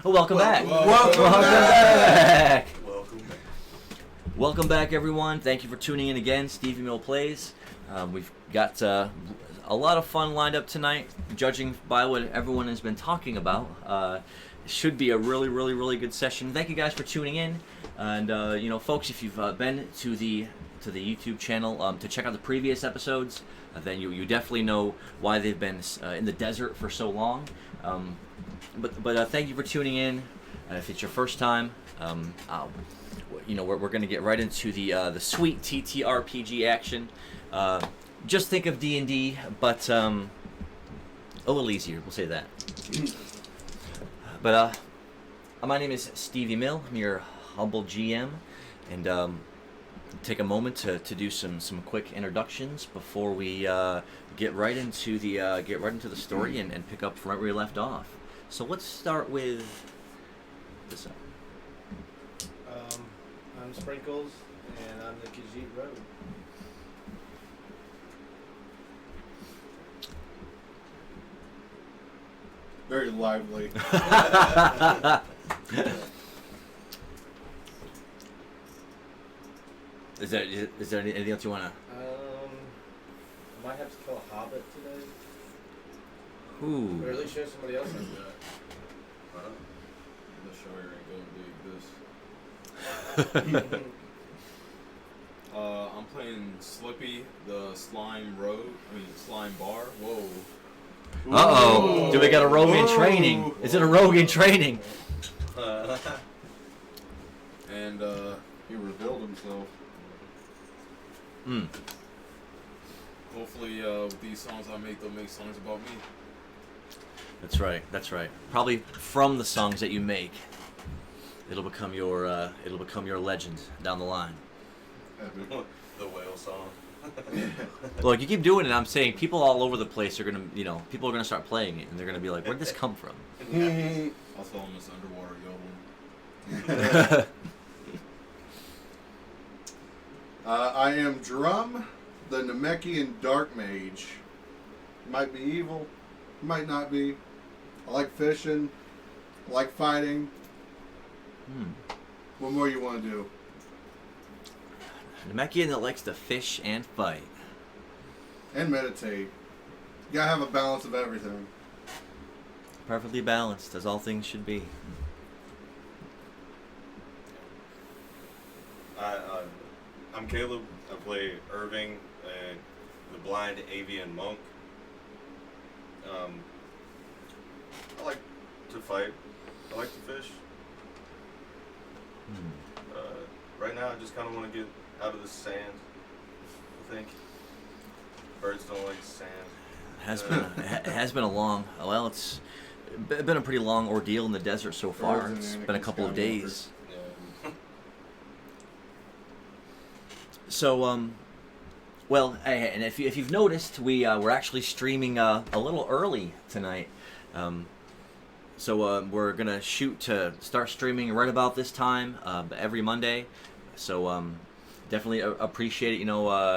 Welcome back. Welcome back. Welcome back, everyone. Thank you for tuning in again. StevieMillPlays. We've got a lot of fun lined up tonight. Judging by what everyone has been talking about, it should be a really good session. Thank you guys for tuning in. And folks, if you've been to the YouTube channel to check out the previous episodes, then you definitely know why they've been in the desert for so long. But thank you for tuning in. If it's your first time, we're going to get right into the sweet TTRPG action. Just think of D&D, but a little easier. We'll say that. But my name is Stevie Mill. I'm your humble GM, and take a moment to do some quick introductions before we get right into the story and pick up from right where we left off. So let's start with this up. I'm Sprinkles, and I'm the Khajiit Road. Very lively. Is there anything else you want to? I might have to kill a hobbit today. Ooh. Or at least show somebody else how to do it. The show ain't gonna do this. I'm playing Slippy, the slime bar. Whoa. Uh-oh. Do we got a rogue in training? Is it a rogue in training? And He revealed himself. hopefully with these songs I make, they'll make songs about me. That's right. Probably from the songs that you make, it'll become your legend down the line. The whale song. Look, you keep doing it. I'm saying people all over the place are gonna, people are gonna start playing it, and they're gonna be like, "Where'd this come from?" I'll tell them it's underwater yodeling. I am Drum, the Namekian Dark Mage. Might be evil, might not be. I like fishing, I like fighting. What more you want to do? Namekian that likes to fish and fight. And meditate. You gotta have a balance of everything. Perfectly balanced, as all things should be. I'm Caleb. I play Irving, the blind avian monk. I like to fight. I like to fish. Right now, I just kind of want to get out of the sand. I think birds don't like sand. It has been a long. Well, it's been a pretty long ordeal in the desert so far. It's been a couple of days. So, well, and if you've noticed, we're actually streaming a little early tonight. So we're gonna shoot to start streaming right about this time every Monday. So definitely appreciate it.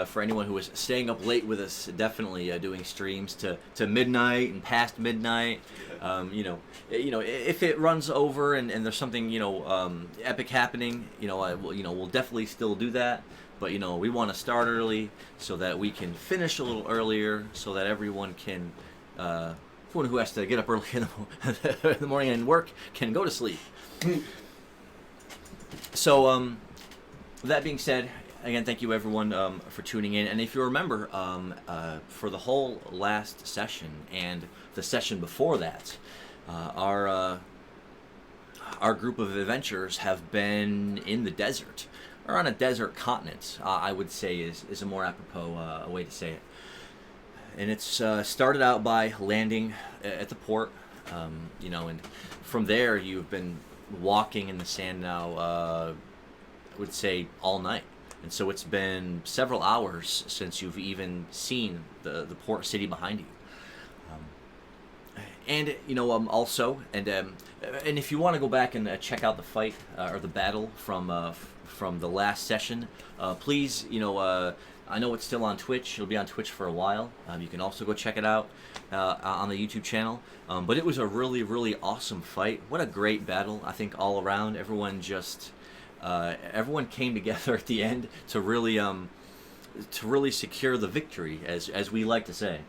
For anyone who is staying up late with us, definitely doing streams to midnight and past midnight. If it runs over and there's something epic happening, we'll definitely still do that. But we want to start early so that we can finish a little earlier, so that everyone can, everyone who has to get up early in the morning and work can go to sleep. So, that being said, again, thank you everyone for tuning in. And if you remember, for the whole last session and the session before that, our group of adventurers have been in the desert. Or on a desert continent, I would say is a more apropos way to say it. And it's started out by landing at the port, and from there you've been walking in the sand now, I would say all night. And so it's been several hours since you've even seen the port city behind you. And also, and if you want to go back and check out the fight or the battle from the last session, please I know it's still on Twitch. It'll be on Twitch for a while. You can also go check it out on the YouTube channel. But it was a really, really awesome fight. What a great battle, I think, all around. Everyone just... everyone came together at the end to really secure the victory, as we like to say.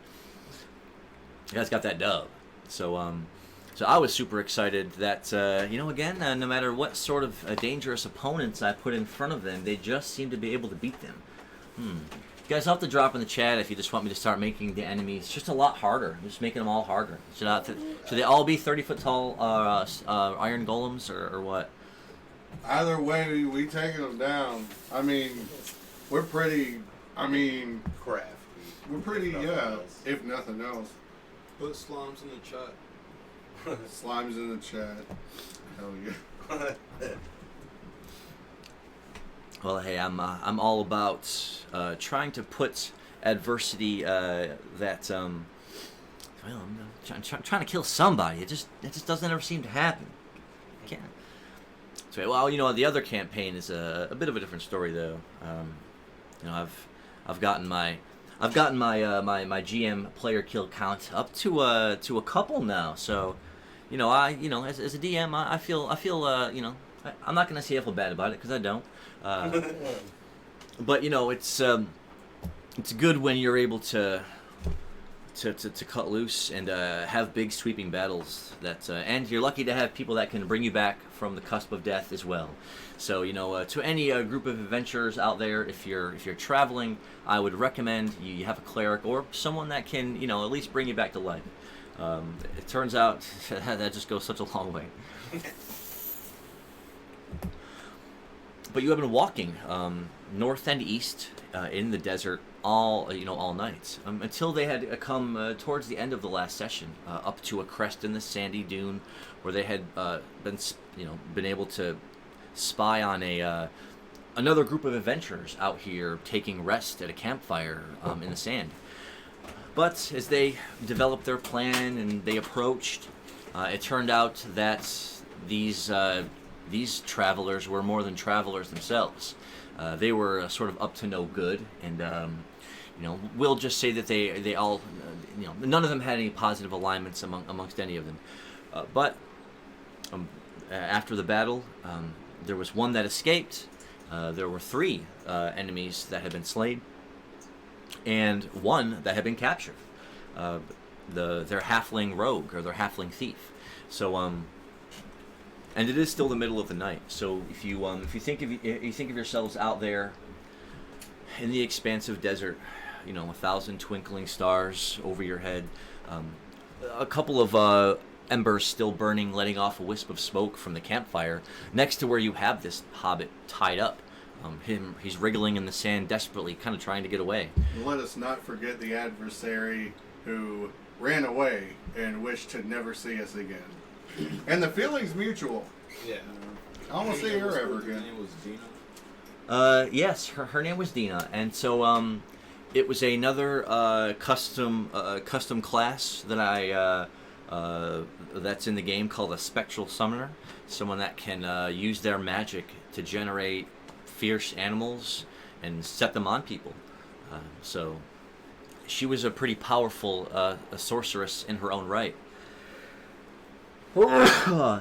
You guys got that dub. So I was super excited that, again, no matter what sort of dangerous opponents I put in front of them, they just seem to be able to beat them. You guys have to drop in the chat if you just want me to start making the enemies just a lot harder. I'm just making them all harder. Should they all be 30-foot tall iron golems or what? Either way, we taking them down. I mean, we're pretty. I mean, Crafty. we're pretty. Nothing Yeah, else. if nothing else. Put slimes in the chat. Slimes in the chat. Hell yeah. Well, hey, I'm all about trying to put adversity I'm trying to kill somebody. It just doesn't ever seem to happen. Can't. So, well, the other campaign is a bit of a different story, though. I've gotten my GM player kill count up to a couple now. So, as a DM, I feel I'm not gonna say I feel bad about it because I don't. But it's good when you're able to cut loose and have big sweeping battles and you're lucky to have people that can bring you back from the cusp of death as well. So to any group of adventurers out there, if you're traveling, I would recommend you have a cleric or someone that can at least bring you back to life. It turns out that just goes such a long way. But you have been walking north and east in the desert all night until they had come towards the end of the last session, up to a crest in the sandy dune, where they had been able to spy on another group of adventurers out here taking rest at a campfire in the sand. But as they developed their plan and they approached, it turned out that these travelers were more than travelers themselves. They were sort of up to no good, and we'll just say that they all, none of them had any positive alignments amongst any of them. But after the battle, there was one that escaped. There were 3 enemies that had been slain, and 1 that had been captured. Their halfling rogue or their halfling thief. So and it is still the middle of the night. So if you think of yourselves out there in the expansive desert, 1,000 twinkling stars over your head, a couple of embers still burning, letting off a wisp of smoke from the campfire next to where you have this hobbit tied up. He's wriggling in the sand desperately, kind of trying to get away. Let us not forget the adversary who ran away and wished to never see us again. And the feeling's mutual. Yeah. I don't want to see her ever Her again. name was Dina. Yes, her name was Dina, and so it was another custom class that that's in the game called a spectral summoner. Someone that can use their magic to generate fierce animals and set them on people. So she was a pretty powerful a sorceress in her own right.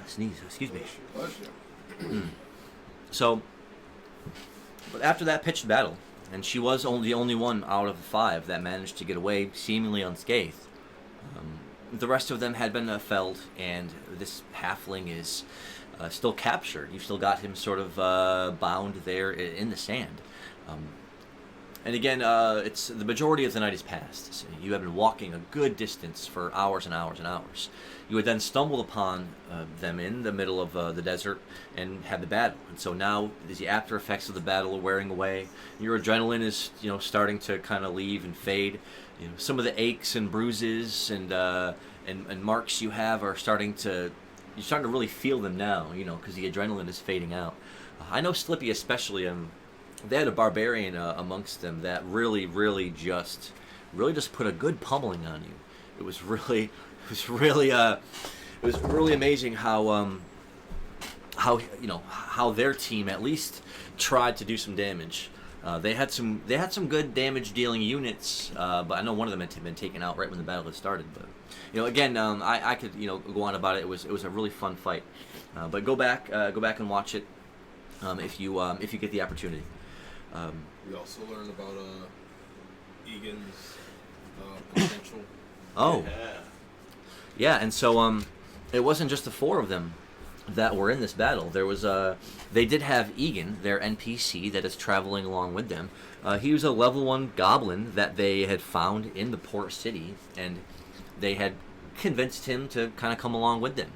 Sneeze, excuse me. Bless you. So, but after that pitched battle, and she was the only one out of the 5 that managed to get away seemingly unscathed. The rest of them had been felled, and this halfling is still captured. You've still got him sort of bound there in the sand. And again, it's the majority of the night has passed. So you have been walking a good distance for hours and hours and hours. You had then stumbled upon them in the middle of the desert and had the battle. And so now, as the after effects of the battle are wearing away, your adrenaline is starting to kind of leave and fade. Some of the aches and bruises and marks you have are starting to really feel them now. Because the adrenaline is fading out. I know Slippy especially. They had a barbarian amongst them that really just put a good pummeling on you. It was really amazing how their team at least tried to do some damage. They had some good damage dealing units, but I know one of them had been taken out right when the battle had started. But again, I could go on about it. It was a really fun fight. But go back and watch it if you get the opportunity. We also learned about Egan's potential. Oh, yeah, and so it wasn't just the 4 of them that were in this battle. There was they did have Egan, their NPC that is traveling along with them. He was a level 1 goblin that they had found in the port city, and they had convinced him to kind of come along with them.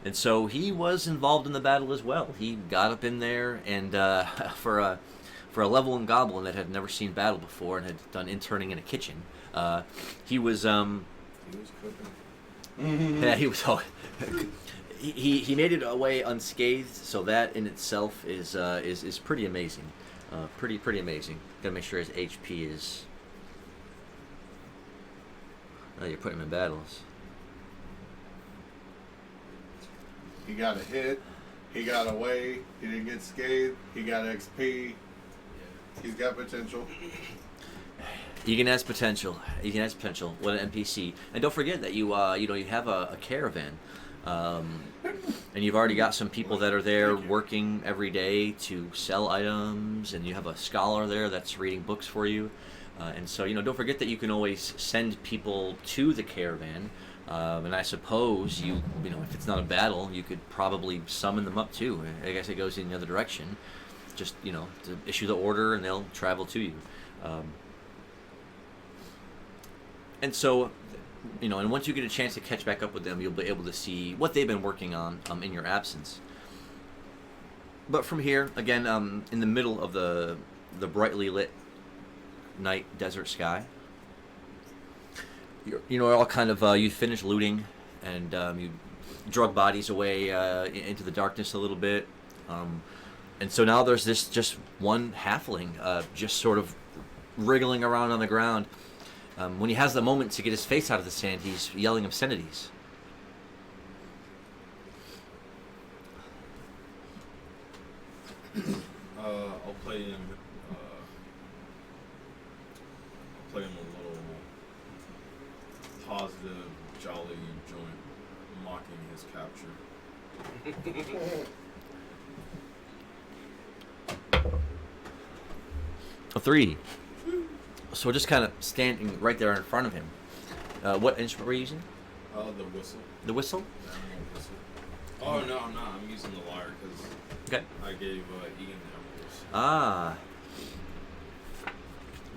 And so he was involved in the battle as well. He got up in there, and for a level 1 goblin that had never seen battle before and had done interning in a kitchen, he was cooking. Yeah, he was. He made it away unscathed, so that in itself is pretty amazing, pretty amazing. Gotta make sure his HP is. Oh, you're putting him in battles. He got a hit. He got away. He didn't get scathed. He got XP. He's got potential. Egan has potential. Egan has potential. What an NPC! And don't forget that you have a caravan. And you've already got some people that are there working every day to sell items, and you have a scholar there that's reading books for you. And so, don't forget that you can always send people to the caravan. And I suppose if it's not a battle, you could probably summon them up too. I guess it goes in the other direction. Just, to issue the order, and they'll travel to you. And so, and once you get a chance to catch back up with them, you'll be able to see what they've been working on in your absence. But from here, again, in the middle of the brightly lit night desert sky, you're all kind of, you finish looting, and you drug bodies away into the darkness a little bit. And so now there's this just one halfling just sort of wriggling around on the ground. When he has the moment to get his face out of the sand, he's yelling obscenities. I'll play him. I'll play him a little positive, jolly joint, mocking his capture. A 3. So we're just kind of standing right there in front of him. What instrument were you using? The whistle. The whistle? Yeah, I'm gonna whistle. Oh no, I'm not. I'm using the lyre because Okay. I gave Egan the emeralds. Ah.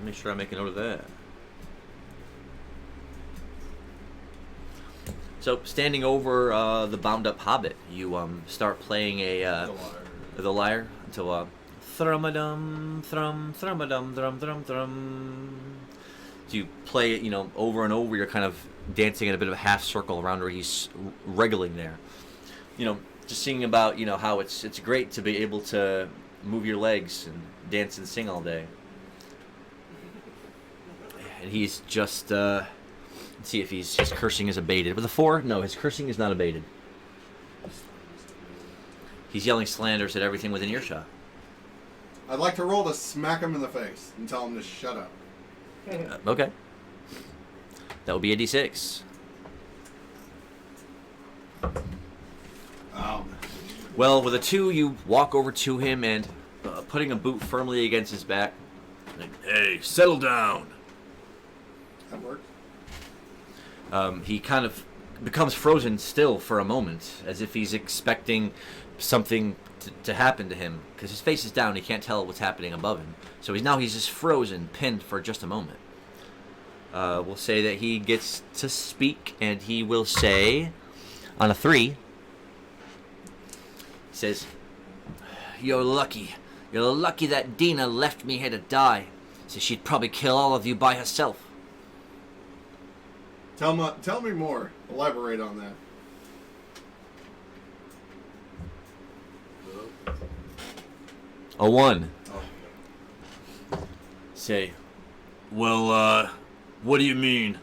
Make sure I make a note of that. So standing over the bound up hobbit, you start playing the lyre until thrum-a-dum, thrum, thrum-a-dum, thrum, thrum, thrum. So you play it, over and over. You're kind of dancing in a bit of a half circle around where he's wriggling there. Just singing about, how it's great to be able to move your legs and dance and sing all day. And he's just, let's see if his cursing is abated. With a 4, no, his cursing is not abated. He's yelling slanders at everything within earshot. I'd like to roll to smack him in the face and tell him to shut up. Okay. That will be a D6. Well, with a 2, you walk over to him and, putting a boot firmly against his back, like, hey, settle down. That works. He kind of becomes frozen still for a moment, as if he's expecting something to happen to him, because his face is down. He can't tell what's happening above him. So he's just frozen, pinned for just a moment. We'll say that he gets to speak, and he will say, on a 3, he says, You're lucky that Dina left me here to die, so she'd probably kill all of you by herself. Tell me more. Elaborate on that. A 1. Oh. Say, well, what do you mean?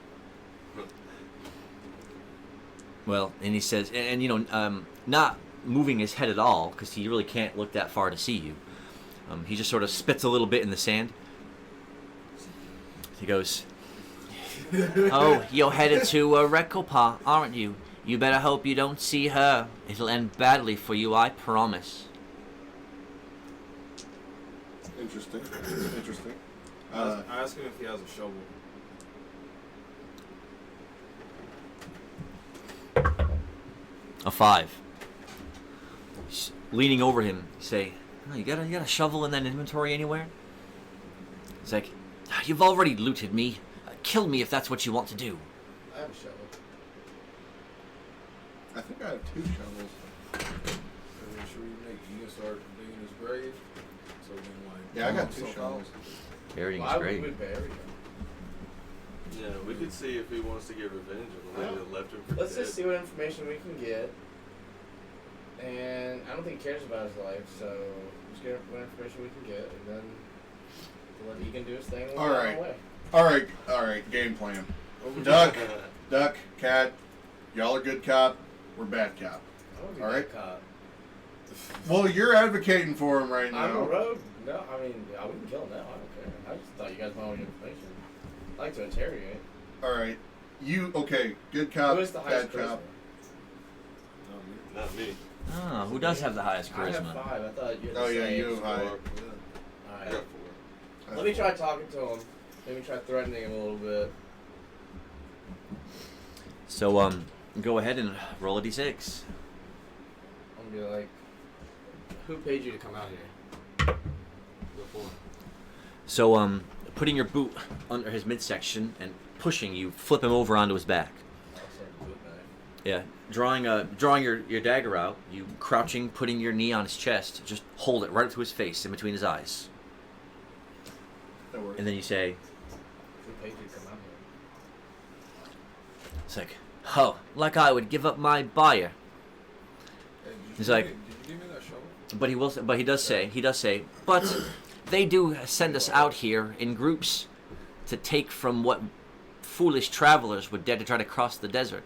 Well, and he says, and not moving his head at all, because he really can't look that far to see you. He just sort of spits a little bit in the sand. He goes, "Oh, you're headed to Rekoppa, aren't you? You better hope you don't see her. It'll end badly for you, I promise." Interesting. Interesting. I ask him if he has a shovel. A 5. Leaning over him, you say, "Oh, you got a shovel in that inventory anywhere?" He's like, "You've already looted me. Kill me if that's what you want to do." I have a shovel. I think I have 2 shovels. Should we make you start digging his grave? So then, like, Yeah, I got pull 2 himself shovels. Burying Why his would we grave. bury him? Yeah, we could see if he wants to get revenge on the lady that left him for Let's dead. just see what information we can get. And I don't think he cares about his life, so just get what information we can get, and then let Egan do his thing. And we'll All get on right. our way. All right. Game plan. Duck, Cat. Y'all are good cop. We're bad cop. I don't be All that right. cop. Well, you're advocating for him right I'm a now. rogue. No, I mean, we can kill him now. I don't care. I just thought you guys wanted the information. I like to interrogate. All right. Okay? Good cop. Who is the Bad highest charisma? cop. Not me. Ah, who does have the highest I have charisma? 5. I thought you had Oh the yeah, same. you have high. I Alright. got 4. Let me try talking to him. Maybe try threatening him a little bit. So, go ahead and roll a d6. I'm gonna be like, Who paid you to come out here? Before. So, putting your boot under his midsection and pushing, you flip him over onto his back. I'll start to do it back. Yeah, drawing your dagger out, you crouching, putting your knee on his chest, just hold it right up to his face, in between his eyes, That works. and then you say, Who paid you to come out here? "It's like, oh, like I would give up my buyer." Hey, He's like- did you give me that shovel? But he does say, but they do send us out here in groups to take from what foolish travelers would dare to try to cross the desert.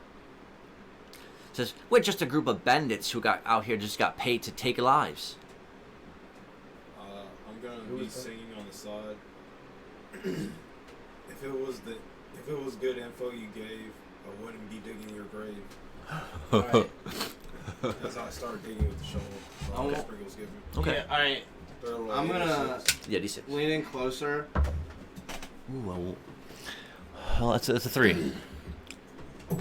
Says, we're just a group of bandits who got out here, just got paid to take lives. I'm gonna Who be is that? singing on the side. If it was good info you gave, I wouldn't be digging your grave. Alright. As I start digging with the shovel, Oh. Sprinkles give me. Okay. Yeah, alright. I'm gonna Yeah, d6. lean in closer. Ooh, well, it's a 3.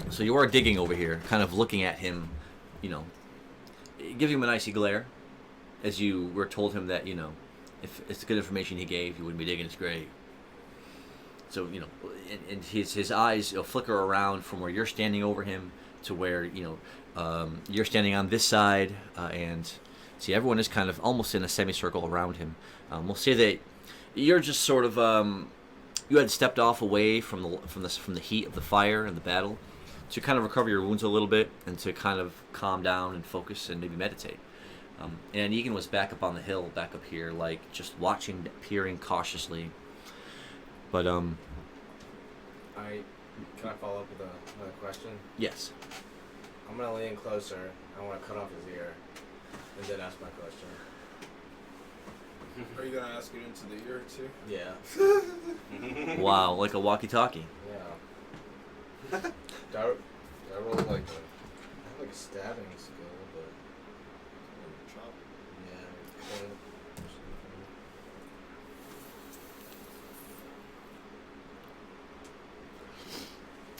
So you are digging over here, kind of looking at him, give him an icy glare, as you were told him that, if it's good information he gave, you wouldn't be digging his grave. So, and his eyes flicker around from where you're standing over him to where, you're standing on this side, and see, everyone is kind of almost in a semicircle around him. We'll say that you're just sort of, you had stepped off away from the heat of the fire and the battle to kind of recover your wounds a little bit and to kind of calm down and focus and maybe meditate. And Egan was back up on the hill, back up here, like just watching, peering cautiously. But Alright. Can I follow up with another question? yes, I'm gonna lean closer. I want to cut off his ear, and then ask my question. Are you gonna ask it into the ear too? Yeah. wow, like a walkie-talkie. Yeah. do I roll like I have like a stabbing skill, but Chop. yeah.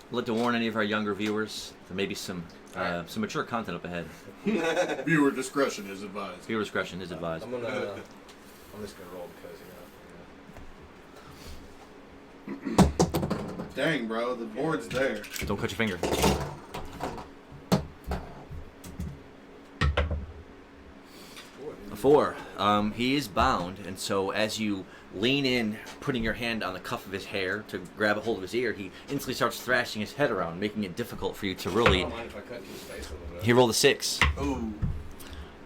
I'd like to warn any of our younger viewers there may be some Alright. some mature content up ahead. Viewer discretion is advised. Viewer discretion is advised. I'm just gonna roll because Dang, bro, the board's there. Don't cut your finger. A 4. He is bound, and so as you lean in, putting your hand on the cuff of his hair to grab a hold of his ear, he instantly starts thrashing his head around, making it difficult for you to I really. don't mind if I cut into his face a little bit. He rolled a 6. Ooh.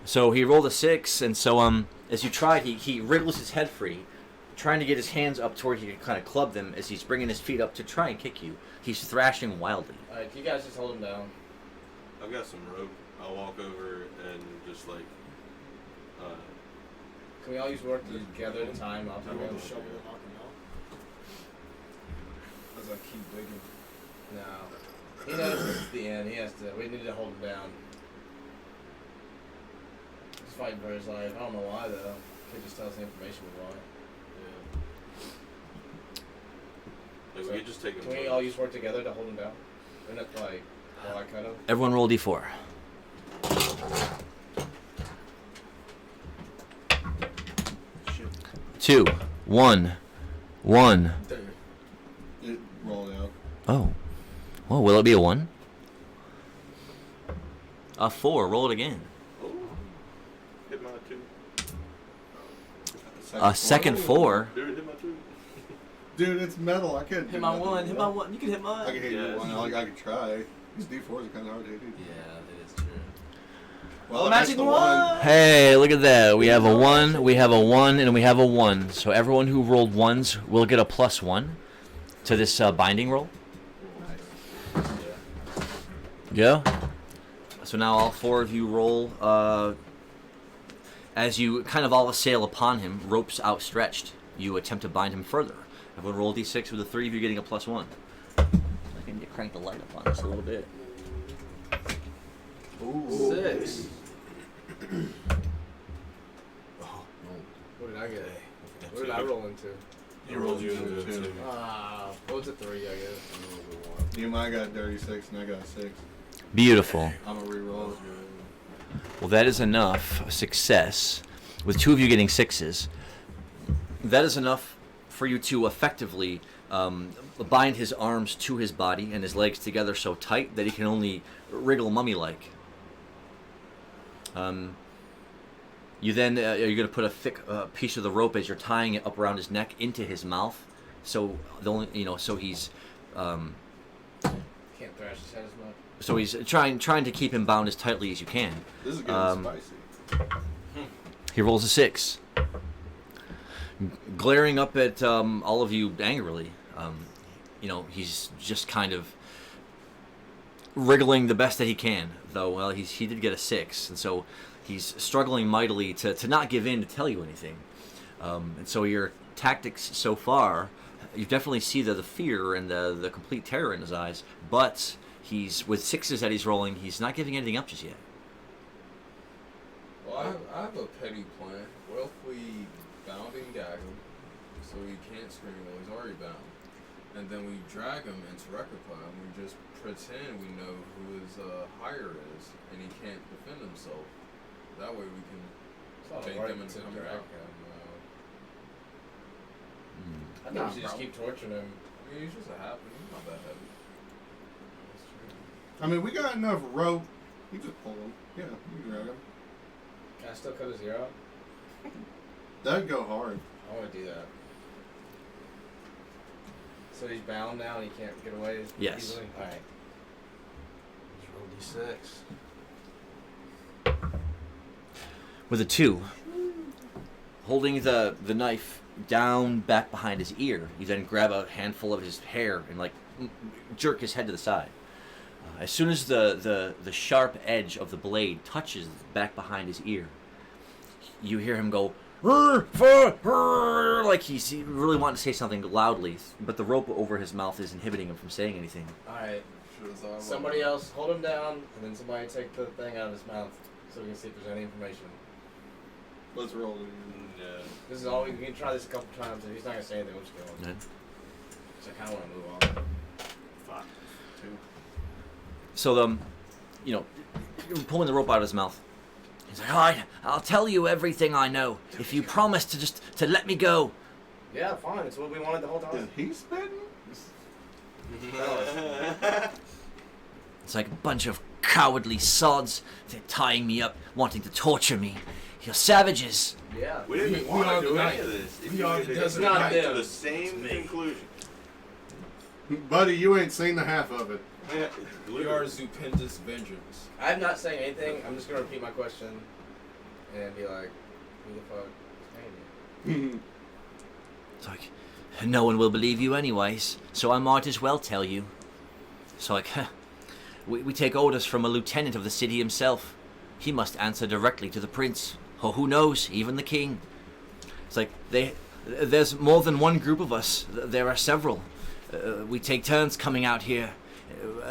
So he rolled a 6, and so as you try, he wriggles his head free, trying to get his hands up toward you to kind of club them as he's bringing his feet up to try and kick you. He's thrashing wildly. Alright, you guys just hold him down. I've got some rope. I'll walk over and just like Can we all use work together to time up? I want to shovel and knock him out. As I keep digging. No. He knows it's the end. He has to. We need to hold him down. He's fighting for his life. I don't know why though. Kid just tells the information we want. Like, we could just take him. Can we all use work together to hold him down? And not like while I cut him. Everyone roll d4. Shit. 2, 1, 1. It rolled out. Oh. Well, will it be a 1? A 4. Roll it again. Oh. Hit my 2. A second 4. Dude, hit my 2. Dude, it's metal. I can't. Hit my 1. Hit my 1. You can hit I mine. can hit Yes. you one. I can try. These D4s are kind of hard to hit. Yeah, it is true. Well, Oh, that's matching the one. Hey, look at that. We have a 1, we have a 1, and we have a 1. So everyone who rolled 1s will get a +1 to this binding roll. Yeah. So now all 4 of you roll. As you kind of all assail upon him, ropes outstretched, you attempt to bind him further. Everyone roll d6 with the 3 of you getting a +1. I can crank the light up on this a little bit. Ooh. 6. What did I get? What did I roll into? You rolled you into into 2. What was it? 3, I guess. You and I got a dirty 6, and I got a 6. Beautiful. I'm gonna re-roll. Well, that is enough success, with 2 of you getting 6s. That is enough for you to effectively bind his arms to his body and his legs together so tight that he can only wriggle mummy-like. You then you're going to put a thick piece of the rope as you're tying it up around his neck into his mouth, so so he's Can't thrash his head as much. so he's trying to keep him bound as tightly as you can. This is getting spicy. He rolls a 6. Glaring up at all of you angrily. He's just kind of wriggling the best that he can, though. Well, he did get a 6, and so he's struggling mightily to not give in to tell you anything. And so your tactics so far, you definitely see the fear and the complete terror in his eyes, but he's with 6s that he's rolling, he's not giving anything up just yet. Well, I have a petty plan. What if we bound and gag him so he can't scream while he's already bound? And then we drag him into Rekoppa and we just pretend we know who his hire is and he can't defend himself. That way we can It's not take work them to into drag out. him. I think we should just keep torturing him. I mean, he's just a happy. He's not that heavy. I mean, we got enough rope. You just pull him. Yeah, you can drag him. Can I still cut his ear out? That'd go hard. I want to do that. So he's bound now and he can't get away Yes. easily? Alright. Let's roll d6. With a 2, holding the knife down back behind his ear, you then grab a handful of his hair and jerk his head to the side. As soon as the sharp edge of the blade touches back behind his ear, you hear him go, like he's really wanting to say something loudly, but the rope over his mouth is inhibiting him from saying anything. Alright. Should've thought about Somebody that. else hold him down and then somebody take the thing out of his mouth so we can see if there's any information. Let's roll it. Yeah. This is all we can try this a couple times. If he's not gonna say anything, we'll just go on. Right? So I kind of want to move on. 5. 2. So you're pulling the rope out of his mouth. He's like, alright, I'll tell you everything I know if you promise to let me go. Yeah, fine. It's what we wanted the whole Is time. he spitting? It's like a bunch of cowardly sods. They're tying me up, wanting to torture me. You're savages. Yeah. We didn't We want are to do the any knight. of this. If We you are could the have desert come knight. to the same conclusion. Buddy, you ain't seen the half of it. Yeah, We are Zupindus Vengeance. I'm not saying anything. I'm just gonna repeat my question and be like, "Who the fuck is paying you?" It's like, no one will believe you anyways, so I might as well tell you. It's like, we take orders from a lieutenant of the city himself. He must answer directly to the prince, or who knows, even the king. It's like there's more than one group of us. There are several. We take turns coming out here,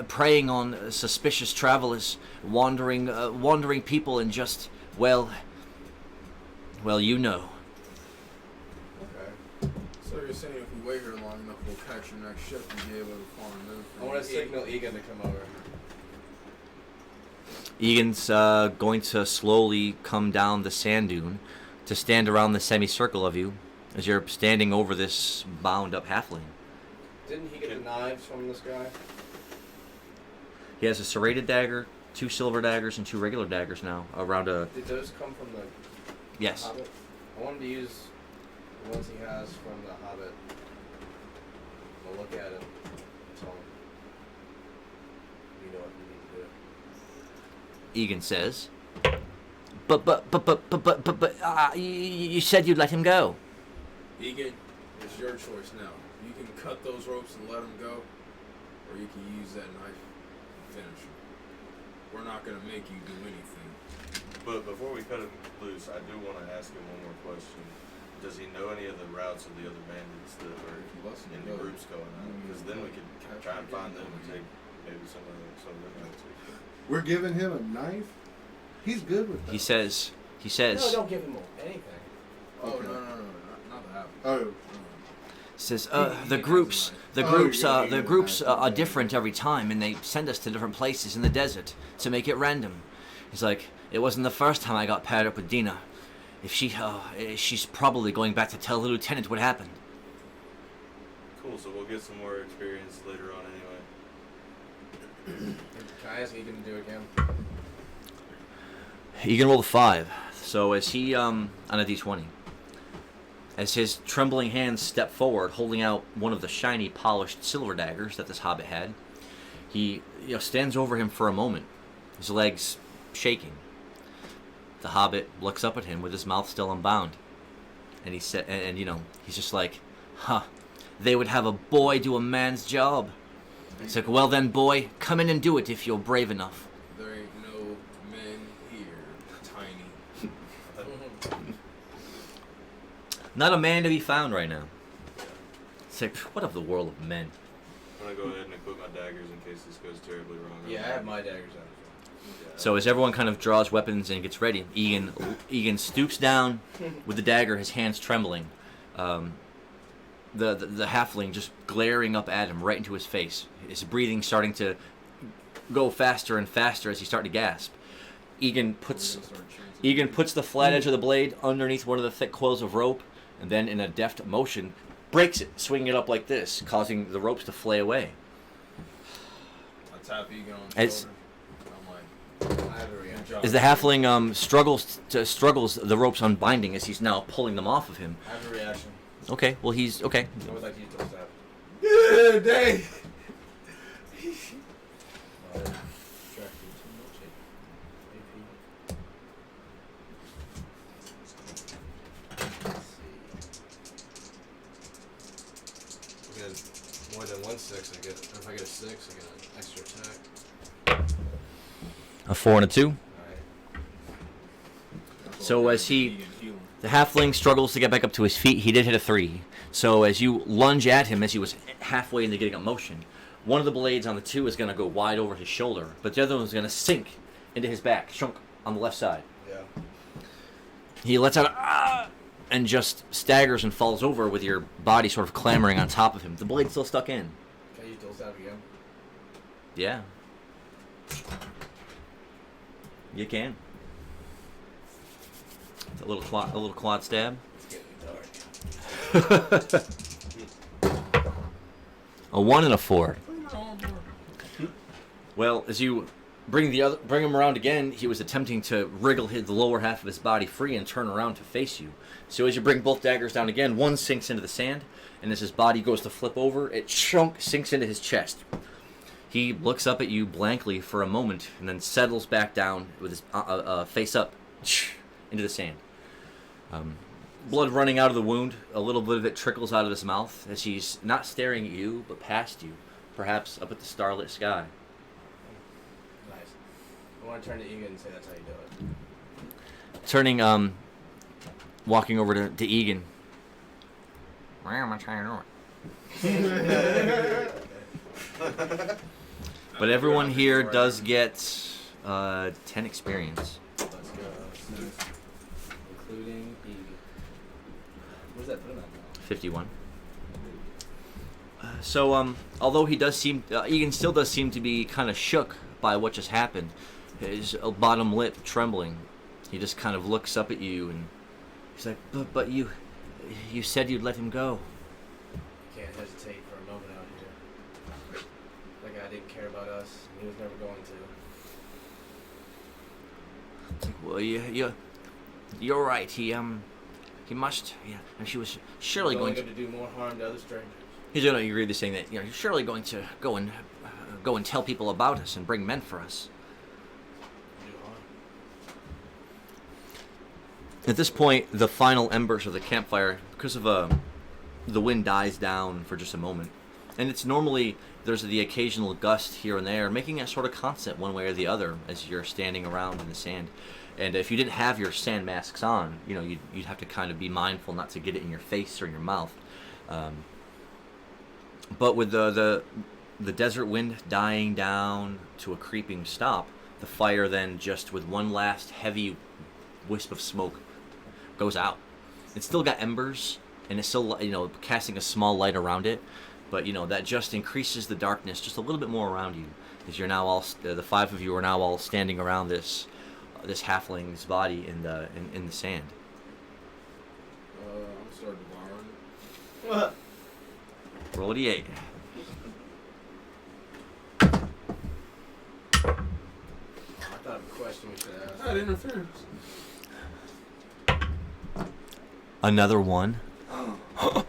preying on suspicious travelers, wandering people, and just, well, you know. Okay. So you're saying if we wait here long enough, we'll catch your next ship and be able to farm them? I want to signal Egan to come over. Egan's going to slowly come down the sand dune to stand around the semicircle of you as you're standing over this bound-up halfling. Didn't he get the knives from this guy? He has a serrated dagger, 2 silver daggers, and 2 regular daggers now. Around a... Did those come from the Yes. Hobbit? I wanted to use the ones he has from the Hobbit. I'll look at him and tell him, you know what you need to do. Egan says. But, you said you'd let him go. Egan, it's your choice now. You can cut those ropes and let him go, or you can use that knife and finish him. We're not going to make you do anything. But before we cut him loose, I do want to ask him one more question. Does he know any of the routes of the other bandits that are in the groups going on? Because then we could try and find them and take maybe some of their routes. We're giving him a knife? He's good with that. He says... No, don't give him anything. Oh, Okay. no, not that. Oh. Says the groups are different every time, and they send us to different places in the desert to make it random. He's like, it wasn't the first time I got paired up with Dina. If she's probably going back to tell the lieutenant what happened. Cool, so we'll get some more experience later on anyway. Can I ask Egan to do it again? Egan rolled a 5. So as he on a d20, as his trembling hands step forward, holding out one of the shiny, polished silver daggers that this hobbit had, he stands over him for a moment, his legs shaking. The hobbit looks up at him with his mouth still unbound, and he said, and he's just like, "Huh? They would have a boy do a man's job." It's like, "Well then, boy, come in and do it if you're brave enough." There ain't no men here, Tiny. Not a man to be found right now. It's like, what of the world of men? I'm going to go ahead and equip my daggers in case this goes terribly wrong. Yeah, I have my daggers out. So as everyone kind of draws weapons and gets ready, Egan stoops down with the dagger, his hands trembling. The halfling just glaring up at him right into his face. His breathing starting to go faster and faster as he's starting to gasp. Egan puts the flat edge of the blade underneath one of the thick coils of rope, and then in a deft motion breaks it, swinging it up like this, causing the ropes to flay away. I tap Egan on the shoulder. I have a reaction. As the halfling struggles the ropes unbinding as he's now pulling them off of him. I have a reaction. Okay, well he's okay. I would like to use those stab. Good day. More than 1 6, I get. If I get a 6, I get an extra attack. A 4 and a 2. Alright. So as the halfling struggles to get back up to his feet, he did hit a 3. So as you lunge at him, as he was halfway into getting up motion, one of the blades on the 2 is going to go wide over his shoulder, but the other one is going to sink into his back, shrunk on the left side. Yeah. He lets out a and just staggers and falls over with your body sort of clambering on top of him. The blade's still stuck in. Can I use dual stab again? Yeah. You can. A little quad stab. It's getting dark. A 1 and a 4. Well, as you bring him around again, he was attempting to wriggle the lower half of his body free and turn around to face you. So as you bring both daggers down again, one sinks into the sand, and as his body goes to flip over, it sinks into his chest. He looks up at you blankly for a moment, and then settles back down with his face up into the sand. Blood running out of the wound, a little bit of it trickles out of his mouth as he's not staring at you, but past you, perhaps up at the starlit sky. Nice. I want to turn to Egan and say that's how you do it. Turning, walking over to Egan. But everyone here does get 10 experience. Let's go. Including Egan. What does that put him at now? 51. So, although he does seem, Egan still does seem to be kind of shook by what just happened, his bottom lip trembling. He just kind of looks up at you and he's like, but you said you'd let him go. You can't hesitate for a moment out here. That guy didn't care about us, and he was never going to. Well, you're right. He must, yeah. And she was surely He's only going to. do more harm to other strangers. He's going to agree with saying that, you're surely going to go and tell people about us and bring men for us. Do harm. At this point, the final embers of the campfire, because of the wind dies down for just a moment, and it's normally there's the occasional gust here and there, making it sort of constant one way or the other as you're standing around in the sand. And if you didn't have your sand masks on, you'd have to kind of be mindful not to get it in your face or in your mouth. But with the desert wind dying down to a creeping stop, the fire then just with one last heavy wisp of smoke goes out. It's still got embers, and it's still casting a small light around it, but that just increases the darkness just a little bit more around you, as you're now all the five of you are now all standing around this halfling's body in the sand. I'm starting to borrow it. Roll a d8. I thought of a question we should ask. That interference. Another one. Probably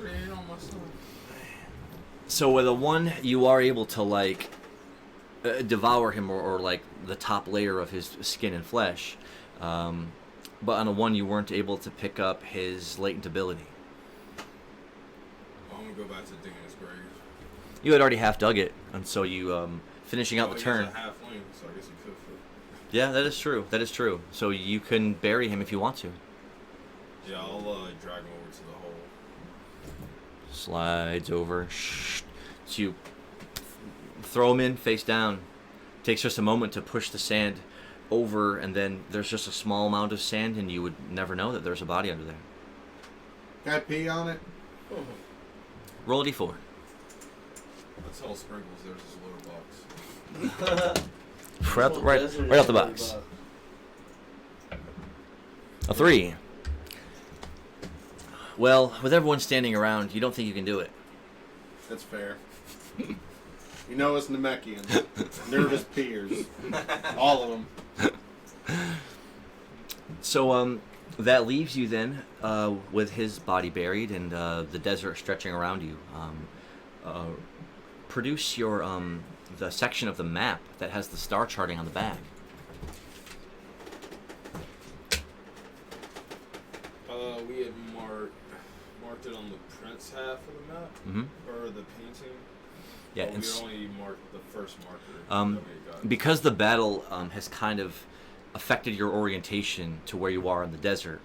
ain't on my son. So with a 1, you are able to devour him or the top layer of his skin and flesh. But on a 1, you weren't able to pick up his latent ability. I'm gonna go back to digging his grave. You had already half dug it, and so you finishing out the turn. He's a halfling, so I guess he could fit. Yeah, that is true. That is true. So you can bury him if you want to. Yeah, I'll drag him over to the hole. Slides over. Shh. So you throw him in face down. Takes just a moment to push the sand over, and then there's just a small amount of sand, and you would never know that there's a body under there. Can I pee on it? Roll a d4. That's all sprinkles. There's his litter box. right out the box. A 3. Well, with everyone standing around, you don't think you can do it. That's fair. You know us Namekians. Nervous peers. All of them. So, that leaves you then with his body buried and the desert stretching around you. Produce your the section of the map that has the star charting on the back. We had marked it on the prince half of the map, or the painting. Yeah, but and we only marked the first marker. that we got. because the battle has kind of affected your orientation to where you are in the desert.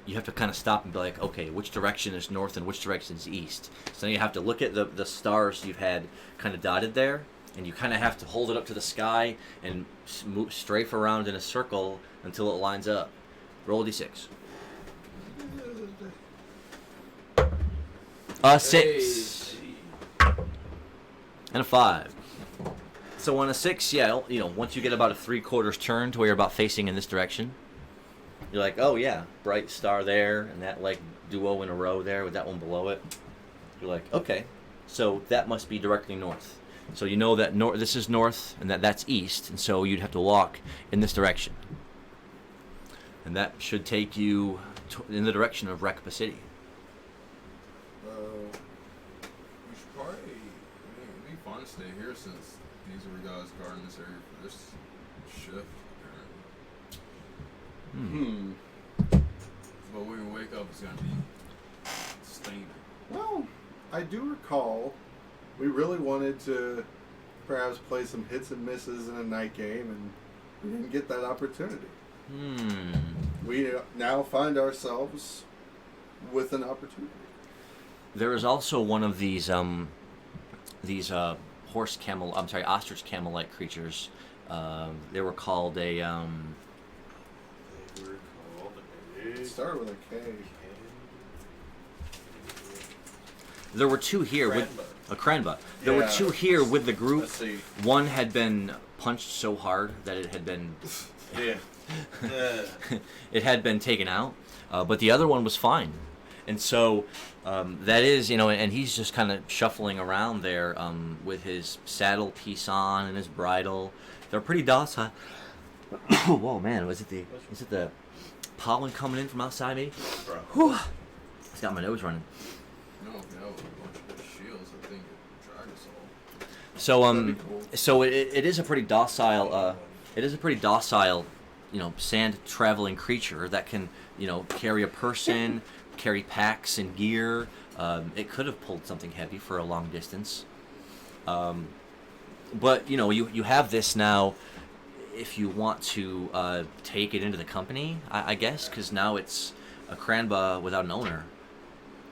You have to kind of stop and be like, okay, which direction is north and which direction is east? So then you have to look at the stars you've had kind of dotted there, and you kind of have to hold it up to the sky and strafe around in a circle until it lines up. Roll a d6. 6 and a 5. So on a 6, yeah, once you get about a 3/4 turn to where you're about facing in this direction, you're like, oh yeah, bright star there, and that duo in a row there with that one below it. You're like, okay, so that must be directly north. So you know that this is north and that's east, and so you'd have to walk in this direction. And that should take you in the direction of Rekoppa City. We should probably. It'd be fun to stay here since these are the guys guarding this area for this shift. Apparently. But when we wake up, it's gonna be stinking. Well, I do recall we really wanted to perhaps play some hits and misses in a night game, and we didn't get that opportunity. we now find ourselves with an opportunity. There is also one of these ostrich camel-like creatures. They were called a They were called It started with a K. There were two here with a Cranba. There were Yeah. two here with the group. Let's see. One had been punched so hard that it had been Yeah. it had been taken out, but the other one was fine. And so that is, and he's just kind of shuffling around there with his saddle piece on and his bridle. They're pretty docile. Whoa, man, is it the pollen coming in from outside me? Bro. Whew. It's got my nose running. No, if that was a bunch of shields, I think it drag us all. So That'd be cool. so it is a pretty docile sand traveling creature that can carry a person, carry packs and gear. It could have pulled something heavy for a long distance. But you have this now if you want to take it into the company, I guess, because now it's a Cranba without an owner.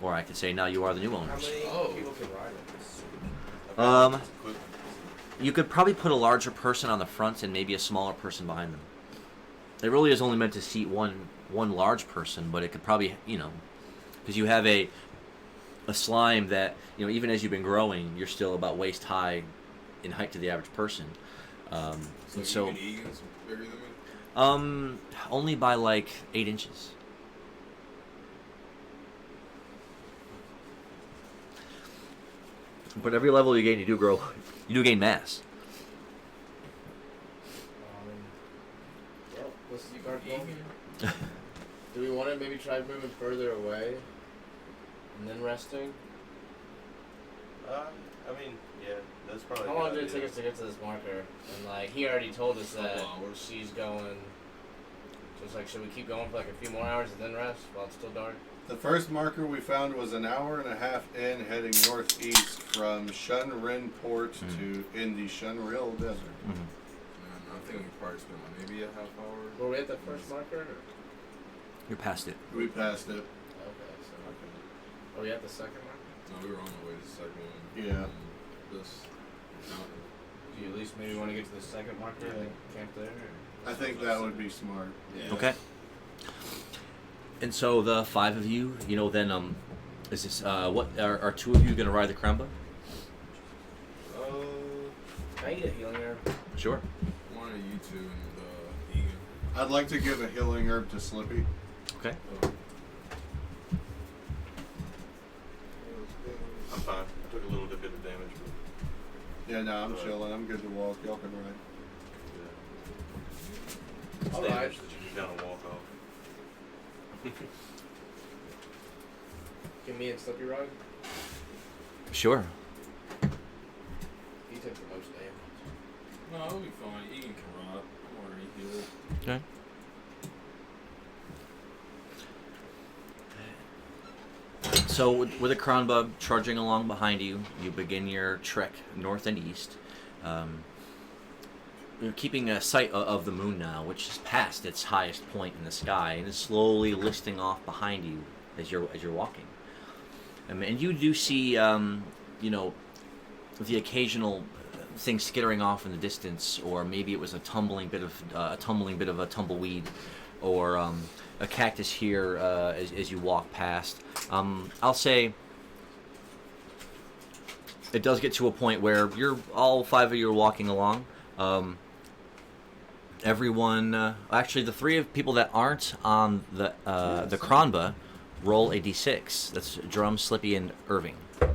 Or I could say now you are the new How owners. many people can ride it? You could probably put a larger person on the front and maybe a smaller person behind them. It really is only meant to seat one large person, but it could probably, because you have a slime that, even as you've been growing, you're still about waist high in height to the average person. So even Egan's bigger than me? Only by like 8 inches. But every level you gain, you do gain mass. Well, let's see Gargoyle. Do we want to maybe try moving further away and then resting? I mean, yeah, that's probably. How long did it take us to get to this marker? And he already told us that hours. she's going. So it's should we keep going for a few more hours and then rest while it's still dark? The first marker we found was an hour and a half in, heading northeast from Shunrin Port to in the Shunril Desert. Mm-hmm. I think we probably spent maybe a half hour. Were we at the first marker? Or? You're past it. We passed it. Okay, so are we at the second marker? No, we were on the way to the second one. Yeah. This mountain. Do you at least maybe want to get to the second marker and camp there? Or? I think that would be smart. Yeah. Okay. And so the 5 of you, then is this what are 2 of you gonna ride the Kremba? Can I eat a healing herb? Sure. One of you two and Egan. I'd like to give a healing herb to Slippy. Okay. I'm fine. I took a little bit of damage, but Yeah, no, I'm chilling. I'm good to walk. Y'all can ride. yeah. It's Alright. damage that you can kind of walk off. Can me and Slippy ride? Sure. He took the most damage. No, it'll be fine. Egan can ride. I'm already healed. Okay. So with a Kronbug charging along behind you, you begin your trek north and east. You're keeping a sight of the moon now, which is past its highest point in the sky, and is slowly listing off behind you as you're walking. And you do see, the occasional thing skittering off in the distance, or maybe it was a tumbling bit of a tumbleweed, or a cactus here as you walk past. I'll say it does get to a point where all 5 of you are walking along. Everyone, actually, the 3 of people that aren't on the Kronba roll a d6. That's Drum, Slippy, and Irving. Oh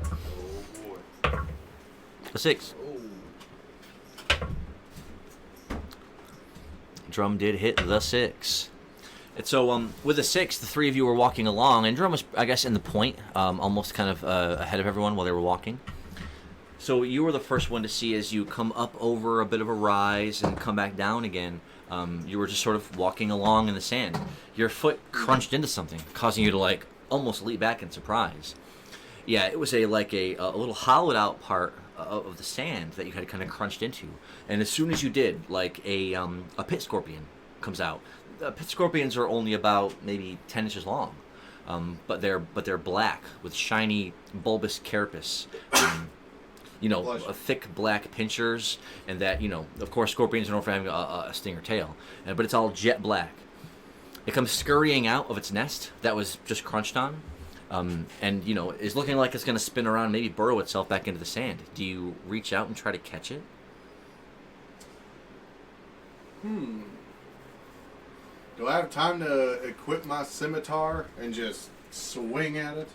boy. A 6. Drum did hit the 6. And so, with a 6, the 3 of you were walking along, and Drum was, I guess, in the point, almost kind of ahead of everyone while they were walking. So you were the first one to see as you come up over a bit of a rise and come back down again. You were just sort of walking along in the sand. Your foot crunched into something, causing you to almost leap back in surprise. Yeah, it was a little hollowed out part of the sand that you had kind of crunched into. And as soon as you did, a pit scorpion comes out. pit scorpions are only about maybe 10 inches long, but they're black with shiny bulbous carapace. Thick black pinchers, and that of course scorpions are known for having a stinger tail, but it's all jet black. It comes scurrying out of its nest that was just crunched on, and is looking like it's going to spin around, maybe burrow itself back into the sand. Do you reach out and try to catch it? Do I have time to equip my scimitar and just swing at it?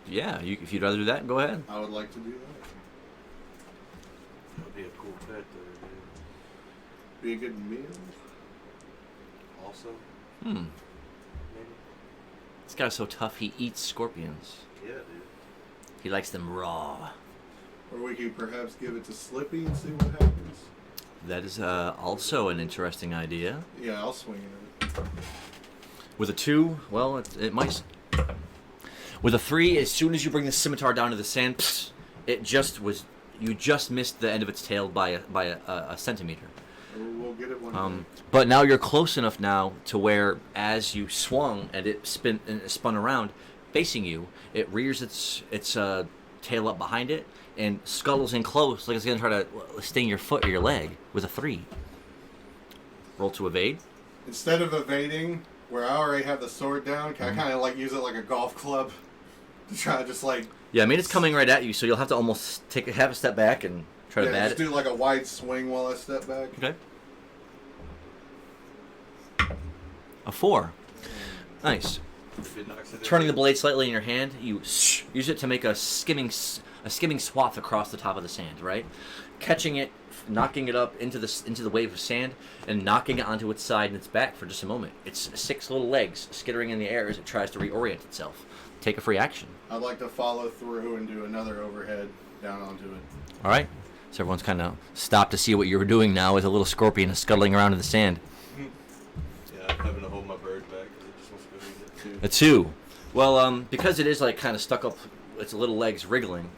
Yeah, if you'd rather do that, go ahead. I would like to do that. That'd be a cool pet, though, dude. Be a good meal. Also, Hmm. maybe. This guy's so tough, he eats scorpions. Yeah, dude. He likes them raw. Or we could perhaps give it to Slippy and see what happens. That is also an interesting idea. Yeah, I'll swing at it. With a 2, well, it might. With a 3, as soon as you bring the scimitar down to the sand, you just missed the end of its tail by a centimeter. We'll get it one day. But now you're close enough now to where, as you swung and it spun around, facing you, it rears its tail up behind it and scuttles in close, like it's gonna try to sting your foot or your leg. With a 3, roll to evade. Instead of evading, where I already have the sword down, can I kind of use it like a golf club to try to just Yeah, I mean it's coming right at you, so you'll have to almost have a step back and try to bat just it. do like a wide swing while I step back. Okay. A 4. Nice. If it knocks it Turning the in, blade slightly in your hand, you use it to make a skimming swath across the top of the sand, right? Catching it, knocking it up into the wave of sand, and knocking it onto its side and its back for just a moment. Its 6 little legs skittering in the air as it tries to reorient itself. Take a free action. I'd like to follow through and do another overhead down onto it. All right. So everyone's kind of stopped to see what you're doing now as a little scorpion is scuttling around in the sand. yeah, I'm having to hold my bird back because it just wants to go eat it. A 2. Well, because it is kind of stuck up, its little legs wriggling,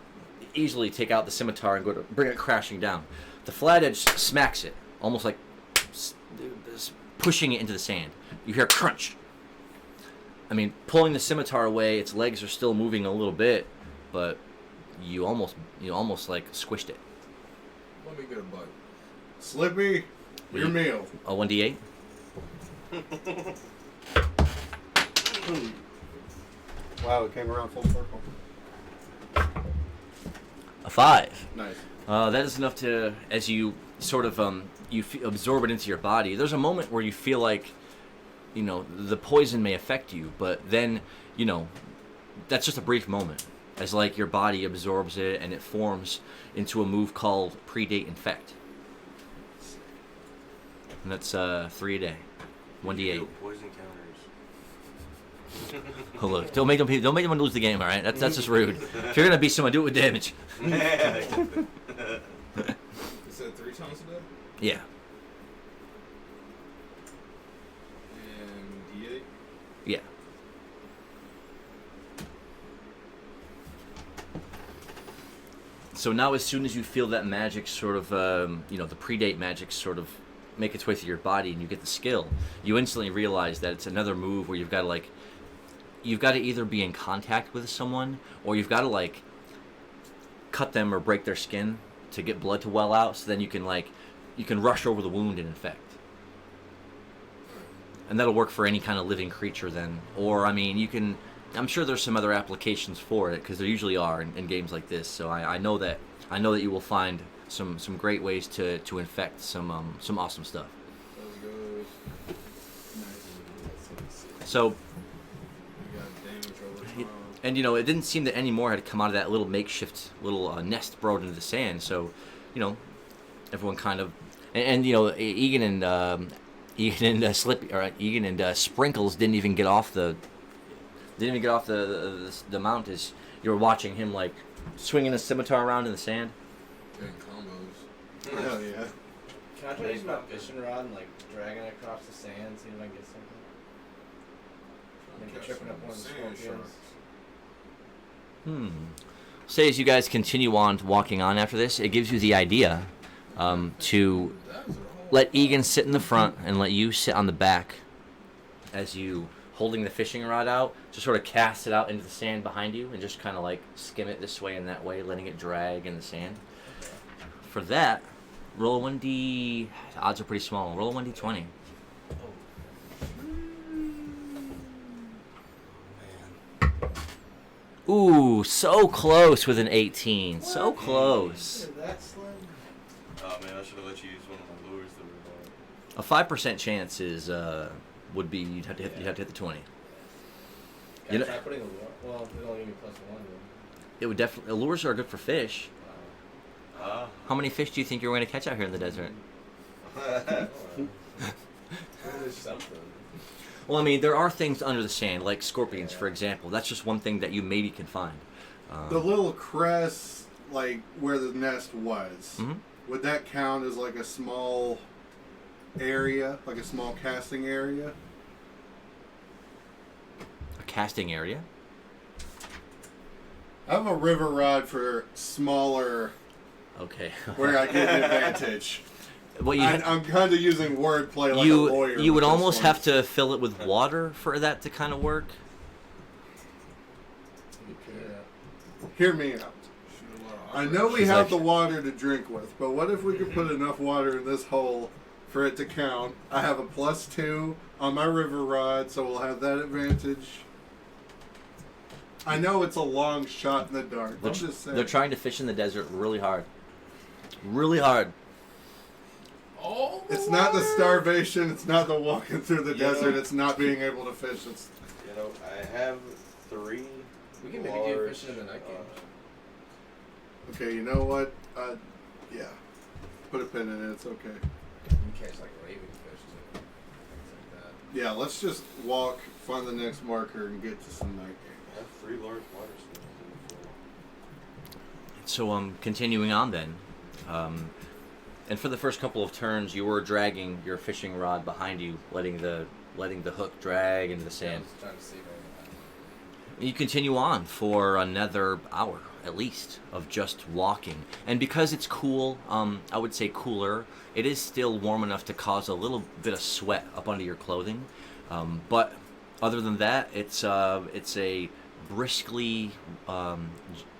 easily take out the scimitar and go to bring it crashing down. The flat edge smacks it, almost like pushing it into the sand. You hear crunch. I mean, pulling the scimitar away, its legs are still moving a little bit, but you almost squished it. Let me get a bite. Slippy, your meal. A 1d8. Wow, it came around full circle. A 5. Nice. That is enough to, as you sort of absorb it into your body. There's a moment where you feel like, the poison may affect you, but then, that's just a brief moment, as your body absorbs it and it forms into a move called predate infect. And that's 3 a day, 1d8. Poison counters. Oh, look, don't make them lose the game. All right, that's just rude. If you're gonna beat someone, do it with damage. You said 3 times a day? Yeah. And D8? Yeah. So now, as soon as you feel that magic sort of, the predate magic sort of make its way through your body, and you get the skill, you instantly realize that it's another move where you've got to either be in contact with someone, or you've got to cut them or break their skin to get blood to well out, so then you can rush over the wound and infect. And that'll work for any kind of living creature then. Or, I mean, I'm sure there's some other applications for it, because there usually are in games like this. So I know that you will find some great ways to infect some awesome stuff. That was good. Nice. So, We got damage over time. and it didn't seem that any more had come out of that little makeshift little nest burrowed into the sand. So, everyone kind of, and Egan and Slippy, or Egan and Sprinkles didn't even get off the mount as you were watching him swinging a scimitar around in the sand. Getting combos. Hell yeah. Can I try to use my fishing rod and dragging it across the sand, see if I can get something? Maybe Catch tripping some up one of the sand scorpions. sharks. Say as you guys continue on walking on after this, it gives you the idea to That was a whole let Egan sit in the front and let you sit on the back as you holding the fishing rod out, just sort of cast it out into the sand behind you and just kind of like skim it this way and that way, letting it drag in the sand. For that, roll a 1d. Odds are pretty small. Roll a 1d20. Ooh, so close with an 18. So close. That slim. Oh man, I should have let you use one of my lures that were A 5% chance is would be you'd have to hit the 20. Can You I know- try putting a lure? Well, it'll give me +1 then. It would definitely. Lures are good for fish. How many fish do you think you're going to catch out here in the desert? There's something. Well, I mean, there are things under the sand, like scorpions, for example. That's just one thing that you maybe can find. The little crest, like where the nest was, Mhm. would that count as like a small area, like a small casting area? A casting area. I have a river rod for smaller, Okay. where I get an advantage. Well, I'm kind of using wordplay like a lawyer. you would with this almost one. have to fill it with water for that to kind of work. Hear me out. I know we She's have like- the water to drink with, but what if we could put enough water in this hole for it to count? I have a +2 on my river rod, so we'll have that advantage. I know it's a long shot in the dark. I'm just saying. They're trying to fish in the desert really hard. Really hard. Oh, It's not the starvation. It's not the walking through the You know- desert. It's not being able to fish. It's You know, I have 3. We can maybe do large, fishing in the night games. okay. You know what? Yeah. Put a pin in it. It's okay. You catch like raven fish too. Things like that. Yeah. Let's just walk, find the next marker, and get to some night game. I have 3 large water spoons. So continuing on then, and for the first couple of turns, you were dragging your fishing rod behind you, letting the hook drag into the Yeah, I sand. was trying to see if I You continue on for another hour at least of just walking, and because it's cool, I would say cooler. It is still warm enough to cause a little bit of sweat up under your clothing, but other than that, it's a briskly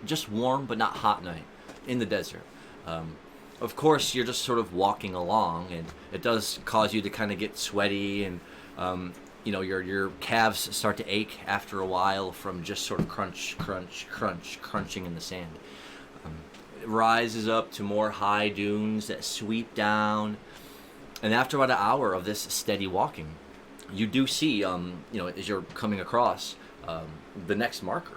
just warm but not hot night in the desert. Of course, you're just sort of walking along, and it does cause you to kind of get sweaty, and your calves start to ache after a while from just sort of crunching in the sand. It rises up to more high dunes that sweep down, and after about an hour of this steady walking, you do see, as you're coming across the next marker,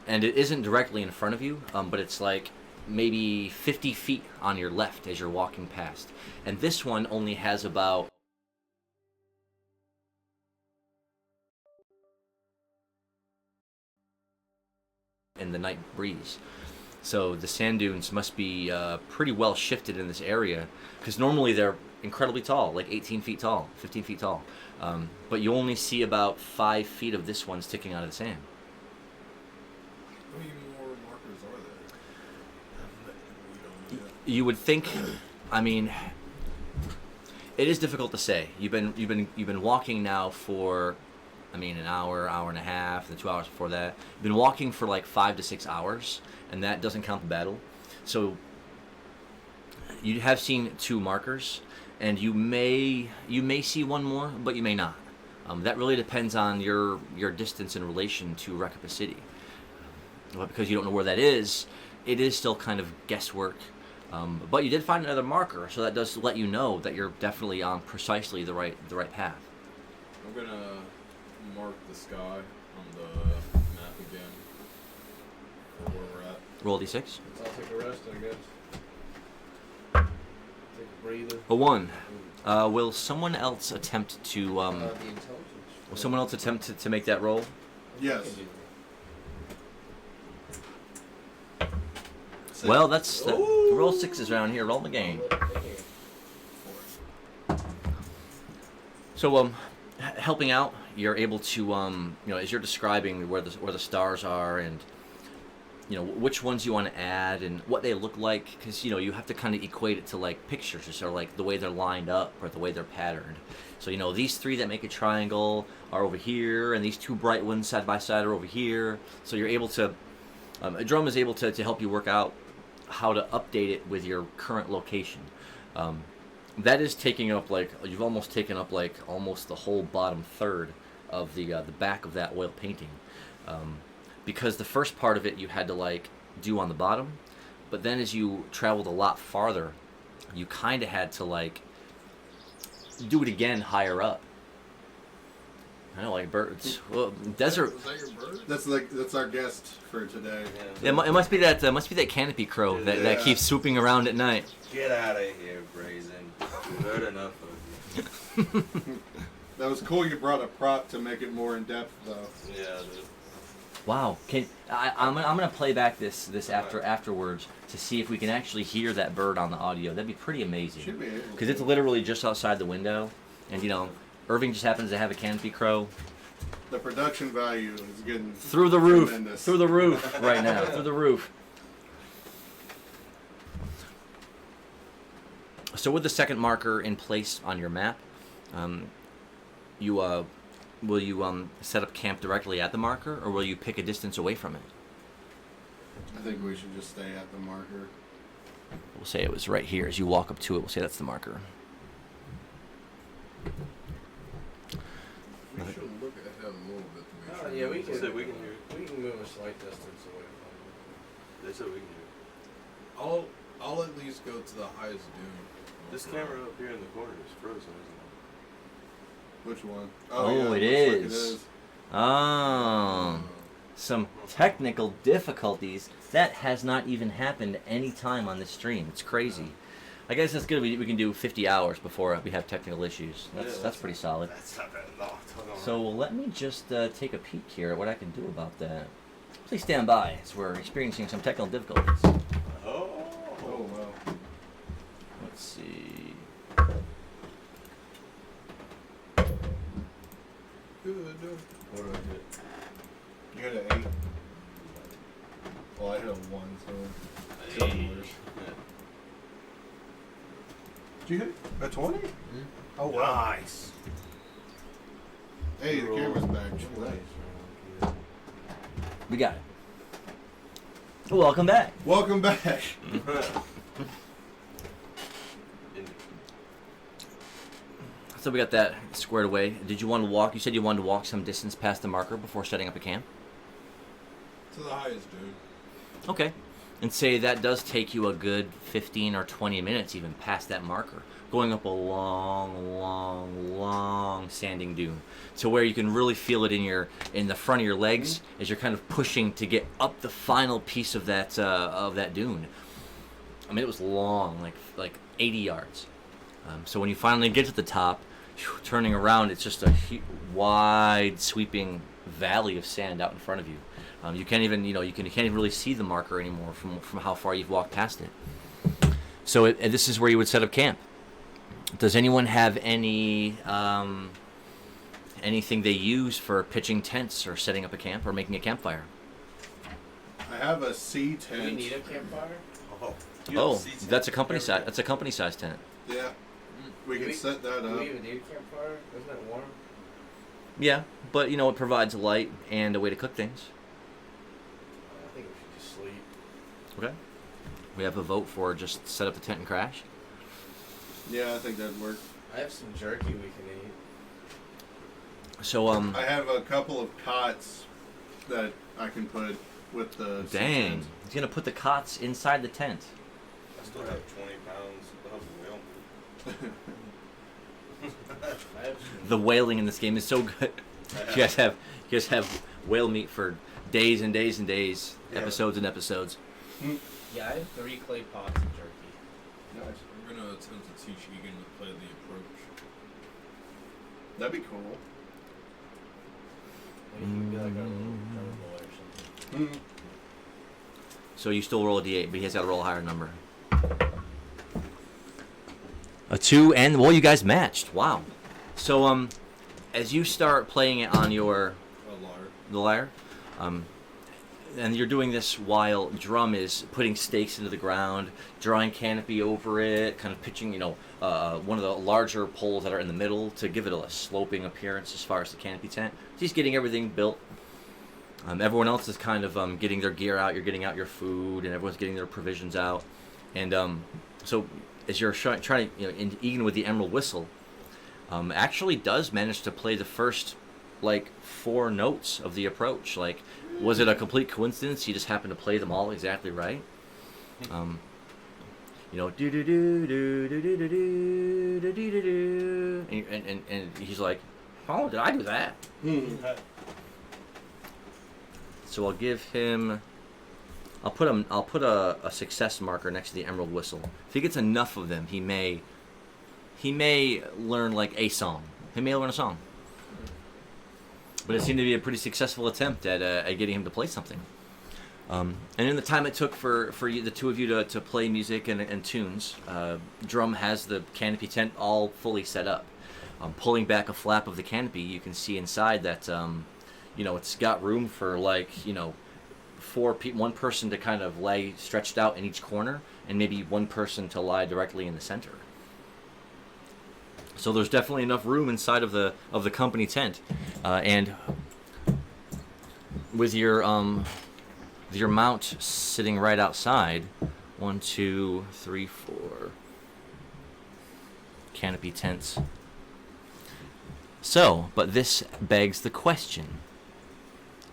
and it isn't directly in front of you, but it's like maybe 50 feet on your left as you're walking past. And this one only has about in the night breeze. So the sand dunes must be pretty well shifted in this area, because normally they're incredibly tall, like 18 feet tall, 15 feet tall. But you only see about 5 feet of this one sticking out of the sand. How many more markers are there? We don't know. You would think, I mean, it is difficult to say. You've been walking now for, an hour, hour and a half, and 2 hours before that. You've been walking for like 5 to 6 hours, and that doesn't count the battle. So you have seen 2 markers, and you may see one more, but you may not. That really depends on your distance in relation to Rekoppa City. But because you don't know where that is, it is still kind of guesswork. But you did find another marker, so that does let you know that you're definitely on precisely the right path. I'm gonna mark the sky on the map again for where we're at. Roll d6. I'll take a rest, I guess. Take a breather. A 1. Will someone else attempt to The intelligence. will someone else attempt to make that roll? Yes. Well, that's roll 6s around here. Roll the game. So helping out, you're able to as you're describing where the stars are, and which ones you want to add and what they look like, because you have to kind of equate it to like pictures or like the way they're lined up or the way they're patterned. So these 3 that make a triangle are over here, and these 2 bright ones side by side are over here. So you're able to a drum is able to help you work out how to update it with your current location. That is taking up like you've almost taken up like almost the whole bottom third of the back of that oil painting. Because the first part of it you had to like do on the bottom, but then as you traveled a lot farther, you kind of had to like do it again higher up. I don't like birds. Well, desert. Was that your bird? That's our guest for today. It must be that canopy crow that keeps swooping around at night. Get out of here, Brazen. We've heard enough of you. That was cool. You brought a prop to make it more in depth, though. Yeah, dude. Wow, I'm gonna play back this afterwards to see if we can actually hear that bird on the audio. That'd be pretty amazing. Should be able to. Because it's literally just outside the window, and Irving just happens to have a canopy crow The production value is getting through the roof, tremendous. through the roof right now, through the roof. So with the second marker in place on your map, will you set up camp directly at the marker, or will you pick a distance away from it? I think we should just stay at the marker. We'll say it was right here. As you walk up to it, we'll say that's the marker. We should look ahead a little bit to make Oh, sure. yeah, we They said we can hear it. We can move a slight distance away from They said we can hear it. I'll at least go to the highest dune. This camera up here in the corner is frozen, isn't Which one? Oh, yeah, it looks is. like Oh, some technical difficulties. That has not even happened any time on this stream. It's crazy. I guess that's good. We can do 50 hours before we have technical issues. That's pretty solid. That's not bad at all. So let me just take a peek here at what I can do about that. Please stand by as we're experiencing some technical difficulties. Oh. Oh, wow. Let's see. Good. What did I hit? You hit an 8. Well, I hit a 1, so it's Hey. worse. Did you hit a 20? Oh, wow. Nice. Hey, the camera's back. it. We got it. Welcome back. Welcome back. So we got that squared away. Did you want to walk? You said you wanted to walk some distance past the marker before setting up a camp? To the highest dune. Okay. And say that does take you a good 15 or 20 minutes even past that marker, going up a long sanding dune to where you can really feel it in the front of your legs as you're kind of pushing to get up the final piece of that dune. I mean, it was long, like 80 yards. So when you finally get to the top, turning around, it's just a wide sweeping valley of sand out in front of you. You can't even, you can't even really see the marker anymore from how far you've walked past it. So this is where you would set up camp. Does anyone have any anything they use for pitching tents or setting up a camp or making a campfire? I have a C tent. Do we need a campfire? Oh, that's a company size. That's a company size tent. Yeah. We can set that Do up. we even need a campfire? Isn't that warm? Yeah, but it provides light and a way to cook things. I think we should just sleep. Okay. We have a vote for just set up the tent and crash. Yeah, I think that'd work. I have some jerky we can eat. So I have a couple of cots that I can put with the C dang, tent. he's gonna put the cots inside the tent. I still have 20 pounds of whale meat. I have some, The whaling in this game is so good. You guys have whale meat for days and days and days, Yeah. episodes and episodes. yeah, I have 3 clay pots of jerky. Nice. We're gonna attempt to teach Egan to play the approach. That'd be cool. Maybe he could be like our little drum boy or something. So you still roll a d8, but he has got to roll a higher number. A 2, and well, you guys matched. Wow. So as you start playing it on your A lyre. the lyre, and you're doing this while Drum is putting stakes into the ground, drawing canopy over it, kind of pitching, one of the larger poles that are in the middle to give it a sloping appearance as far as the canopy tent. So he's getting everything built. Everyone else is kind of getting their gear out. You're getting out your food, and everyone's getting their provisions out. And so as you're trying to, Egan with the Emerald Whistle actually does manage to play the first, 4 notes of the approach. Was it a complete coincidence? He just happened to play them all exactly right. Do do do do do do do do do do do, and he's like, "Oh, did I do that?" So I'll give him. I'll put a success marker next to the Emerald Whistle. If he gets enough of them, he may learn a song. He may learn a song. But it seemed to be a pretty successful attempt at getting him to play something. And in the time it took for you, the two of you to play music and tunes, Drum has the canopy tent all fully set up. Pulling back a flap of the canopy, you can see inside that it's got room for one person to kind of lay stretched out in each corner, and maybe one person to lie directly in the center. So there's definitely enough room inside of the company tent, and with your mount sitting right outside, 1, 2, 3, 4 canopy tents. So, but this begs the question: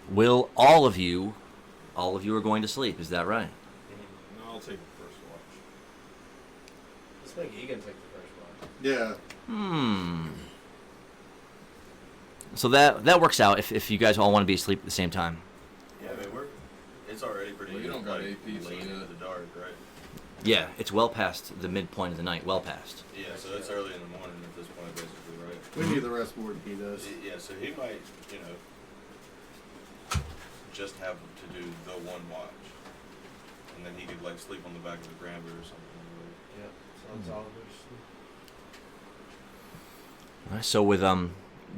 will all of you are going to sleep? Is that right? No, I'll take the first watch. Let's make Egan take the first watch. Yeah. So that works out if you guys all want to be asleep at the same time. Yeah, I mean it's already pretty. Well, you don't got AP, so late yeah. into the dark, right? Yeah, it's well past the midpoint of the night. Well past. Yeah, so it's early in the morning at this point, basically, right? We need the rest more than he does. Yeah, so he might, just have to do the one watch, and then he could sleep on the back of the Grambler or something. Yep, sounds all good. All right, so with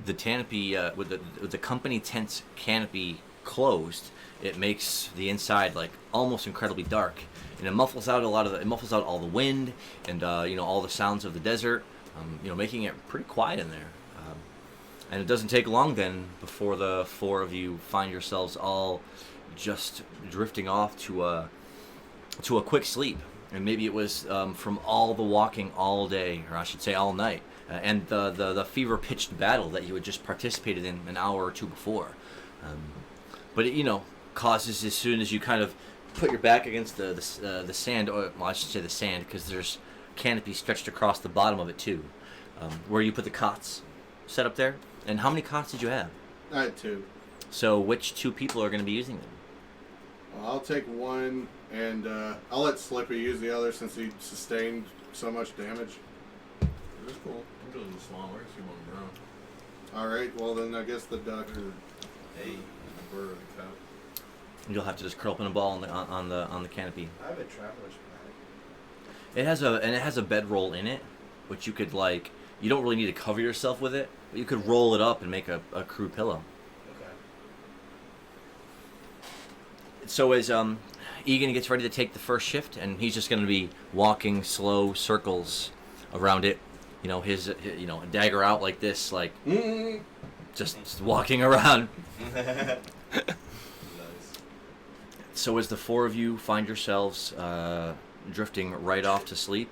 the canopy with the company tent's canopy closed, it makes the inside almost incredibly dark, and it muffles out all the wind and all the sounds of the desert, making it pretty quiet in there. And it doesn't take long then before the 4 of you find yourselves all just drifting off to a quick sleep. And maybe it was from all the walking all day, or I should say all night, and the fever-pitched battle that you had just participated in an hour or two before. But it causes, as soon as you kind of put your back against the sand, or well, I should say the sand, because there's canopy stretched across the bottom of it too, where you put the cots set up there. And how many cots did you have? I had 2. So which 2 people are going to be using them? Well, I'll take one, and I'll let Slippy use the other since he sustained so much damage. It's cool. I'm doing the swan. We're just on the ground. All right. Well, then I guess the duck. Hey, The bird or the cat. You'll have to just curl up in a ball on the canopy. I have a traveler's bag. It has a bedroll in it, which you could you don't really need to cover yourself with it, but you could roll it up and make a crew pillow. Okay. So as Egan gets ready to take the first shift, and he's just going to be walking slow circles around it, his dagger out like this, just walking around. nice. So as the 4 of you find yourselves drifting right off to sleep,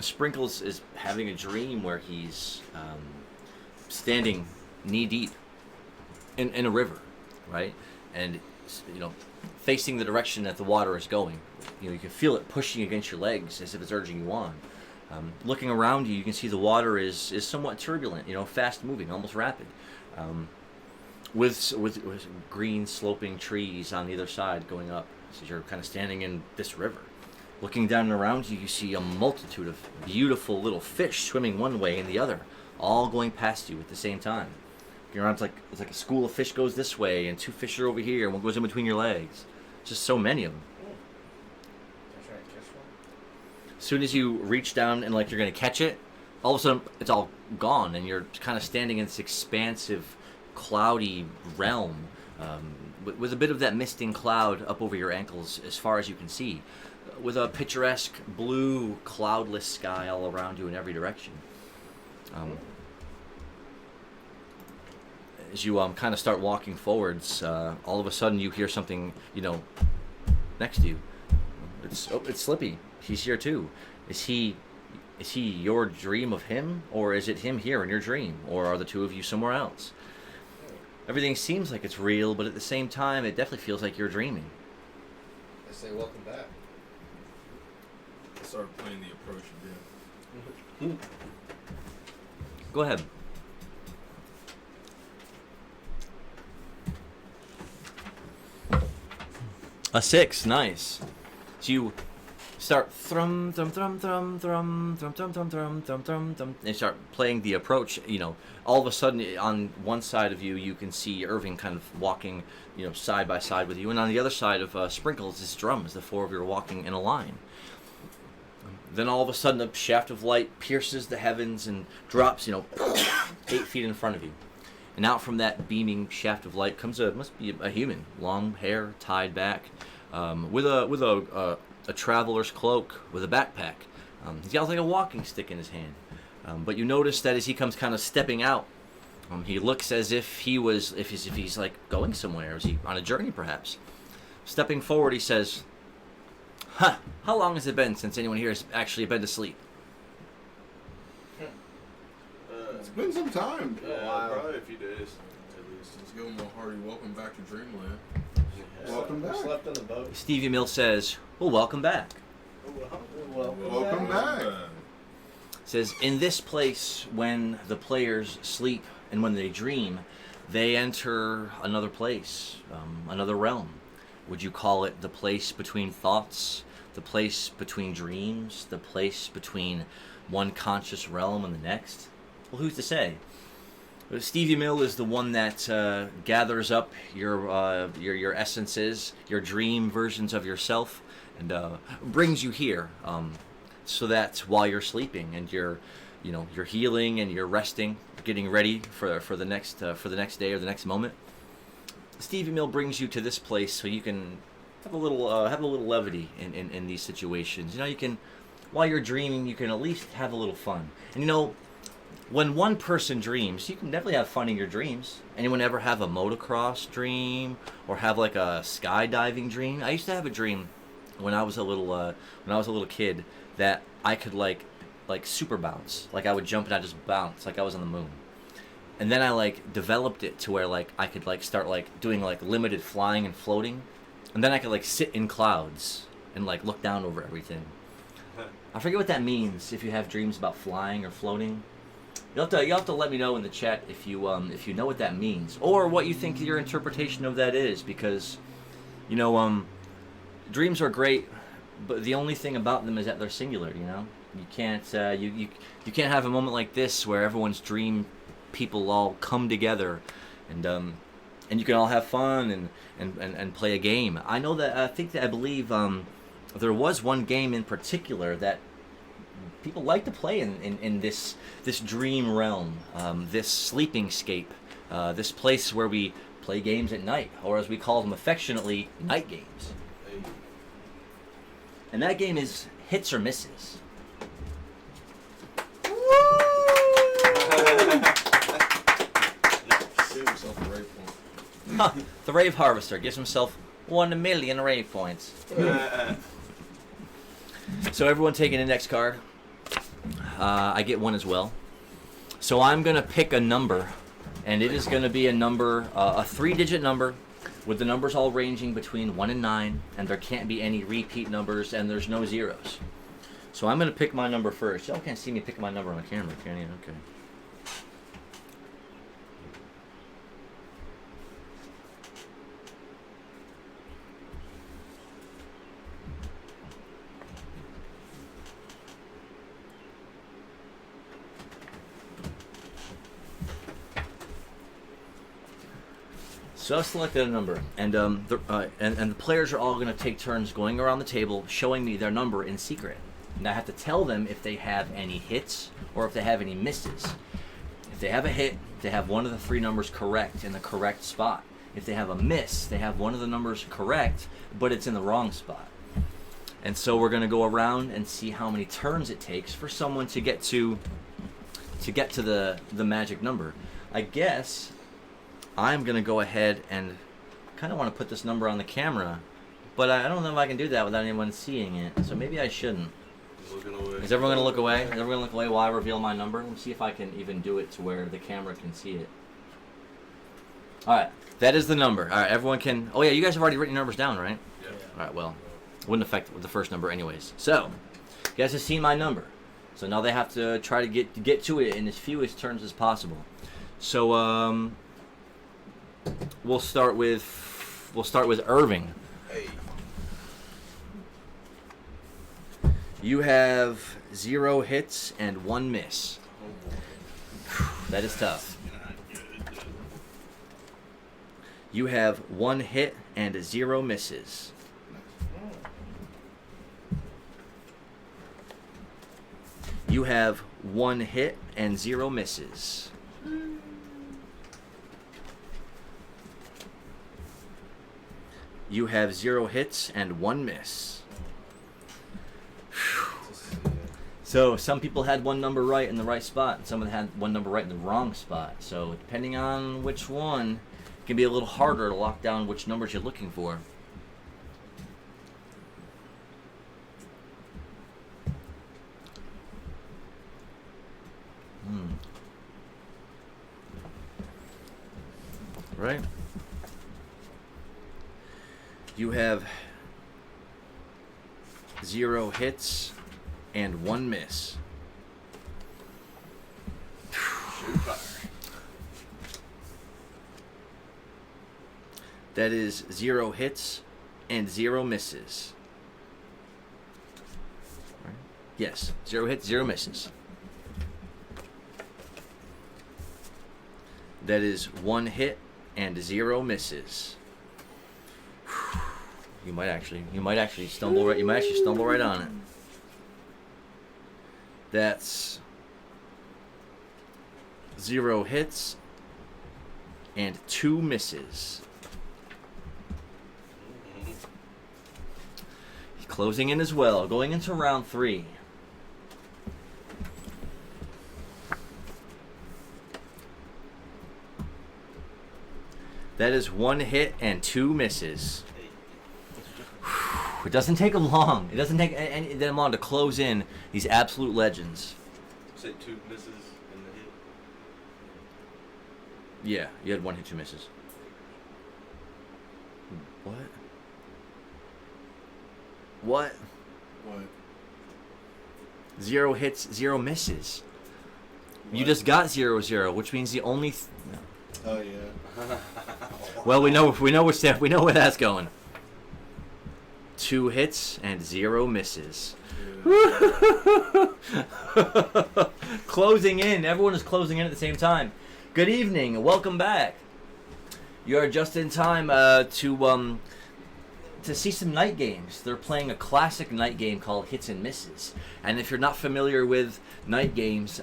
Sprinkles is having a dream where he's standing knee deep in a river, right? And facing the direction that the water is going. You can feel it pushing against your legs as if it's urging you on. Looking around you, you can see the water is somewhat turbulent, fast moving, almost rapid. With green sloping trees on either side going up. So you're kind of standing in this river. Looking down and around you, you see a multitude of beautiful little fish swimming one way and the other, all going past you at the same time. Looking around, it's like a school of fish goes this way, and 2 fish are over here, and one goes in between your legs. Just so many of them. Can I try and catch one? As soon as you reach down and you're going to catch it, all of a sudden it's all gone, and you're kind of standing in this expansive, cloudy realm with a bit of that misting cloud up over your ankles as far as you can see, with a picturesque blue cloudless sky all around you in every direction. As you kind of start walking forwards, all of a sudden you hear something, next to you. It's Slippy. He's here too. Is he your dream of him, or is it him here in your dream, or are the two of you somewhere else? Everything seems like it's real, but at the same time, it definitely feels like you're dreaming. I say welcome back. I started playing the approach again. Go ahead. A 6, nice. So you start thrum thrum thrum thrum thrum thrum thrum thrum thrum thrum thrum thrum, and start playing the approach. All of a sudden on one side of you, you can see Irving kind of walking, side by side with you, and on the other side of Sprinkles is drums. The four of you are walking in a line. Then all of a sudden, a shaft of light pierces the heavens and drops, 8 feet in front of you. And out from that beaming shaft of light comes must be a human, long hair tied back, with a traveler's cloak, with a backpack. He's got like a walking stick in his hand. But you notice that as he comes kind of stepping out, he looks as if he's like going somewhere. Is he on a journey perhaps? Stepping forward, he says, "Huh, how long has it been since anyone here has actually been to sleep?" It's been some time. Probably a few days at least. Let's give him a hearty welcome back to Dreamland. Welcome back. Slept on the boat. Stevie Mill says, "Well, welcome back." Welcome back. Says, in this place, when the players sleep and when they dream, they enter another place, another realm. Would you call it the place between thoughts, the place between dreams, the place between one conscious realm and the next? Well, who's to say? Stevie Mill is the one that gathers up your essences, your dream versions of yourself, and brings you here, so that while you're sleeping and you're healing and you're resting, getting ready for the next day or the next moment, Stevie Mill brings you to this place so you can have a little levity in these situations. You can, while you're dreaming, you can at least have a little fun. And when one person dreams, you can definitely have fun in your dreams. Anyone ever have a motocross dream or have like a skydiving dream? I used to have a dream when I was a little kid that I could like super bounce. Like I would jump and I'd just bounce like I was on the moon. And then I developed it to where I could start doing limited flying and floating. And then I could sit in clouds and look down over everything. I forget what that means if you have dreams about flying or floating. You'll have to let me know in the chat if you know what that means or what you think your interpretation of that is, because dreams are great, but the only thing about them is that they're singular. You can't you can't have a moment like this where everyone's dream people all come together and you can all have fun and play a game. I know that I believe there was one game in particular that people like to play in this dream realm, this sleeping scape, this place where we play games at night, or as we call them affectionately, night games. And that game is hits or misses. Save yourself a rave point. Huh, the Rave Harvester gives himself 1 million rave points. So everyone take an index card. I get one as well. So I'm going to pick a number, and it is going to be a number, a 3-digit number, with the numbers all ranging between 1 and 9, and there can't be any repeat numbers, and there's no zeros. So I'm going to pick my number first. Y'all can't see me picking my number on the camera, can you? Okay. So I've selected a number, and the players are all going to take turns going around the table, showing me their number in secret. And I have to tell them if they have any hits or if they have any misses. If they have a hit, they have one of the 3 numbers correct in the correct spot. if they have a miss, they have one of the numbers correct, but it's in the wrong spot. And so we're going to go around and see how many turns it takes for someone to get to the magic number. I guess I'm going to go ahead and kind of want to put this number on the camera, but I don't know if I can do that without anyone seeing it, so maybe I shouldn't. Looking away. Is everyone going to look away? Is everyone going to look away while I reveal my number? Let me see if I can even do it to where the camera can see it. Alright, that is the number. Alright, everyone can... Oh yeah, you guys have already written your numbers down, right? Yeah. Alright, well, wouldn't affect the first number anyways. So, you guys have seen my number. So now they have to try to get to it in as fewest turns as possible. So, we'll start with Irving. Hey. You have 0 hits and 1 miss. That is tough. You have 1 hit and 0 misses. You have 1 hit and 0 misses. You have 0 hits and 1 miss. So some people had one number right in the right spot, and someone had one number right in the wrong spot. So depending on which one, it can be a little harder to lock down which numbers you're looking for. Right? You have 0 hits and 1 miss. That is 0 hits and 0 misses. Right. Yes, 0 hits, 0 misses. That is 1 hit and 0 misses. You might actually stumble right on it. That's 0 hits and 2 misses. Closing in as well, going into round 3. That is 1 hit and 2 misses. It doesn't take them long. It doesn't take them long to close in these absolute legends. Say 2 misses in the hit. Yeah, you had 1 hit, 2 misses. What? What? What? 0 hits, 0 misses. You just got 0-0, which means the only. Oh yeah. Well, we know where that's going. 2 hits and 0 misses. Closing in. Everyone is closing in at the same time. Good evening. Welcome back. You are just in time to see some night games. They're playing a classic night game called Hits and Misses. And if you're not familiar with night games,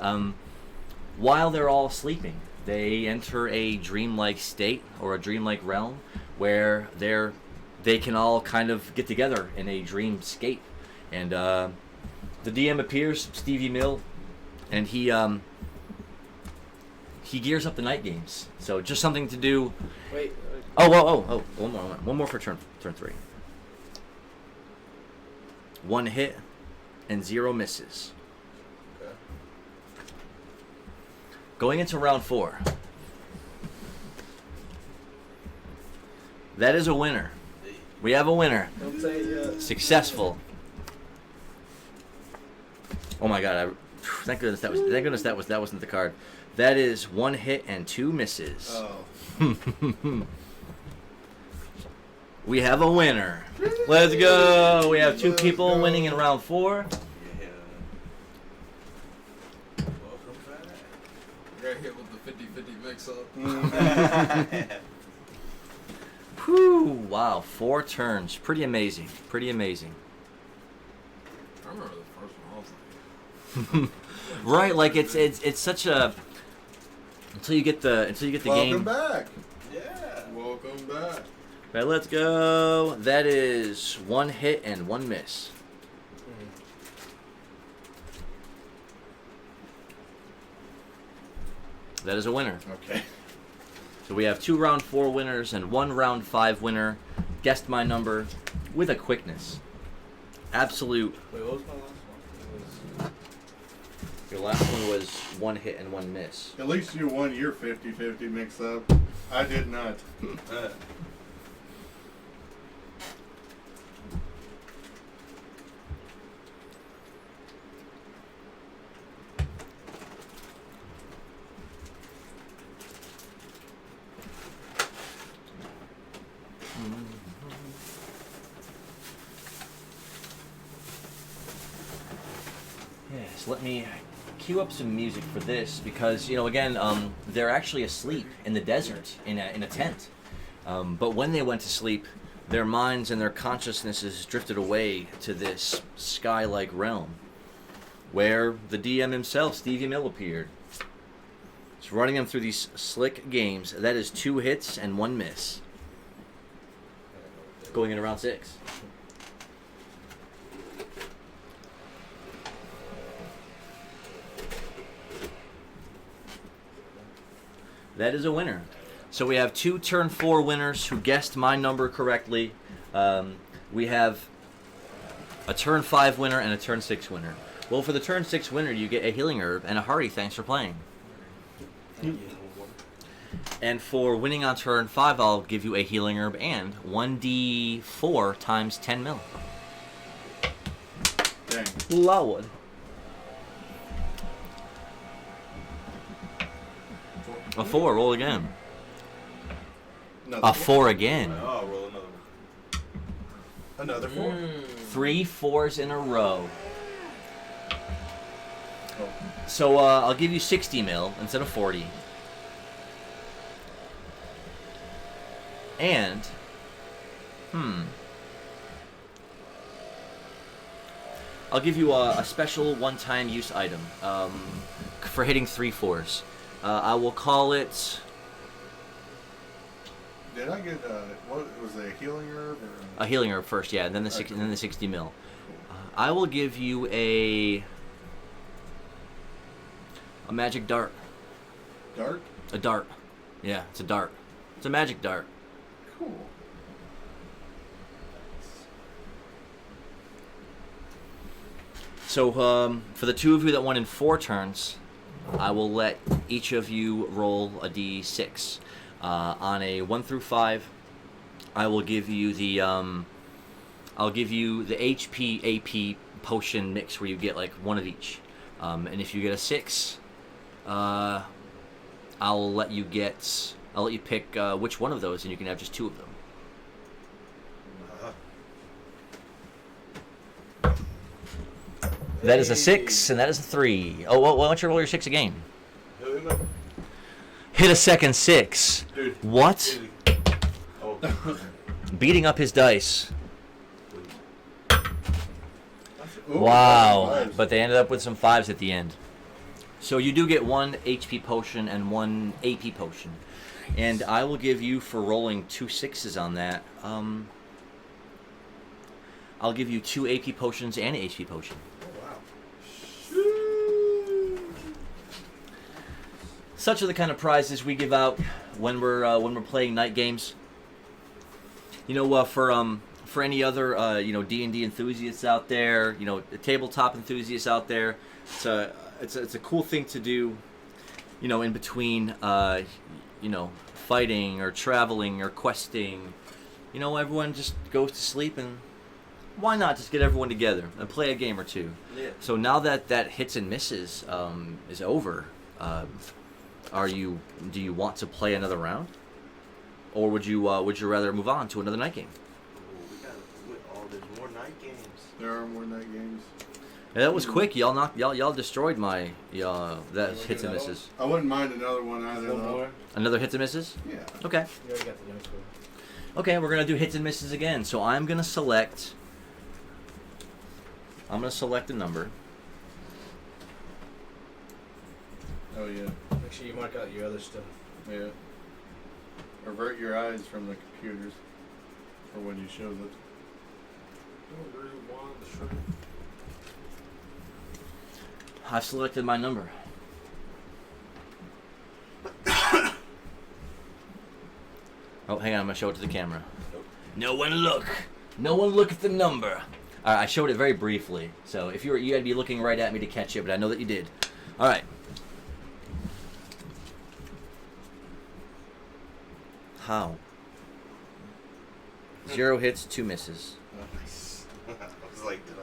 while they're all sleeping, they enter a dreamlike state or a dreamlike realm where they can all kind of get together in a dreamscape. And the DM appears, Stevie Mill, and he gears up the night games. So just something to do. Wait. Oh, one more for turn 3. 1 hit and 0 misses. Okay. Going into round 4. That is a winner. We have a winner. Don't say it yet. Successful. Oh my god! Thank goodness that wasn't the card. That is 1 hit and 2 misses. Oh. We have a winner. Let's go. We have 2 people winning in round 4. Yeah. Welcome back. Got hit with the 50-50 mix-up. Whew! Wow, 4 turns. Pretty amazing. Pretty amazing. I remember the first one. I was like, Right, like it's such a until you get the Welcome game. back. Yeah. well, Welcome back. Right, let's go. That is 1 hit and 1 miss. That is a winner. Okay. So we have 2 round 4 winners and 1 round 5 winner. Guessed my number with a quickness. Absolute. Wait, what was my last one? Your last one was 1 hit and 1 miss. At least you won your 50-50 mix up. I did not. Yes, let me cue up some music for this because, you know, again, they're actually asleep in the desert in a tent. But when they went to sleep, their minds and their consciousnesses drifted away to this sky-like realm where the DM himself, Stevie Mill, appeared. He's running them through these slick games. That is 2 hits and 1 miss. Going into round 6. That is a winner. So we have 2 turn 4 winners who guessed my number correctly. We have a turn 5 winner and a turn 6 winner. Well, for the turn 6 winner, you get a healing herb and a hearty thanks for playing. And for winning on turn 5, I'll give you a healing herb and 1d4 times 10 mil. Dang. Lord. A 4, roll again. Another A 4 again. Oh, roll another one. Another 4. 3 4s in a row. Oh. So I'll give you 60 mil instead of 40. And, I'll give you a special one-time use item for hitting 3 4s. I will call it Did I get what was it, a healing herb or a healing herb first, yeah, and then the Okay. and then the 60 mil. I will give you a magic dart. dart? A dart. Yeah, it's a dart. It's a magic dart. Cool. So for the 2 of you that won in 4 turns, I will let each of you roll a d6. On a 1 through 5, I will give you the HP AP potion mix where you get like 1 of each. And if you get a 6, I'll let you pick which one of those, and you can have just 2 of them. That is a 6, and that is a 3. Oh, well, why don't you roll your 6 again? Hit a second 6. Dude. What? Oh. Beating up his dice. Ooh, Wow. fives. But they ended up with some 5s at the end. So you do get 1 HP potion and 1 AP potion. And I will give you, for rolling 2 6s on that, I'll give you 2 AP potions and an HP potion. Such are the kind of prizes we give out when we're playing night games. You know, for any other D&D enthusiasts out there, tabletop enthusiasts out there, it's a cool thing to do. In between, fighting or traveling or questing. Everyone just goes to sleep, and why not just get everyone together and play a game or 2? Yeah. So now that hits and misses is over. Do you want to play another round, or would you rather move on to another night game? There's more night games. There are more night games. Yeah, that was quick. Y'all destroyed my that hits and misses. I wouldn't mind another one either. One though. more. Another hits and misses. Yeah. Okay. You already got the next one. Okay, we're gonna do hits and misses again. So I'm gonna select a number. Oh yeah. Make sure you mark out your other stuff. Yeah. Avert your eyes from the computers for when you show the. Don't rewind the show. I've selected my number. Oh, hang on. I'm going to show it to the camera. No one look. No one look at the number. I showed it very briefly. So if you had to be looking right at me to catch it, but I know that you did. All right. How? 0 hits, 2 misses. Nice. I was like, did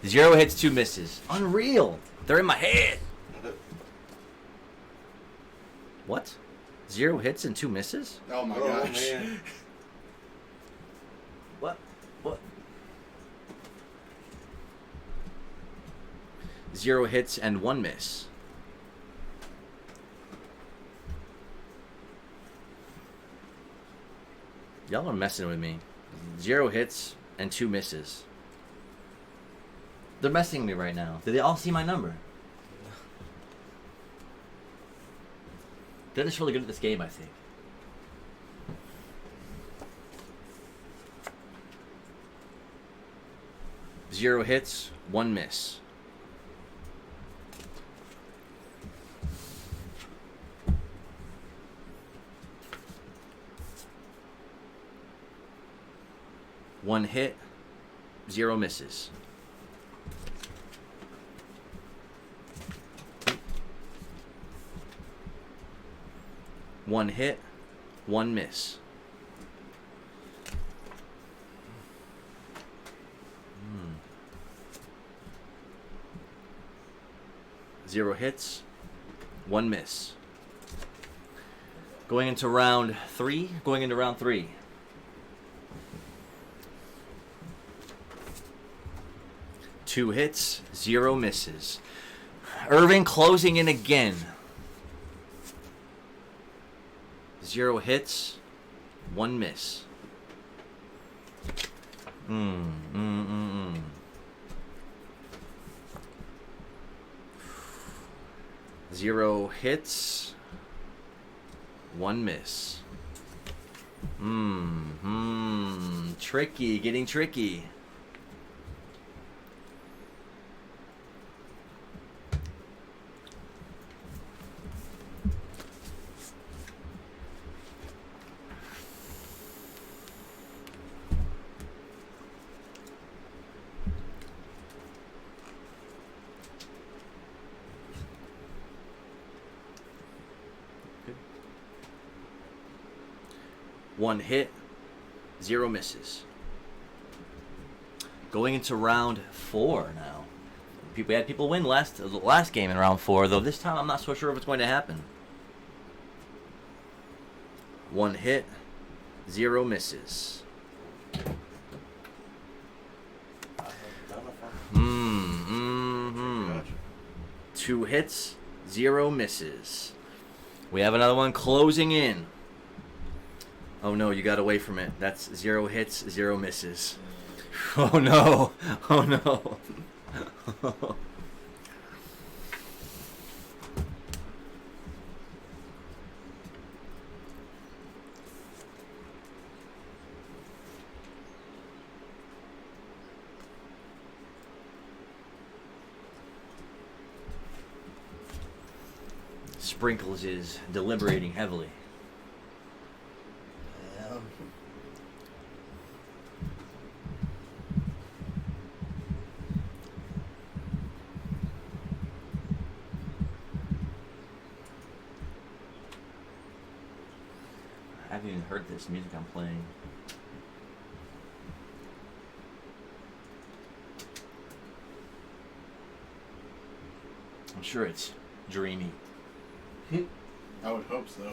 I? 0 hits, 2 misses. Unreal. They're in my head. What? 0 hits and 2 misses? Oh my Oh, gosh. man. What? 0 hits and 1 miss. Y'all are messing with me. 0 hits and 2 misses. They're messing with me right now. Did they all see my number? They're just really good at this game, I think. Zero hits, 1 miss. One hit, 0 misses. One hit, 1 miss. Zero hits, 1 miss. Going into round 3. 2 hits, 0 misses. Irving closing in again. 0 hits, 1 miss. 0 hits, 1 miss. Tricky, getting tricky. One hit, 0 misses. Going into round 4 now. We had people win the last game in round 4, though this time I'm not so sure if it's going to happen. 1 hit, 0 misses. 2 hits, 0 misses. We have another one closing in. Oh no, you got away from it. That's 0 hits, 0 misses. Oh no. Oh no. Sprinkles is deliberating heavily. I haven't even heard this music I'm playing. I'm sure it's dreamy. I would hope so.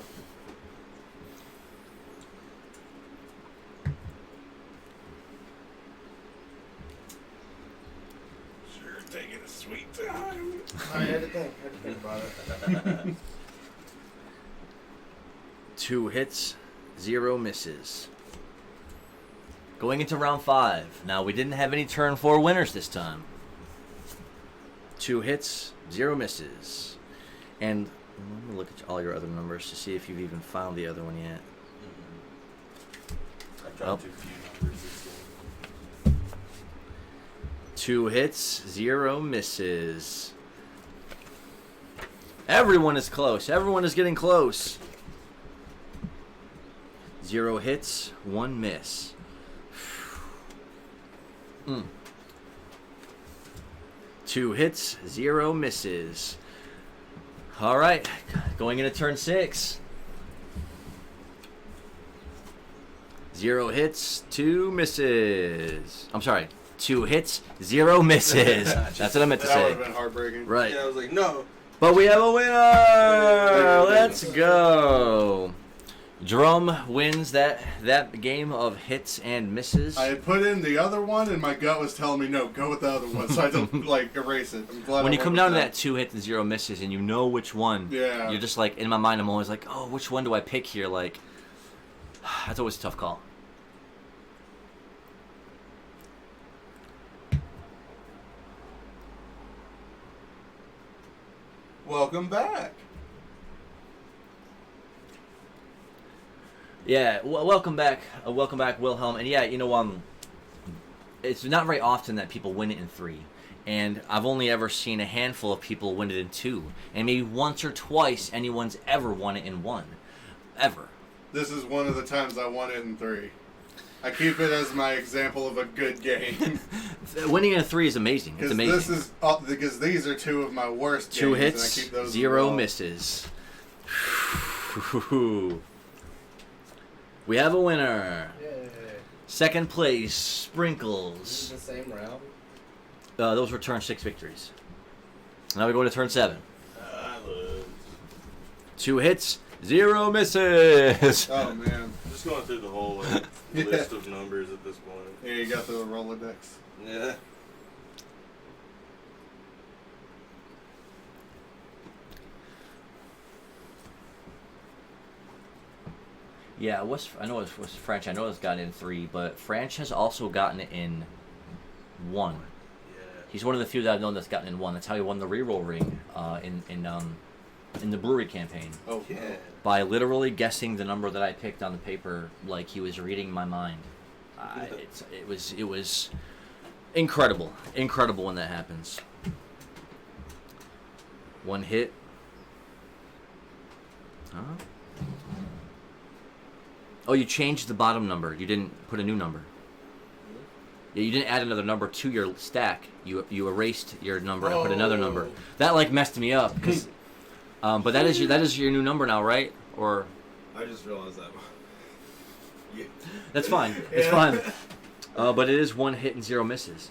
Sure, taking a sweet time. I had to think about it. 2 hits, 0 misses. Going into round 5. Now, we didn't have any turn 4 winners this time. 2 hits, 0 misses. And Let me look at all your other numbers to see if you've even found the other one yet. I dropped too few numbers this game. 2 hits, 0 misses. Everyone is close. Everyone is getting close. 0 hits, 1 miss. 2 hits, 0 misses. All right, going into turn 6. 0 hits, 2 misses. I'm sorry, 2 hits, 0 misses. That's what I meant to That would say. have been heartbreaking. Right. Yeah, I was like, no. But we have a winner! Let's go. Drum wins that game of hits and misses. I had put in the other one, and my gut was telling me, no, go with the other one, so I had to, like, erase it. I'm glad When I you come went down to with that 2 hits and 0 misses, and you know which one, Yeah. you're just like, in my mind, I'm always like, oh, which one do I pick here? Like, that's always a tough call. Welcome back. Yeah, welcome back, Wilhelm. And yeah, you know, it's not very often that people win it in 3, and I've only ever seen a handful of people win it in 2, and maybe once or twice anyone's ever won it in 1, ever. This is one of the times I won it in 3. I keep it as my example of a good game. Winning in a 3 is amazing. It's amazing. This is because these are 2 of my worst 2 games. hits, and I keep those 0 in misses. We have a winner. Yay. Second place, This Sprinkles. is the same round. Those were turn 6 victories. Now we go to turn 7. I love. 2 hits, 0 misses. Oh, man. I'm just going through the whole Yeah. list of numbers at this point. Yeah, you got the Rolodex. Yeah. Yeah, I know it was French. I know it's gotten in 3, but French has also gotten it in 1. Yeah. He's one of the few that I've known that's gotten in 1. That's how he won the reroll ring in the brewery campaign, Oh, Yeah. by literally guessing the number that I picked on the paper like he was reading my mind. It was incredible when that happens. 1 hit. Huh? Oh, you changed the bottom number. You didn't put a new number. Yeah, you didn't add another number to your stack. You erased your number and put another number. That like messed me up. 'Cause, but that is your new number now, right? Or I just realized that. Yeah. that's fine. It's fine. But it is 1 hit and 0 misses.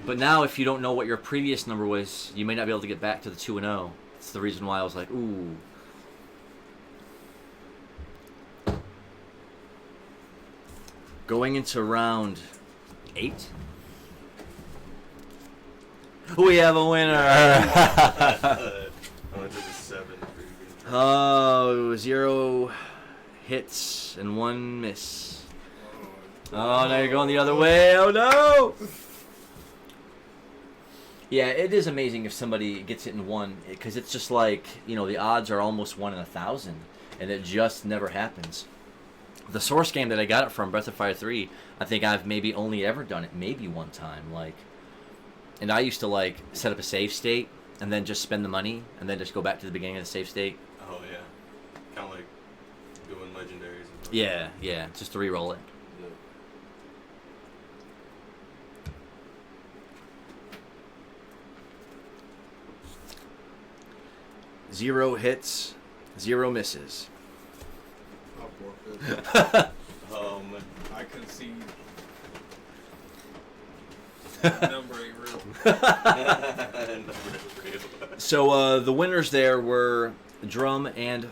But now, if you don't know what your previous number was, you may not be able to get back to the 2 and 0. It's the reason why I was like, ooh. Going into round 8, we have a winner. I went to the 7 previous. Oh, 0 hits and 1 miss. Oh, now you're going the other way. Oh, no. Yeah, it is amazing if somebody gets it in 1, because it's just like, you know, the odds are almost 1 in 1,000, and it just never happens. The source game that I got it from, Breath of Fire 3, I think I've maybe only ever done it maybe 1 time. Like, and I used to, like, set up a save state and then just spend the money and then just go back to the beginning of the save state. Oh, yeah. Kind of like doing legendaries. And stuff. Yeah, just to re-roll it. Yeah. 0 hits, 0 misses. I'll forfeit. Man. I concede. Number ain't real. So the winners there were Drum and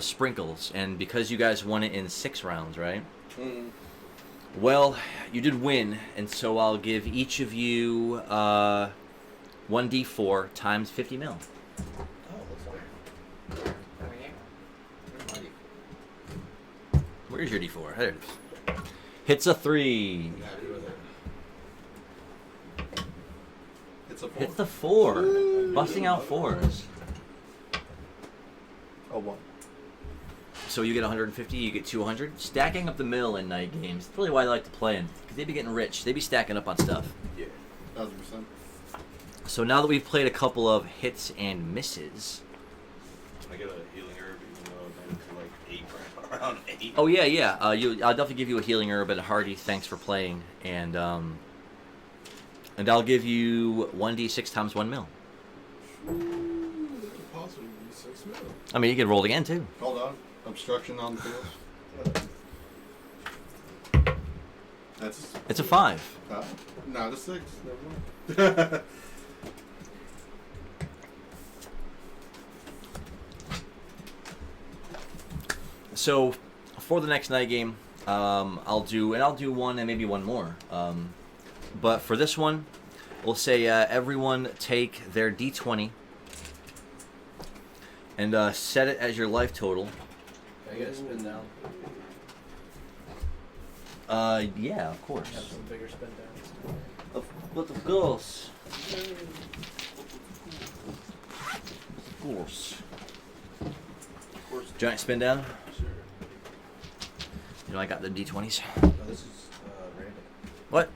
Sprinkles, and because you guys won it in 6 rounds, right? Mm. Well, you did win, and so I'll give each of you 1d4 times 50 mil. Where's your d4? There it is. Hits a 3. It's a 4. Hits the 4. Busting out 4s. So you get 150, you get 200. Stacking up the mill in night games. That's really why I like to play them. Because they be getting rich. They be stacking up on stuff. Yeah. 1000%. So now that we've played a couple of hits and misses. I get a healing herb even though I made it to like 8 around 8. Oh yeah, yeah. I'll definitely give you a healing herb and a hearty thanks for playing, and I'll give you 1d6 times 1 mil. Possibly 6 mil. I mean, you could roll it again too. Hold on. Obstruction on the field. That's It's a 5. not a 6. Never mind. So for the next night game, I'll do one and maybe one more. But for this one, we'll say everyone take their d20 and set it as your life total. Can I get a spin down? Yeah, of course. Have some bigger spin downs. Of course. Of course. Giant spin down. Sure. You know I got the d20s. No, this is random. What?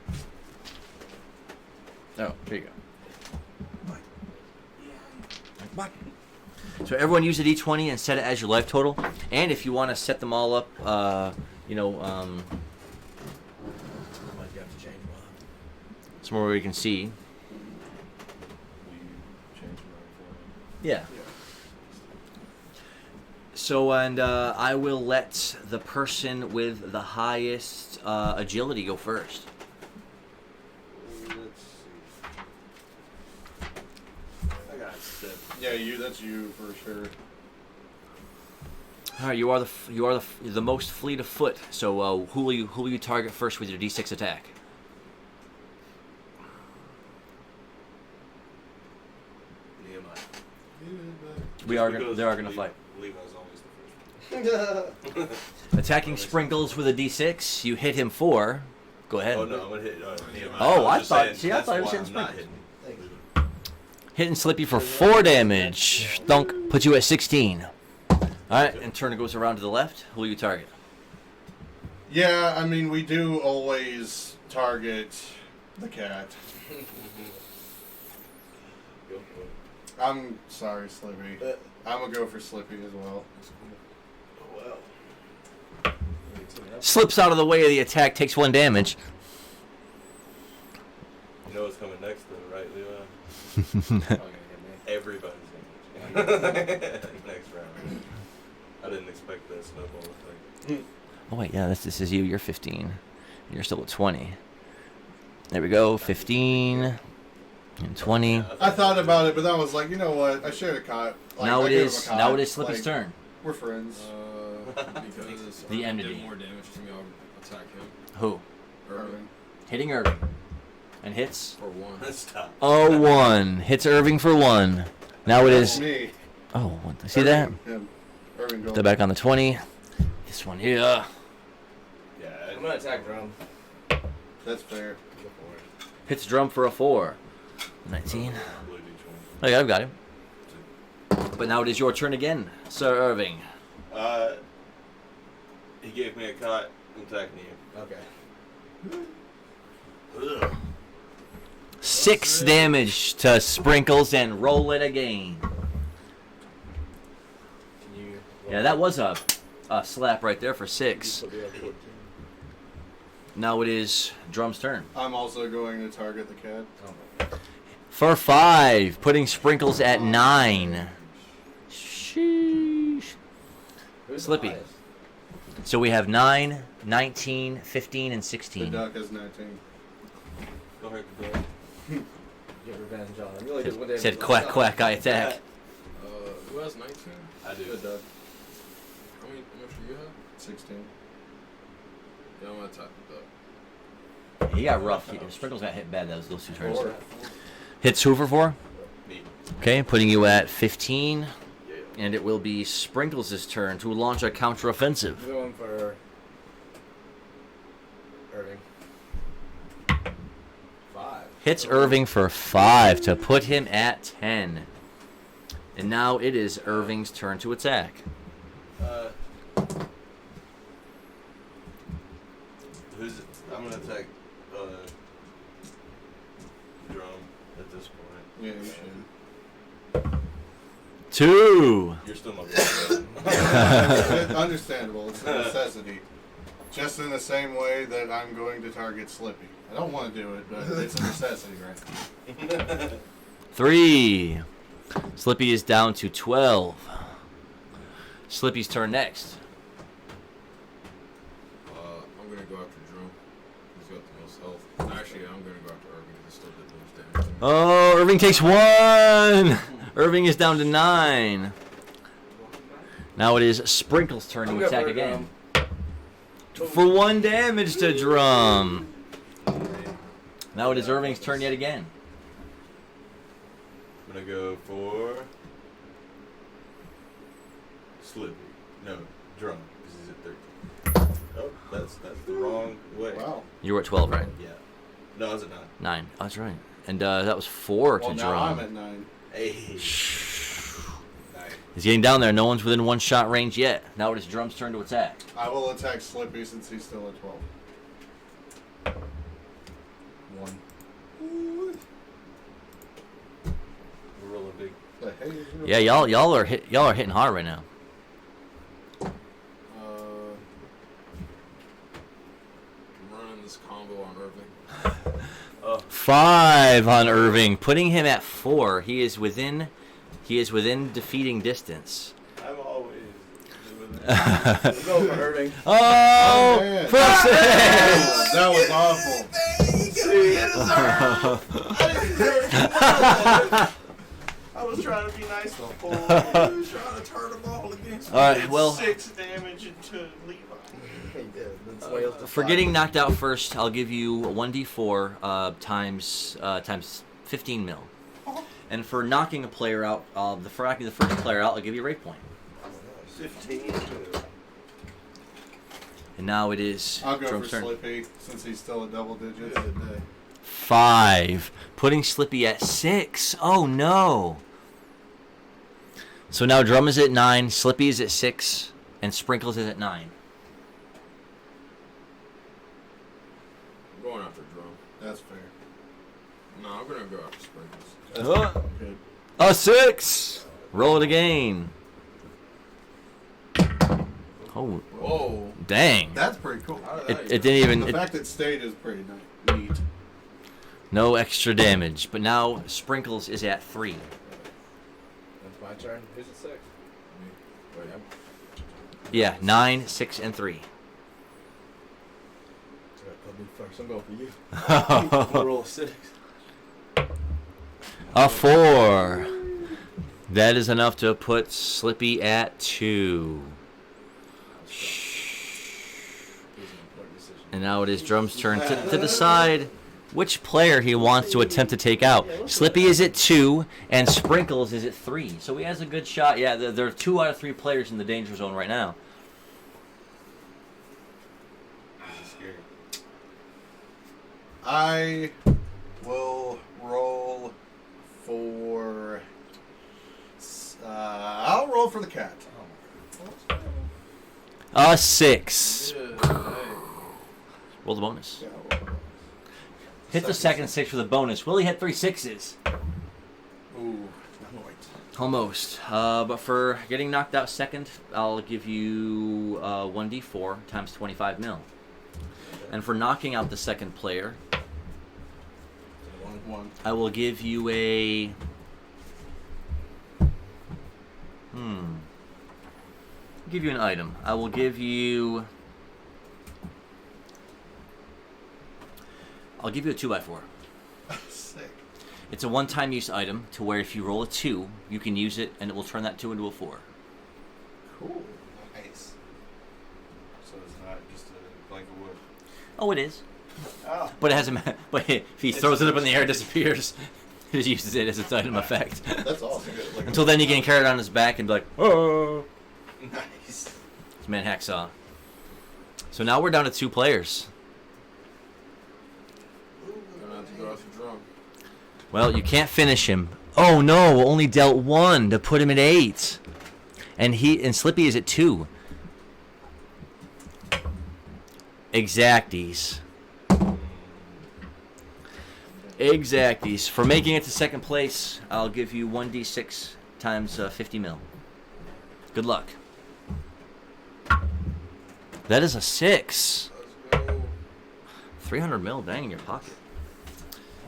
Oh, here you go. What? So everyone use a d20 and set it as your life total. And if you want to set them all up, Might have to change one. somewhere where you can see. Will you change mine Yeah. So, and I will let the person with the highest agility go first. for me? Let's see. I got Stev. Yeah, that's you for sure. All right, you are the most fleet of foot. So, who will you target first with your d6 attack? Nehemiah. They are gonna fight. Levi's always the first Attacking Sprinkles with a d6. You hit him 4. Go ahead. one. Oh no, I'm gonna hit Nehemiah. Oh, was I just thought- saying, see, I that's thought I was why hitting I'm not Sprinkles. hitting. Hitting Slippy for 4 damage. Thunk. Put you at 16. Alright, and turn goes around to the left. Who will you target? Yeah, I mean, we do always target the cat. Go for it. I'm sorry, Slippy. I'm gonna go for Slippy as well. Oh well. Slips out of the way of the attack, takes 1 damage. You know what's coming next though, right, Levi? Probably gonna hit me. Everybody's next round. I didn't expect that snowball thing. Oh wait, yeah, this is you. You're 15. You're still at 20. There we go. 15 and 20. I thought about it, but then I was like, you know what? I should have caught. Like, Now I it gave him is. a caught. Now it is Slippy's Like, turn. We're friends. Because The Irving enmity. did more damage to me, I'll attack him. Who? Irving. Hitting Irving. And hits. For 1. Stop. Oh, 1. Hits Irving for 1. Now it That's is. me. Oh, what? See that? Him. Irving goes. They're back on the 20. This one here. Yeah. I'm gonna attack drum. That's fair. Go for it. Hits drum for a 4. 19. Blue D20. Oh, yeah, I've got him. But now it is your turn again, Sir Irving. He gave me a cut. I'm attacking you. Okay. Ugh. 6 damage to Sprinkles and roll it again. Can you? Yeah, that was a slap right there for 6. Put me up 14. Now it is Drum's turn. I'm also going to target the cat. Oh, For 5, putting Sprinkles at 9. Sheesh. who's Slippy. the highest? So we have 9, 19, 15, and The 16. duck is 19. Go ahead, go. Get revenge on him. You only did 1 damage. Said quack quack, I attack. Who has 19? I do. Good duck. How much do you have? 16. Yeah, I'm gonna attack the duck. He got rough. Sprinkles got hit bad those 2 turns. 4. Hits who for 4? Me. Okay, putting you at 15. Yeah. And it will be Sprinkles' turn to launch a counteroffensive. I'm going for Irving. 5. Hits Irving for 5 to put him at 10. And now it is Irving's turn to attack. this point. Yeah, you should. 2. You're still my best It's understandable. It's a necessity. Just in the same way that I'm going to target Slippy. I don't want to do it, but it's a necessity right now. 3. Slippy is down to 12. Slippy's turn next. I'm gonna go after Drum. He's got the most health. Actually, I'm gonna go after Irving because he still did the most damage. Oh, Irving takes 1. Irving is down to 9. Now it is Sprinkle's turn to attack again. For 1 damage to Drum. Now it is Irving's turn yet again. I'm gonna go for Slippy. No, Drum, because he's at 13. Oh, that's the wrong way. Wow. You were at 12, right? Yeah. No, I was at 9. 9. Oh, that's right. And that was 4 Well, to now Drum. I'm at 9. Hey. He's getting down there. No one's within 1 shot range yet. Now it is Drum's turn to attack. I will attack Slippy since he's still at 12. 1. We're rolling big. But hey, Yeah, y'all are hitting hard right now. I'm running this combo on Irving. 5 on Irving, putting him at 4. He is within defeating distance. I'm always doing that. Let's go for Irving. Oh, man. for 6. That was awful. I was trying to be nice the whole I was trying to turn the ball against me. All right, well- 6 damage into Levi. For getting knocked out first, I'll give you 1d4 times 15 mil. And for knocking a player out, for knocking the first player out, I'll give you a rate point. 15. And now it is I'll go Drum's for turn. Slippy since he's still at double digits. 5, putting Slippy at 6. Oh no! So now Drum is at 9, Slippy is at 6, and Sprinkles is at 9. I'm going after Drum. That's fair. No, I'm gonna go after Sprinkles. That's good. A 6. Roll it again. Oh, Whoa. dang! That's pretty cool. How did It, that it didn't even. The It, fact that stayed is pretty neat. no extra damage, but now Sprinkles is at 3. That's my turn. Who's at 6? Wait, Yeah, 9, 6, and 3. I'll be first. I'm going for you. I'm gonna roll a 6. A 4. That is enough to put Slippy at 2. And now it is Drum's turn to decide which player he wants to attempt to take out. Slippy is at 2, and Sprinkles is at 3. So he has a good shot. Yeah, there are 2 out of 3 players in the danger zone right now. This is scary. I will roll for. I'll roll for the cat. A 6. Hey. Roll the bonus. Yeah, Hit the second 6 with a bonus. Will he hit 3 6s? Ooh, not Almost. But for getting knocked out second, I'll give you 1d4 times 25 mil. And for knocking out the second player, one. I will give you a... give you an item. I will give you... I'll give you a 2x4. Sick. It's a one-time use item to where if you roll a 2, you can use it and it will turn that 2 into a 4. Cool. Nice. So it's not just a blank of wood. Oh, it is. Oh. But it has a... But if he throws it up in the air, it disappears. He just uses it as its item effect. That's awesome. Like Until then, you can carry it on his back and be like, oh. Nice. It's Man Hacksaw. So now we're down to 2 players. Gonna have to go after Drum. Well, you can't finish him. Oh no, only dealt 1 to put him at 8. And Slippy is at 2. Exacties. Exacties. For making it to second place, I'll give you 1d6 times 50 mil. Good luck. That is a 6. Let's go. 300 mil, dang, in your pocket.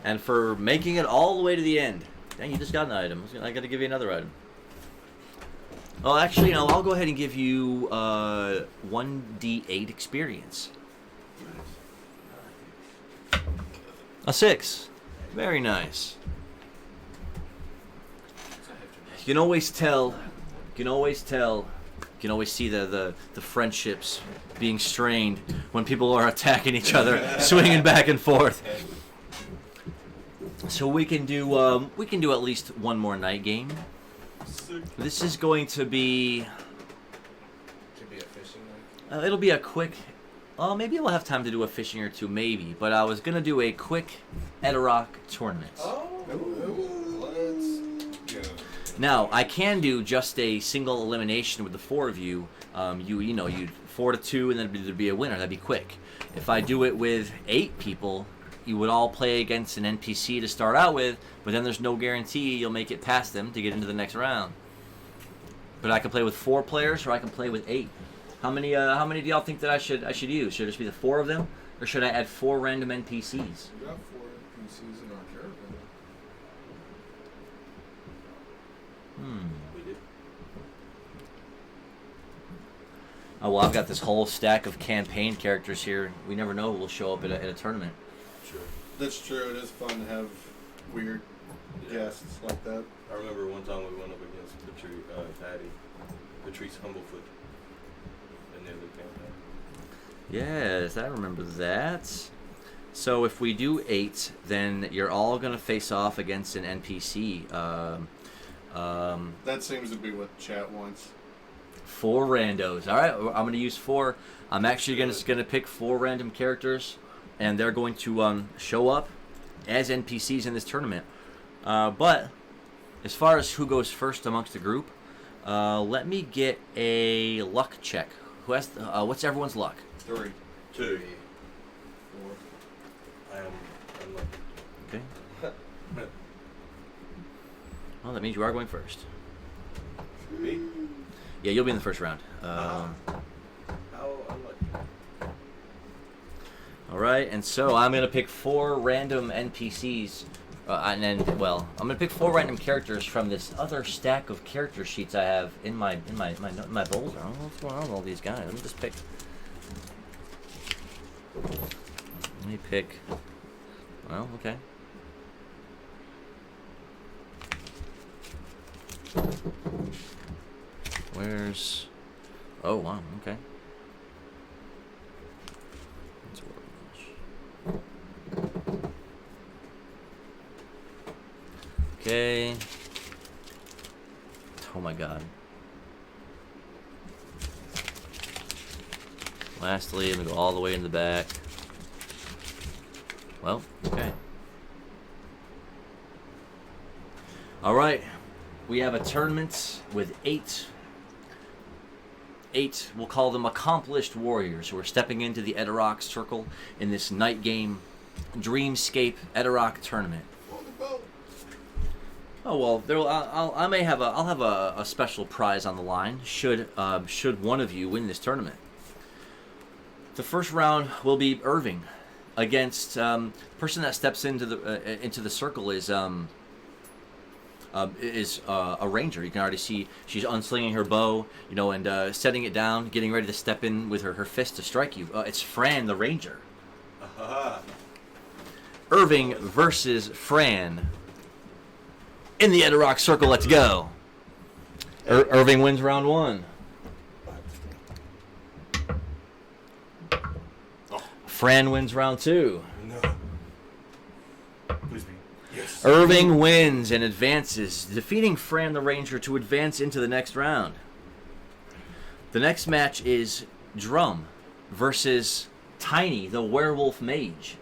And for making it all the way to the end, dang, you just got an item. I got to give you another item. Oh, actually, no, I'll go ahead and give you 1d8 experience. A 6. Very nice. You can always tell. You can always see the friendships being strained when people are attacking each other, swinging back and forth. So we can do at least one more night game. This is going to be. Should be a fishing night. It'll be a quick. Maybe we'll have time to do a fishing or two, maybe. But I was gonna do a quick Edarock tournament. Let's go. Now I can do just a single elimination with the 4 of you. You'd 4 to 2, and then there'd be a winner. That'd be quick. If I do it with 8 people, you would all play against an NPC to start out with, but then there's no guarantee you'll make it past them to get into the next round. But I can play with 4 players, or I can play with 8. How many do y'all think that I should use? Should it just be the 4 of them, or should I add 4 random NPCs? We got 4 NPCs in our caravan. We did. Oh well, I've got this whole stack of campaign characters here. We never know who will show up at a tournament. Sure. That's true. It is fun to have weird guests like that. I remember one time we went up against Patty, Patrice Humblefoot, in the other campaign. Yes, I remember that. So if we do 8, then you're all gonna face off against an NPC. That seems to be what chat wants. 4 randos. All right, I'm gonna use 4. I'm actually gonna pick 4 random characters, and they're going to show up as NPCs in this tournament. But as far as who goes first amongst the group, let me get a luck check. Who has what's everyone's luck? 3. 2. 4. I am unlucky. Okay. Well, that means you are going first. Me? Yeah, you'll be in the first round. How unlucky. All right, and so I'm gonna pick 4 random NPCs, and then I'm gonna pick 4 random characters from this other stack of character sheets I have in my folder. I don't know what's going on with all these guys. Let me just pick. Let me pick. Well, okay. Where's? Oh wow, okay. Okay. Oh my god. Lastly, I'm gonna go all the way in the back. Well, okay. Alright. We have a tournament with 8, we'll call them accomplished warriors, who are stepping into the Edarock circle in this night game Dreamscape Edarock tournament. Oh well, I'll have a special prize on the line should one of you win this tournament. The first round will be Irving against the person that steps into the circle is a ranger. You can already see she's unslinging her bow, and setting it down, getting ready to step in with her fist to strike you. It's Fran the ranger. Irving versus Fran. In the Edarock circle, let's go. Irving wins round 1. Fran wins round 2. No. Please be. Yes. Irving wins and advances, defeating Fran the Ranger to advance into the next round. The next match is Drum versus Tiny the Werewolf Mage.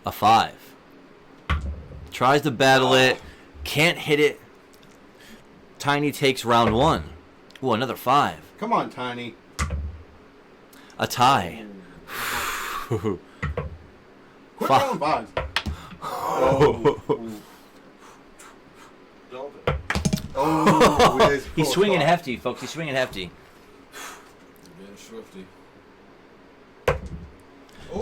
A 5. Tries to battle it, can't hit it. Tiny takes round 1. Ooh, another 5. Come on, Tiny. A tie. Quit rolling fives. Oh. Oh. He's swinging hefty, folks. He's swinging hefty. Getting swifty.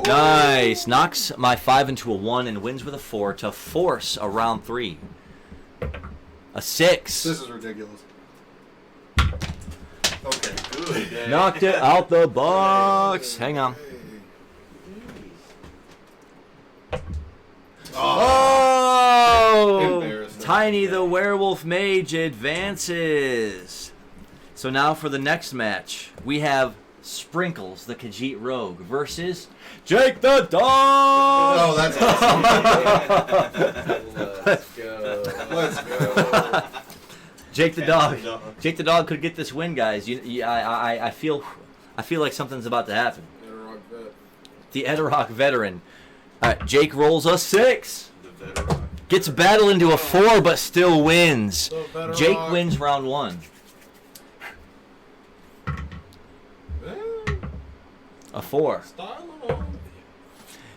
Nice. Knocks my 5 into a 1 and wins with a 4 to force a round 3. A 6. This is ridiculous. Okay, good. Knocked it out the box. Hang on. Oh! Embarrassing. Tiny the Werewolf Mage advances. So now for the next match, we have Sprinkles, the Khajiit Rogue, versus Jake the Dog. Oh, that's awesome. Let's go. Let's go. Jake the Dog. Jake the Dog could get this win, guys. I feel like something's about to happen. Edarock vet. The Edarock veteran. All right, Jake rolls a 6. The veteran. Gets battle into a 4, but still wins. The Edarock. Jake wins round 1. A 4. Style on.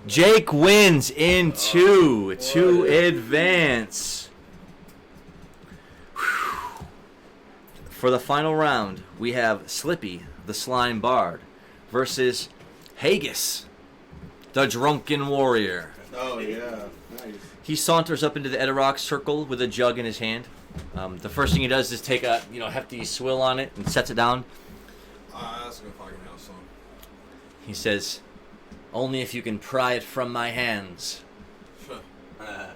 Jake wins in 2 to advance. Whew. For the final round, we have Slippy, the Slime Bard, versus Haggis, the Drunken Warrior. Oh, yeah. Nice. He saunters up into the Edarock circle with a jug in his hand. The first thing he does is take a hefty swill on it and sets it down. I ask him if I can have some. He says, "Only if you can pry it from my hands."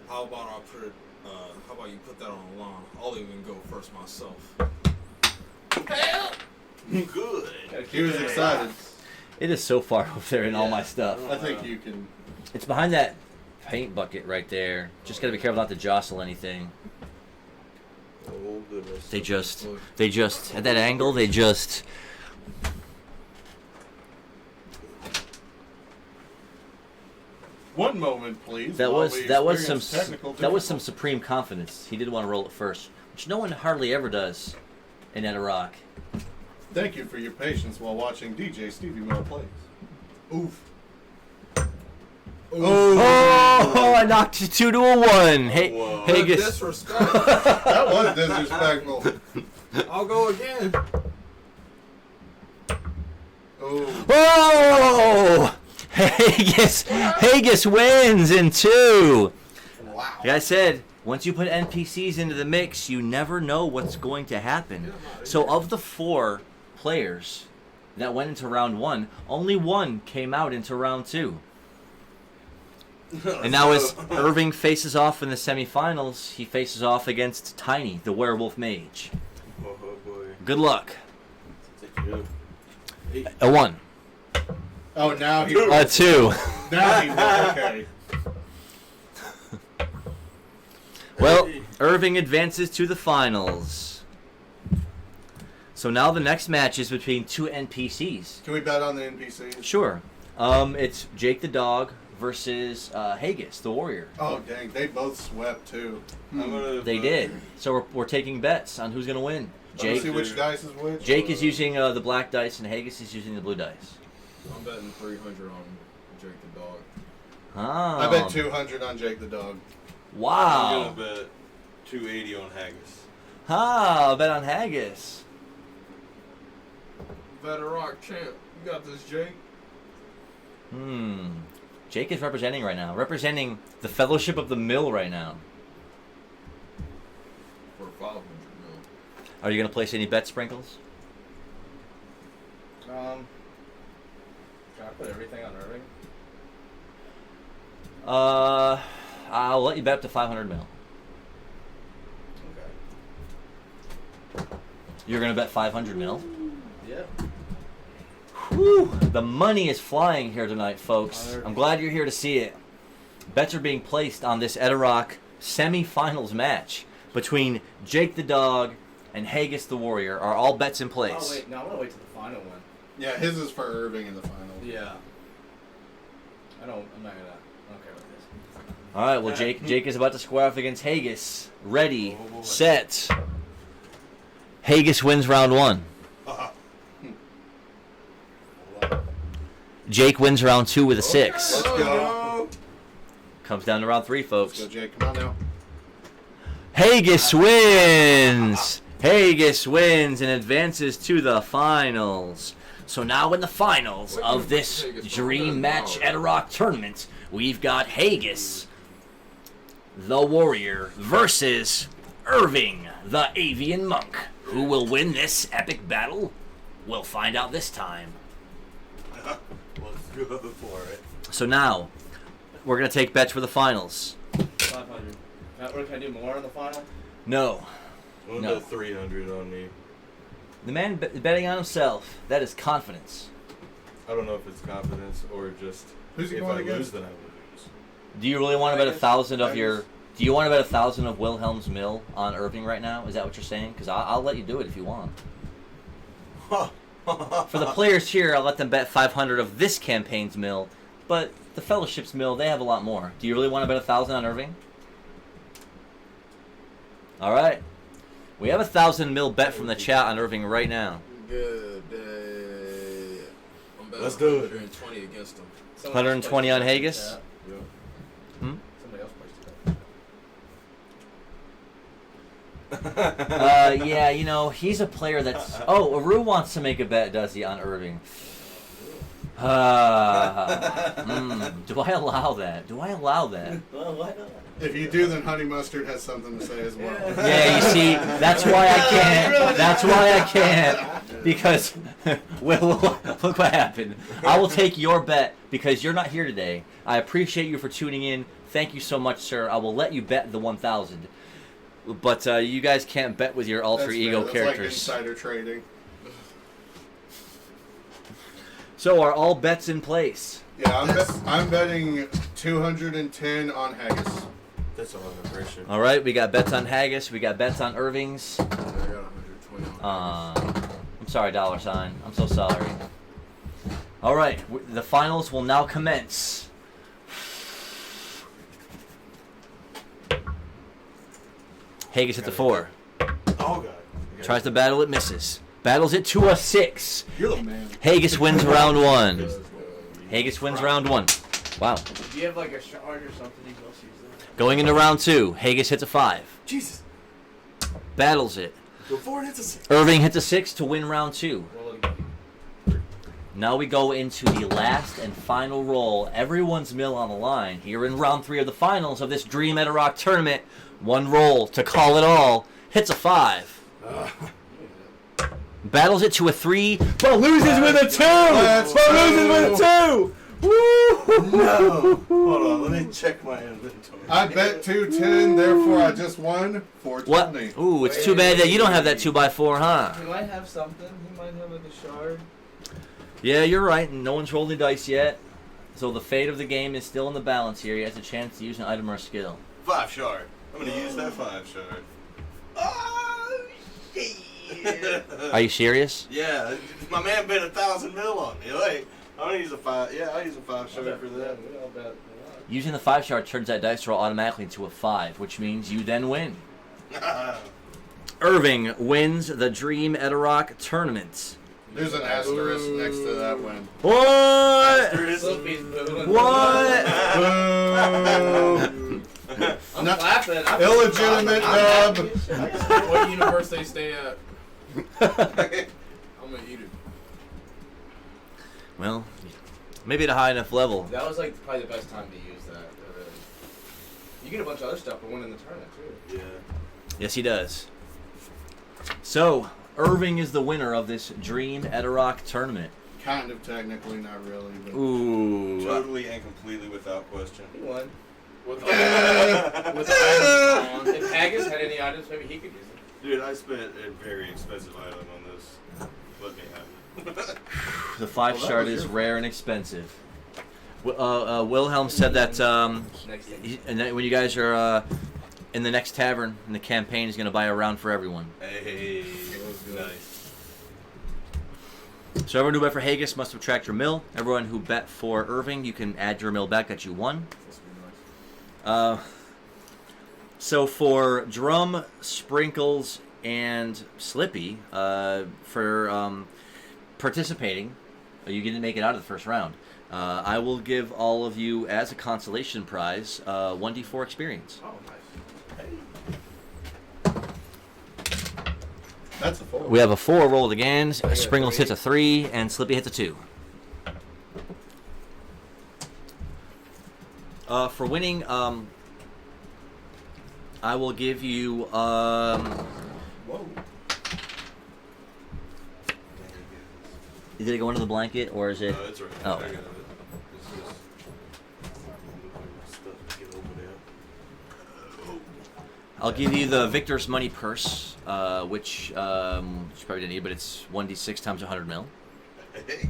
How about I put it? How about you put that on the lawn? I'll even go first myself. Good. He was excited. It is so far over there in all my stuff. I think you can. It's behind that paint bucket right there. Just gotta be careful not to jostle anything. Oh goodness. They just at that angle. They just. One moment, please. That while was we that was some experience technical that was some difficulties. supreme confidence. He did want to roll it first, which no one hardly ever does in Edarock. Thank you for your patience while watching DJ StevieMillPlays. Oof. Oh! I knocked you 2 to a 1. Hey, Whoa. Haggis. Disrespect. That was disrespectful. I'll go again. Oh. Oh! Haggis wins in 2. Wow. Like I said, once you put NPCs into the mix, you never know what's going to happen. So of the 4 players that went into round 1, only 1 came out into round 2. And now as Irving faces off in the semifinals, he faces off against Tiny, the Werewolf Mage. Oh boy. Good luck. Take you. A 1. Oh, now he. A 2. Now he. Okay. Well, Irving advances to the finals. So now the next match is between 2 NPCs. Can we bet on the NPCs? Sure. It's Jake the Dog versus Haggis, the Warrior. Oh, dang. They both swept, too. I'm gonna They did. So we're taking bets on who's going to win. Let's Jake see which dice is which. Jake is using the black dice and Haggis is using the blue dice. I'm betting 300 on Jake the Dog. Oh. I bet 200 on Jake the Dog. Wow. I'm gonna bet 280 on Haggis. I'll bet on Haggis. Edarock champ. You got this, Jake. Jake is representing right now. Representing the Fellowship of the Mill right now. For 500 mil. Are you going to place any bet, Sprinkles? Can I put everything on Irving? I'll let you bet up to 500 mil. Okay. You're going to bet 500 mil? Yep. Whew, the money is flying here tonight, folks. I'm glad you're here to see it. Bets are being placed on this Edarock semi-finals match between Jake the Dog and Haggis the Warrior. Are all bets in place? Oh wait, no, I'm gonna wait till the final one. Yeah, his is for Irving in the final. Yeah. I'm not gonna. I don't care about this. All right. Well, Jake is about to square off against Haggis. Ready, set. Haggis wins round 1. Jake wins round 2 with a 6. Let's go. Comes down to round 3, folks. Let's go, Jake. Come on now. Haggis wins! Haggis wins and advances to the finals. So now in the finals of this Dream Match at a Rock tournament, we've got Haggis, the Warrior, versus Irving, the Avian Monk. Who will win this epic battle? We'll find out this time. Let's go for it. So now, we're going to take bets for the finals. 500. Can I do more in the final? No. We'll No. go 300 on me. The man betting on himself. That is confidence. I don't know if it's confidence or just Who's he if going I against? lose, then I lose. Do you really want to bet 1,000 of your... Haggis. Do you want to bet 1,000 of Wilhelm's Mill on Irving right now? Is that what you're saying? Because I'll let you do it if you want. For the players here, I'll let them bet 500 of this campaign's mill, but the Fellowship's mill, they have a lot more. Do you really want to bet 1,000 on Irving? All right. We have 1,000 mil bet from the chat on Irving right now. Good day. I'm betting Let's do it. 120 against him. 120 on Haggis? Yeah. Somebody else placed a bet. Yeah, you know, he's a player that's... Oh, Aru wants to make a bet, does he, on Irving? Do I allow that? Do I allow that? Well, why not? If you do, then Honey Mustard has something to say as well. Yeah, you see, that's why I can't. That's why I can't. Because, well, look what happened. I will take your bet because you're not here today. I appreciate you for tuning in. Thank you so much, sir. I will let you bet the 1,000. But you guys can't bet with your alter That's ego fair. That's characters. like insider trading. So are all bets in place? Yeah, I'm betting 210 on Haggis. That's a lot of pressure. All right, we got bets on Haggis. We got bets on Irving's. I got 120 on I'm sorry, dollar sign. I'm so sorry. All right, the finals will now commence. Haggis hit the 4. Oh god. Tries to battle it, misses. Battles it to a 6. You're the man. Haggis wins round 1. Haggis wins round 1. Wow. Do you have like a shard or something you can also use that? Going into round 2, Haggis hits a 5. Jesus. Battles it. Go forward, it's a 6. Irving hits a 6 to win round 2. Roll it again. Now we go into the last and final roll. Everyone's mill on the line. Here in round 3 of the finals of this Dream at a Rock tournament. One roll to call it all. Hits a 5. Battles it to a 3, but loses with a 2! But loses with a 2! Woo! No. Hold on, let me check my inventory. I bet 210, therefore I just won What? 420. Ooh, it's too bad that you don't have that 2x4, huh? He might have something. He might have like a shard. Yeah, you're right. No one's rolled any dice yet. So the fate of the game is still in the balance here. He has a chance to use an item or skill. 5 shard. I'm gonna use that 5 shard. Oh shit! Are you serious? Yeah, my man bet 1,000 mil on me. Like, I'm gonna use a 5. Yeah, I'll use a 5 shard for that. We all bet a lot. Using the 5 shard turns that dice roll automatically into a 5, which means you then win. Irving wins the Dream at a Rock tournament. There's an asterisk next to that win. What? Sophie's booing. What? Boom. I'm No- clapping. Illegitimate dub. What universe they stay at? I'm gonna eat it. Well, maybe at a high enough level. That was like probably the best time to use that. Really. You get a bunch of other stuff for winning the tournament too. Yeah. Yes, he does. So, Irving is the winner of this Dream at a Rock tournament. Kind of technically, not really. But Ooh. Totally and completely without question. He won. With items on. If Haggis had any items, maybe he could use them. Dude, I spent a very expensive item on this. Let me have it. The 5 shard is rare and expensive. Wilhelm said that Next thing. and then when you guys are in the next tavern in the campaign, he's going to buy a round for everyone. Hey, nice. So everyone who bet for Haggis must subtract your mill. Everyone who bet for Irving, you can add your mill back that you won. So for Drum, Sprinkles, and Slippy, for participating, you didn't make it out of the first round. I will give all of you, as a consolation prize, 1d4 experience. Oh, nice. That's a 4. We have a 4 rolled again. got a Springles 3. hits a 3, and Slippy hits a 2. For winning, I will give you. Whoa. Did it go into the blanket, or is it? No, it's right. Oh. I got it. It's just stuff to get over there. I'll give you the Victor's Money Purse, which you probably didn't need, but it's 1d6 times 100 mil. Hey.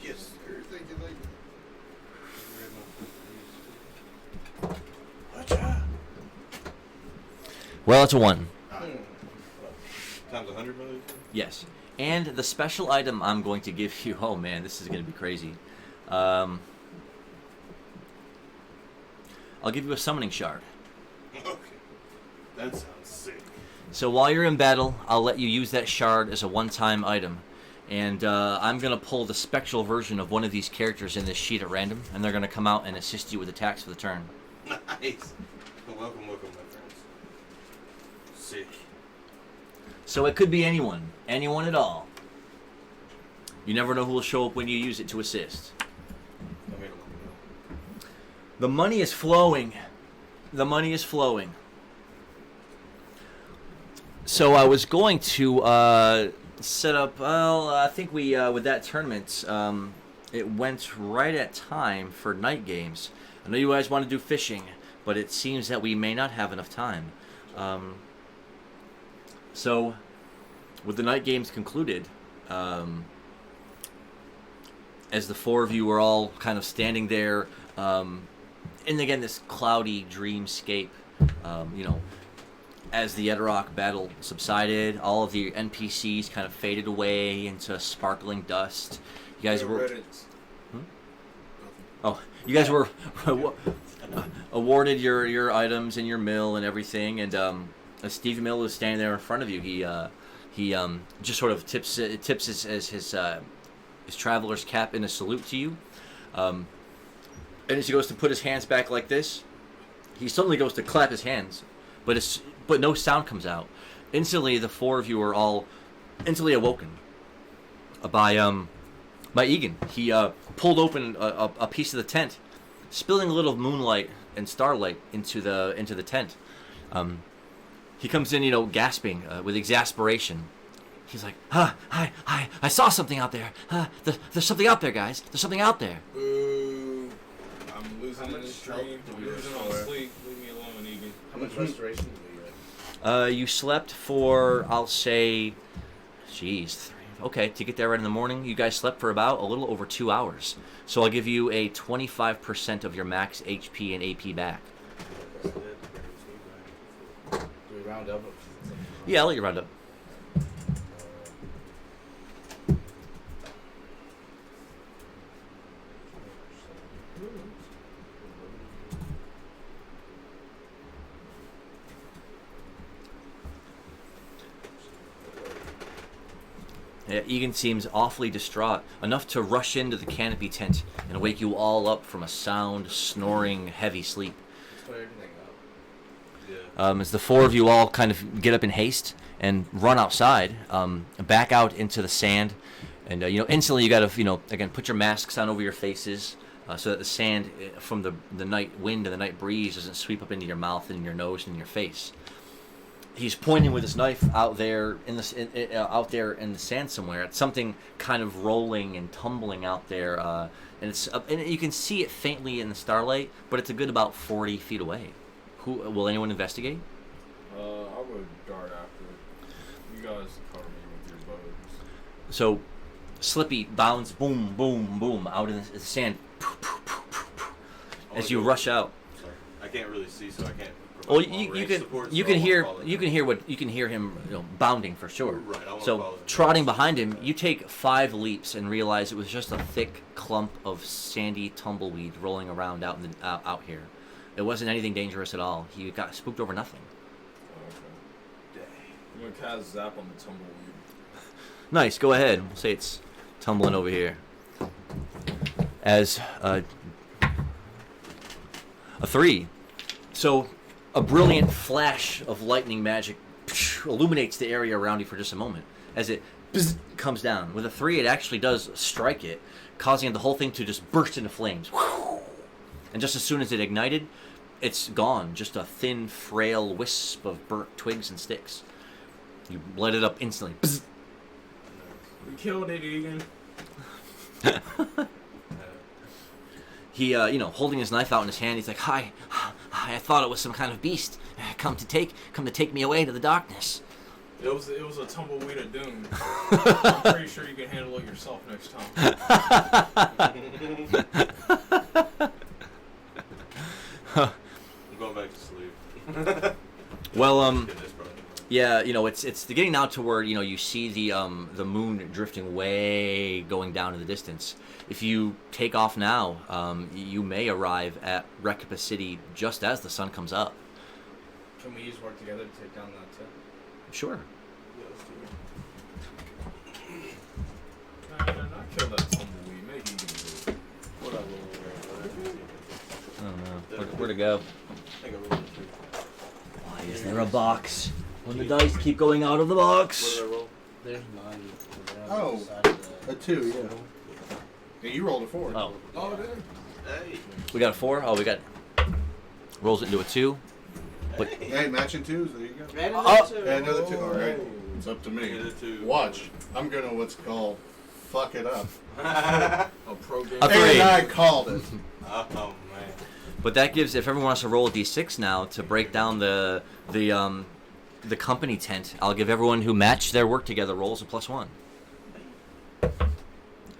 Yes, sir. Thank you, lady. Well, it's a 1. Times 100 million? Yes. And the special item I'm going to give you, oh man, this is going to be crazy. I'll give you a summoning shard. Okay. That sounds sick. So while you're in battle, I'll let you use that shard as a one-time item. And I'm going to pull the spectral version of one of these characters in this sheet at random, and they're going to come out and assist you with attacks for the turn. Nice. Welcome, my friends. Sick. So it could be anyone. Anyone at all. You never know who will show up when you use it to assist. Let me know. The money is flowing. The money is flowing. So I was going to set up, well, I think we, with that tournament, it went right at time for night games. I know you guys want to do fishing, but it seems that we may not have enough time. So, with the night games concluded, as the 4 of you were all kind of standing there, and again, this cloudy dreamscape, as the Edarok battle subsided, all of the NPCs kind of faded away into sparkling dust. You guys were... Oh, you guys were awarded your items and your mill and everything, and Stevie Mill was standing there in front of you. He just sort of tips his traveler's cap in a salute to you, and as he goes to put his hands back like this, he suddenly goes to clap his hands, but no sound comes out. Instantly, the 4 of you are all instantly awoken by Egan. He pulled open a piece of the tent, spilling a little moonlight and starlight into the tent. He comes in, gasping with exasperation. He's like, hi, I saw something out there. There's something out there, guys. There's something out there. Boo. I'm losing in this dream. I'm You're losing on on sleep. Leave me alone, Egan. How much restoration do we get? You slept for, I'll say, okay, to get there right in the morning, you guys slept for about a little over 2 hours. So I'll give you a 25% of your max HP and AP back. Do we round up? Yeah, I'll let you round up. Yeah, Egan seems awfully distraught, enough to rush into the canopy tent and wake you all up from a sound, snoring, heavy sleep. Let's put everything up. Yeah. As the 4 of you all kind of get up in haste and run outside, back out into the sand, and instantly you got to again put your masks on over your faces so that the sand from the night wind and the night breeze doesn't sweep up into your mouth and your nose and your face. He's pointing with his knife out there in the sand somewhere at something kind of rolling and tumbling out there, and you can see it faintly in the starlight, but it's a good about 40 feet away. Will anyone investigate? I would dart after it. You guys cover me with your bows. So, Slippy bounds, boom, boom, boom, out in the sand, as you rush out. Sorry. I can't really see, so I can't. Well, you can hear him bounding for sure. Right, I wanna So follow him. trotting behind him, you take 5 leaps and realize it was just a thick clump of sandy tumbleweed rolling around out here. It wasn't anything dangerous at all. He got spooked over nothing. Oh, okay. I'm gonna cast Zap on the tumbleweed. Nice, go ahead. We'll say it's tumbling over here. as a 3. So a brilliant flash of lightning magic illuminates the area around you for just a moment as it comes down. With a 3, it actually does strike it, causing the whole thing to just burst into flames. And just as soon as it ignited, it's gone. Just a thin, frail wisp of burnt twigs and sticks. You light it up instantly. We killed it, Egan. He, holding his knife out in his hand, he's like, "Hi, I thought it was some kind of beast. Come to take me away to the darkness." It was a tumbleweed of doom. I'm pretty sure you can handle it yourself next time. I'm going back to sleep. Well, yeah, it's getting now to where you see the moon drifting way going down in the distance. If you take off now, you may arrive at Rekoppa City just as the sun comes up. Can we use work together to take down that too? Sure. Yeah, let's do it. Not kill that tumbleweed. Maybe you can do it. What I roll? I don't know. Where to go? I think I rolled a 2. Why is there a box? When the dice keep going out of the box. What did I roll? There's none. Oh, a 2, yeah. Yeah, you rolled a 4. Oh, Oh, there. Hey. we got a 4. Oh, we got rolls it into a 2. But Hey, matching 2s, there you go. Oh. And another 2. All right, it's up to me. Hit a 2. Watch, I'm gonna what's called fuck it up. A pro game. A 3. And I called it. Oh man. But that gives, if everyone wants to roll a d6 now to break down the company tent, I'll give everyone who match their work together rolls a +1.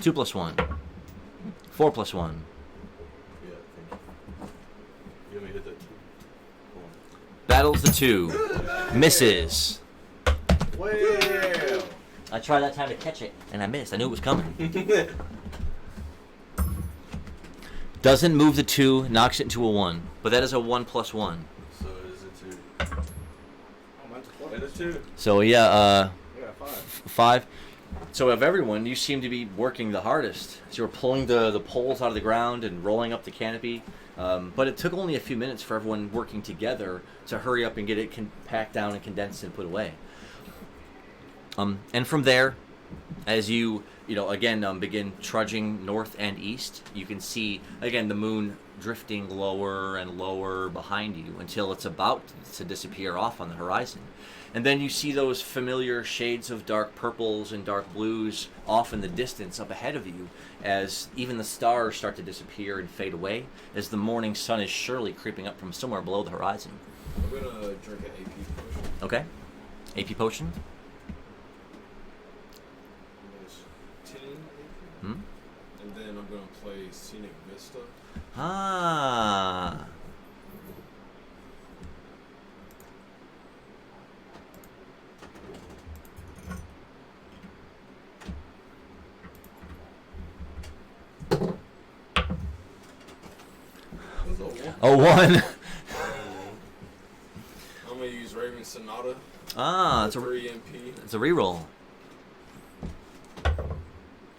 2 + 1. 4 + 1. Yeah, thank you. You want me to hit that 2? Hold Battles the 2. Misses. Well. I tried that time to catch it, and I missed. I knew it was coming. on. Doesn't move the 2, knocks it into a 1. But that is a 1 + 1. So it is a 2. Oh, mine's a 4. And a 2. So yeah, We got 5. 5. So of everyone, you seem to be working the hardest. So you're pulling the poles out of the ground and rolling up the canopy. But it took only a few minutes for everyone working together to hurry up and get it packed down and condensed and put away. And from there, as you again begin trudging north and east, you can see again the moon drifting lower and lower behind you until it's about to disappear off on the horizon. And then you see those familiar shades of dark purples and dark blues off in the distance up ahead of you as even the stars start to disappear and fade away as the morning sun is surely creeping up from somewhere below the horizon. I'm gonna drink an AP potion. Okay? AP potion? There's 10 AP. Hmm? And then I'm gonna play Scenic Vista. Ah. A 1. I'm gonna use Raven Sonata. Ah, it's a 3 MP. it's a reroll.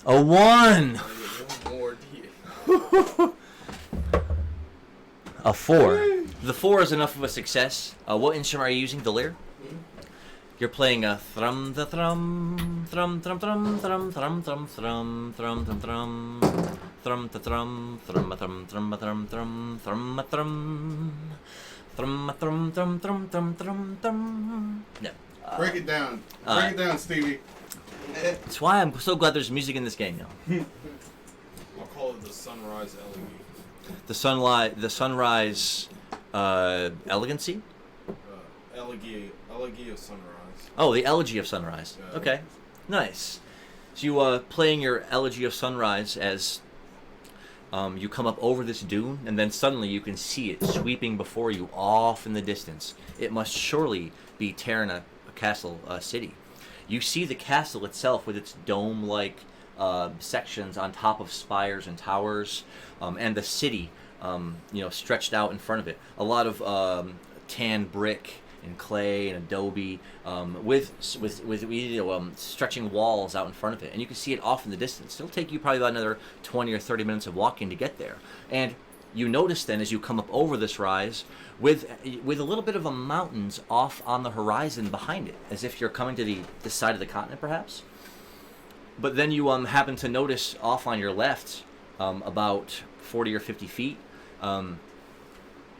A 1. I get one more D8. A 4. The 4 is enough of a success. What instrument are you using? The lyre? You're playing a thrum the thrum thrum thrum thrum thrum thrum thrum thrum thrum thrum thrum thrum the thrum thrum a thrum thrum a thrum thrum thrum a thrum thrum a thrum thrum thrum thrum thrum thrum. No. Break it down. Break it down, Stevie. That's why I'm so glad there's music in this game now. I'll call it the Sunrise Elegy. The sunrise elegancy? Elegy of Sunrise. Oh, the Elegy of Sunrise. Yeah. Okay, nice. So you playing your Elegy of Sunrise as you come up over this dune, and then suddenly you can see it sweeping before you off in the distance. It must surely be Terrana Castle City. You see the castle itself with its dome-like sections on top of spires and towers, and the city, stretched out in front of it. A lot of tan brick and clay and adobe, with stretching walls out in front of it, and you can see it off in the distance. It'll take you probably about another 20 or 30 minutes of walking to get there. And you notice then as you come up over this rise, with a little bit of a mountains off on the horizon behind it, as if you're coming to this side of the continent perhaps. But then you happen to notice off on your left, about 40 or 50 feet, a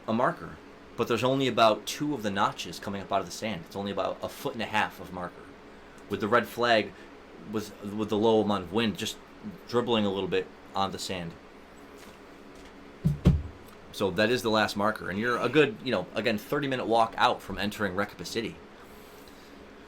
marker. But there's only about 2 of the notches coming up out of the sand. It's only about 1.5 feet of marker, with the red flag, with the low amount of wind just dribbling a little bit on the sand. So that is the last marker, and you're a good, again, 30-minute walk out from entering Rekoppa City.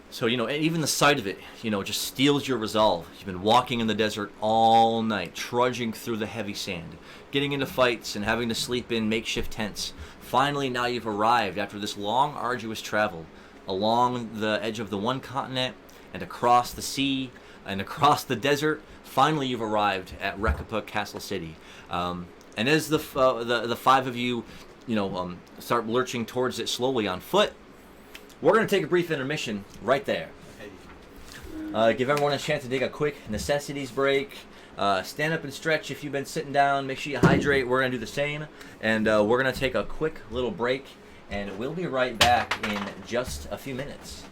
So, even the sight of it, just steels your resolve. You've been walking in the desert all night, trudging through the heavy sand, getting into fights and having to sleep in makeshift tents. Finally, now you've arrived after this long, arduous travel along the edge of the one continent and across the sea and across the desert. Finally, you've arrived at Rekoppa Castle City. And as the 5 of you, start lurching towards it slowly on foot, we're going to take a brief intermission right there. Give everyone a chance to take a quick necessities break. Stand up and stretch if you've been sitting down. Make sure you hydrate. We're going to do the same. And we're going to take a quick little break. And we'll be right back in just a few minutes.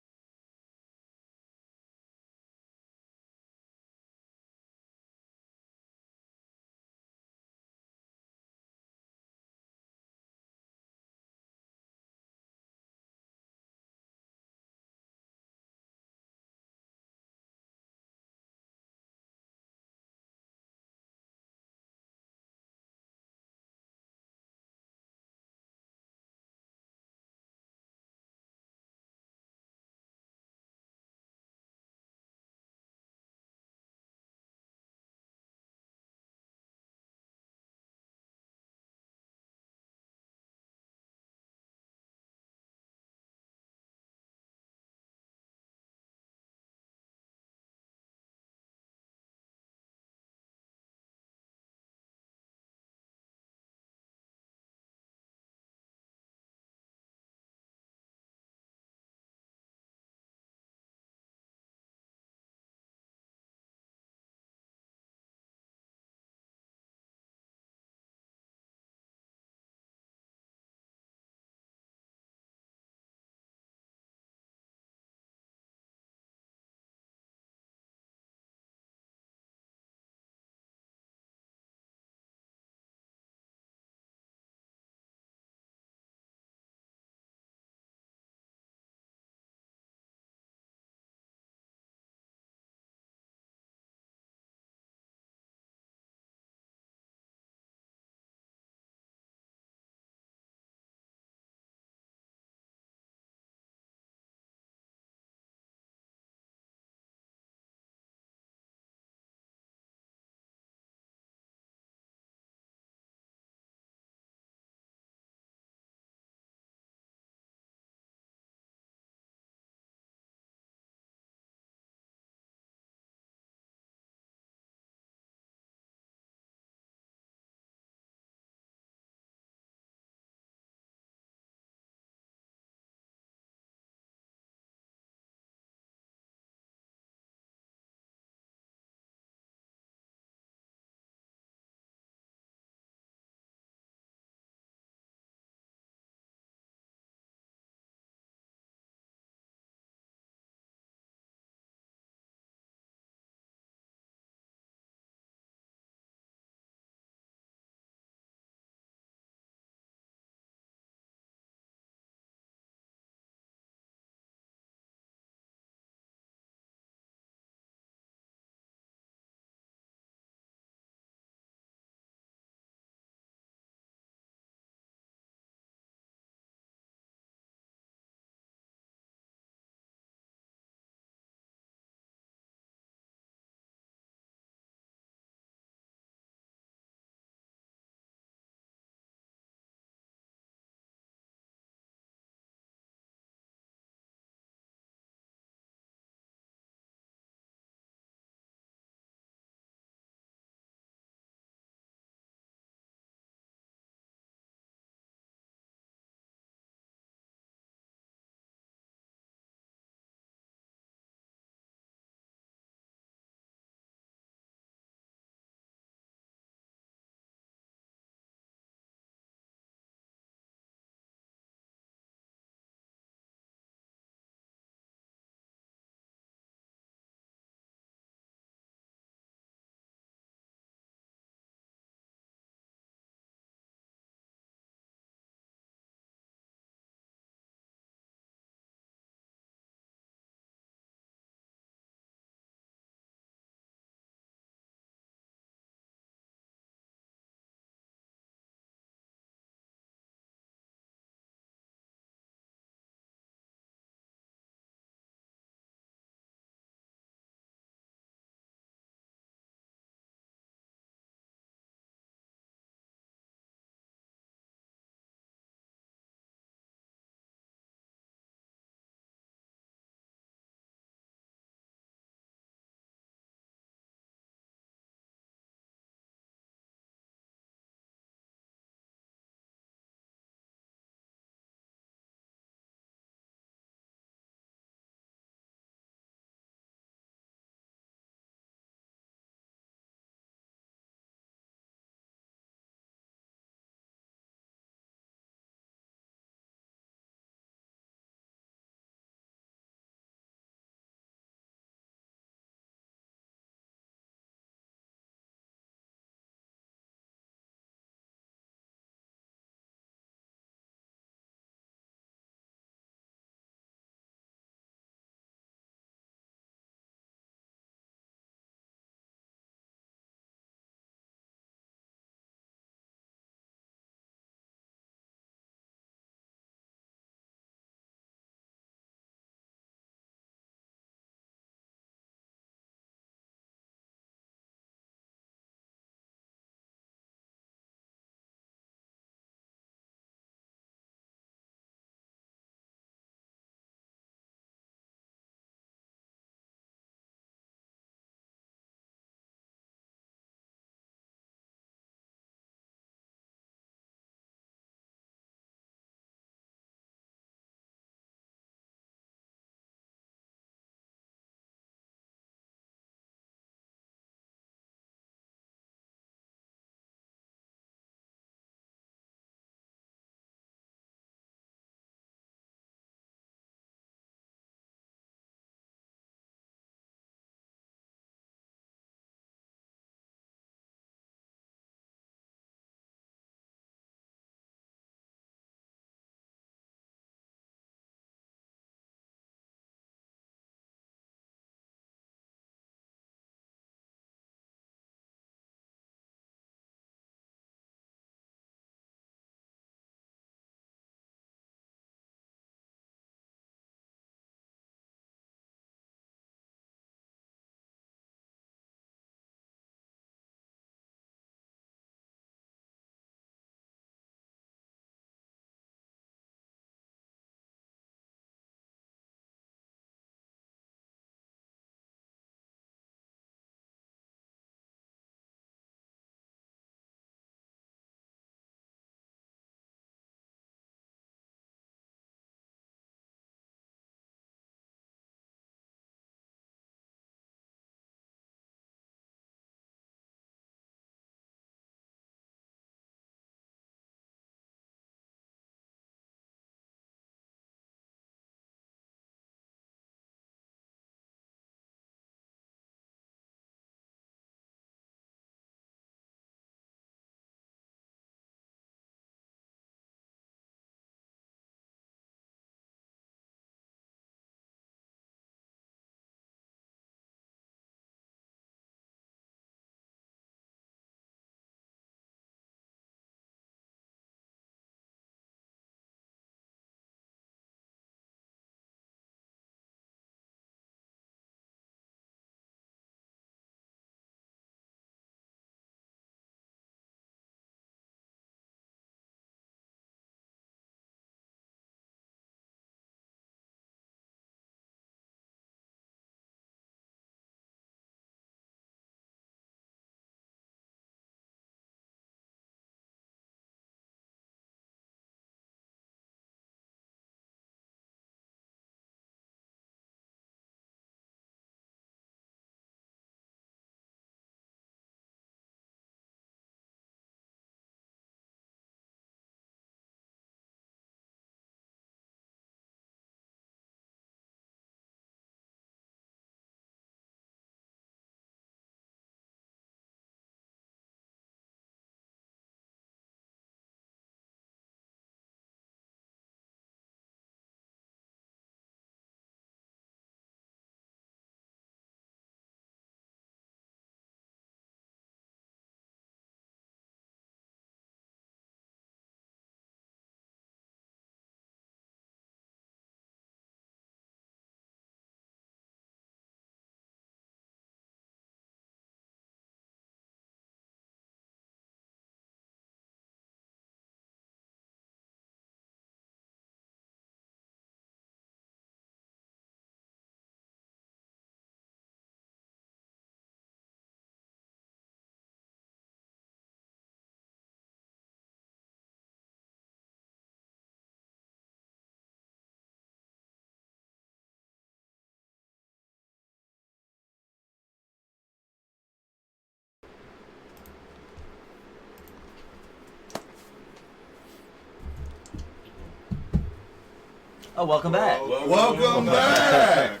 Oh, welcome back. Welcome back.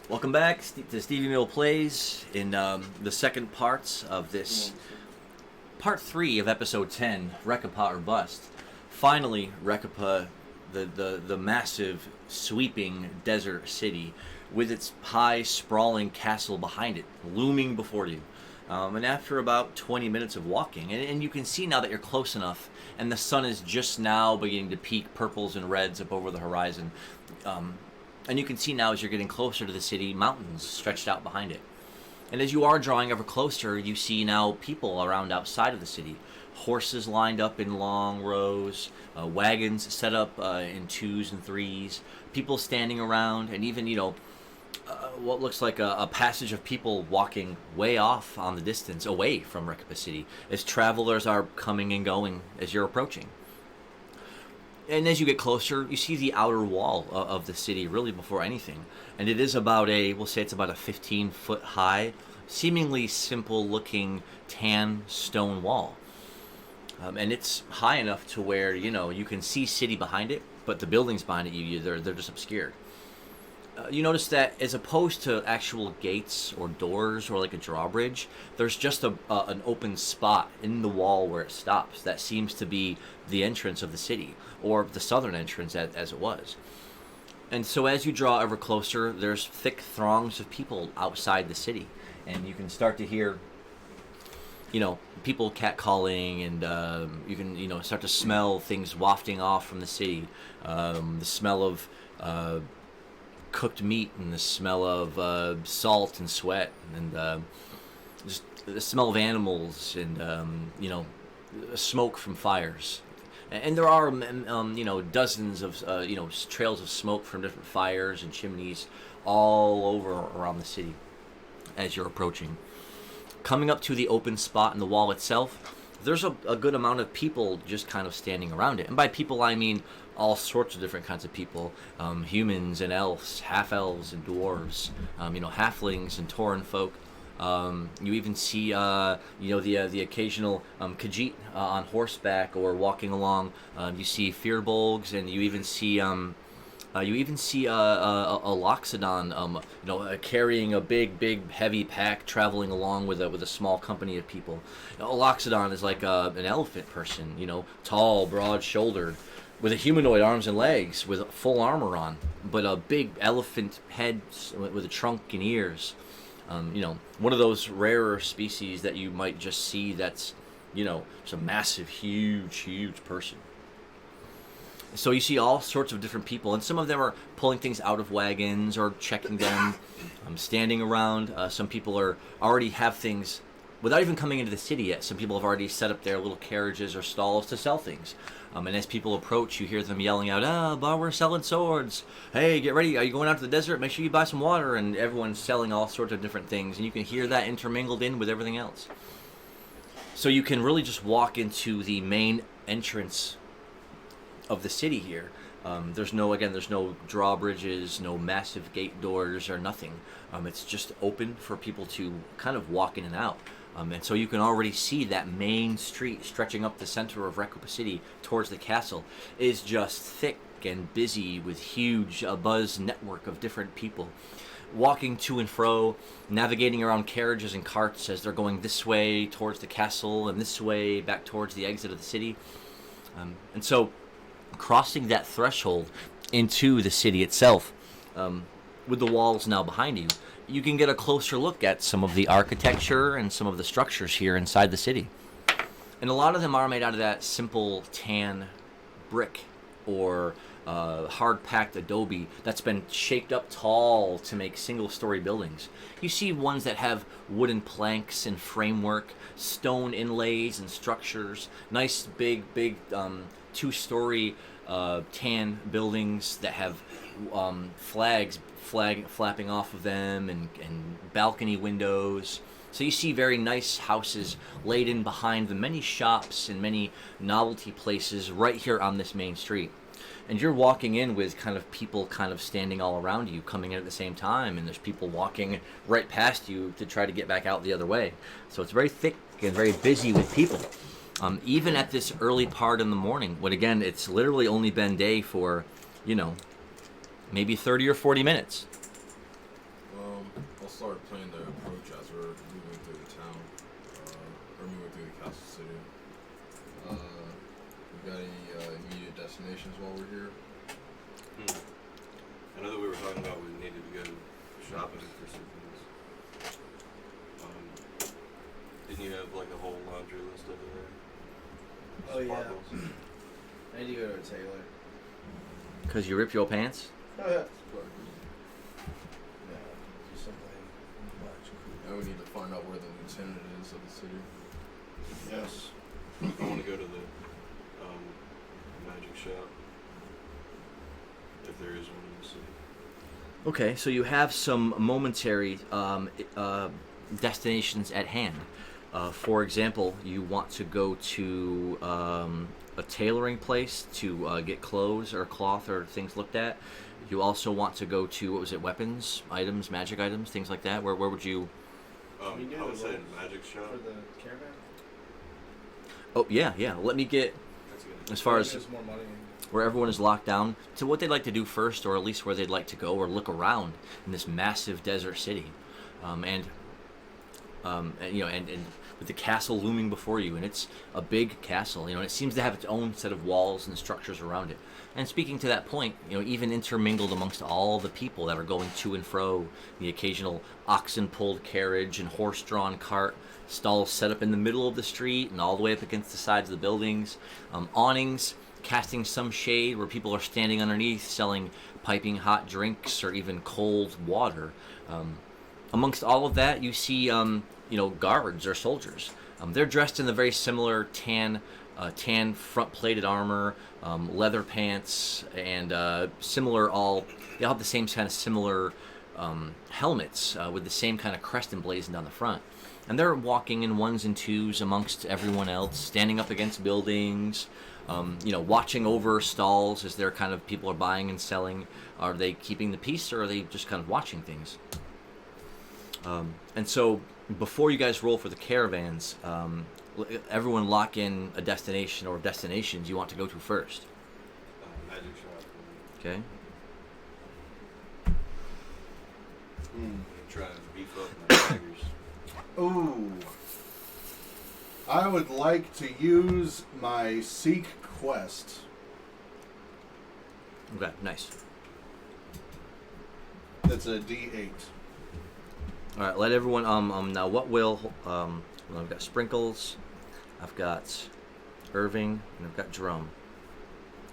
Welcome back to StevieMillPlays in the second parts of this part 3 of episode 10, Rekoppa or Bust. Finally, Rekoppa, the massive, sweeping desert city with its high, sprawling castle behind it, looming before you. And after about 20 minutes of walking, and you can see now that you're close enough, and the sun is just now beginning to peak purples and reds up over the horizon. And you can see now as you're getting closer to the city, mountains stretched out behind it. And as you are drawing ever closer, you see now people around outside of the city. Horses lined up in long rows, wagons set up in 2s and 3s, people standing around, and even, what looks like a passage of people walking way off on the distance, away from Rekoppa City, as travelers are coming and going as you're approaching. And as you get closer, you see the outer wall of the city, really before anything. And it is about we'll say it's about a 15-foot high, seemingly simple-looking tan stone wall. And it's high enough to where, you can see city behind it, but the buildings behind it, they're just obscured. You notice that as opposed to actual gates or doors or like a drawbridge, there's just an open spot in the wall where it stops. That seems to be the entrance of the city, or the southern entrance as it was. And so as you draw ever closer, there's thick throngs of people outside the city. And you can start to hear, people catcalling, and you can, start to smell things wafting off from the city. The smell of cooked meat, and the smell of salt and sweat, and just the smell of animals, and smoke from fires. And there are dozens of trails of smoke from different fires and chimneys all over around the city as you're approaching. Coming up to the open spot in the wall itself, there's a good amount of people just kind of standing around it. And by people, I mean all sorts of different kinds of people. Humans and elves, half-elves and dwarves, halflings and tauren folk. You even see, the occasional Khajiit on horseback or walking along. You see firbolgs, and you even see a Loxodon, carrying a big, heavy pack, traveling along with a small company of people. A Loxodon is like an elephant person, tall, broad-shouldered, with a humanoid arms and legs, with full armor on, but a big elephant head with a trunk and ears. One of those rarer species that you might just see that's, just a massive, huge person. So you see all sorts of different people, and some of them are pulling things out of wagons or checking them, standing around. Some people already have things, without even coming into the city yet, some people have already set up their little carriages or stalls to sell things. And as people approach, you hear them yelling out, we're selling swords. Hey, get ready. Are you going out to the desert? Make sure you buy some water. And everyone's selling all sorts of different things, and you can hear that intermingled in with everything else. So you can really just walk into the main entrance of the city here. There's no drawbridges, no massive gate doors or nothing. It's just open for people to kind of walk in and out. And so you can already see that main street stretching up the center of Rekoppa City towards the castle is just thick and busy with huge buzz network of different people walking to and fro, navigating around carriages and carts as they're going this way towards the castle and this way back towards the exit of the city. And so crossing that threshold into the city itself, with the walls now behind you, you can get a closer look at some of the architecture and some of the structures here inside the city. And a lot of them are made out of that simple tan brick or hard-packed adobe that's been shaped up tall to make single-story buildings. You see ones that have wooden planks and framework, stone inlays and structures, nice big two-story tan buildings that have flags flapping off of them and balcony windows. So you see very nice houses laid in behind the many shops and many novelty places right here on this main street. And you're walking in with kind of people kind of standing all around you, coming in at the same time, and there's people walking right past you to try to get back out the other way. So it's very thick and very busy with people. Even at this early part in the morning, when again, it's literally only been day for maybe 30 or 40 minutes. I'll start playing the approach as we're moving through the town, or moving through the castle city. We got any immediate destinations while we're here? I know that we were talking about we needed to go shopping for some things. Didn't you have like a whole laundry list over there? Oh, yeah. Sparkles. I need to go to a tailor. Because you rip your pants? Oh, yeah. Yeah, do something much Now we need to find out where the lieutenant is of the city. Yes. I want to go to the magic shop. If there is one in the city. Okay, so you have some momentary destinations at hand. For example, you want to go to a tailoring place to get clothes or cloth or things looked at. You also want to go to, weapons, items, magic items, things like that. Where would you... I would say magic shop. for the caravan. Oh, yeah. Let me get, That's good. as far as There's more money. where everyone is locked down, to what they'd like to do first, or at least where they'd like to go or look around in this massive desert city. And with the castle looming before you, and it's a big castle, and it seems to have its own set of walls and structures around it. And speaking to that point, even intermingled amongst all the people that are going to and fro, the occasional oxen-pulled carriage and horse-drawn cart, stalls set up in the middle of the street and all the way up against the sides of the buildings, awnings casting some shade where people are standing underneath selling piping hot drinks or even cold water. Amongst all of that, you see guards or soldiers. They're dressed in the very similar tan front-plated armor, leather pants, and similar they all have the same kind of similar helmets with the same kind of crest emblazoned on the front. And they're walking in ones and twos amongst everyone else, standing up against buildings, watching over stalls as they're kind of people are buying and selling. Are they keeping the peace, or are they just kind of watching things? And so before you guys roll for the caravans, everyone lock in a destination or destinations you want to go to first. Magic shop. Okay. Try and beef up my daggers. Ooh. I would like to use my Seek quest. Okay, nice. That's a D8. All right, let everyone now what will I've got Sprinkles, I've got Irving, and I've got Drum.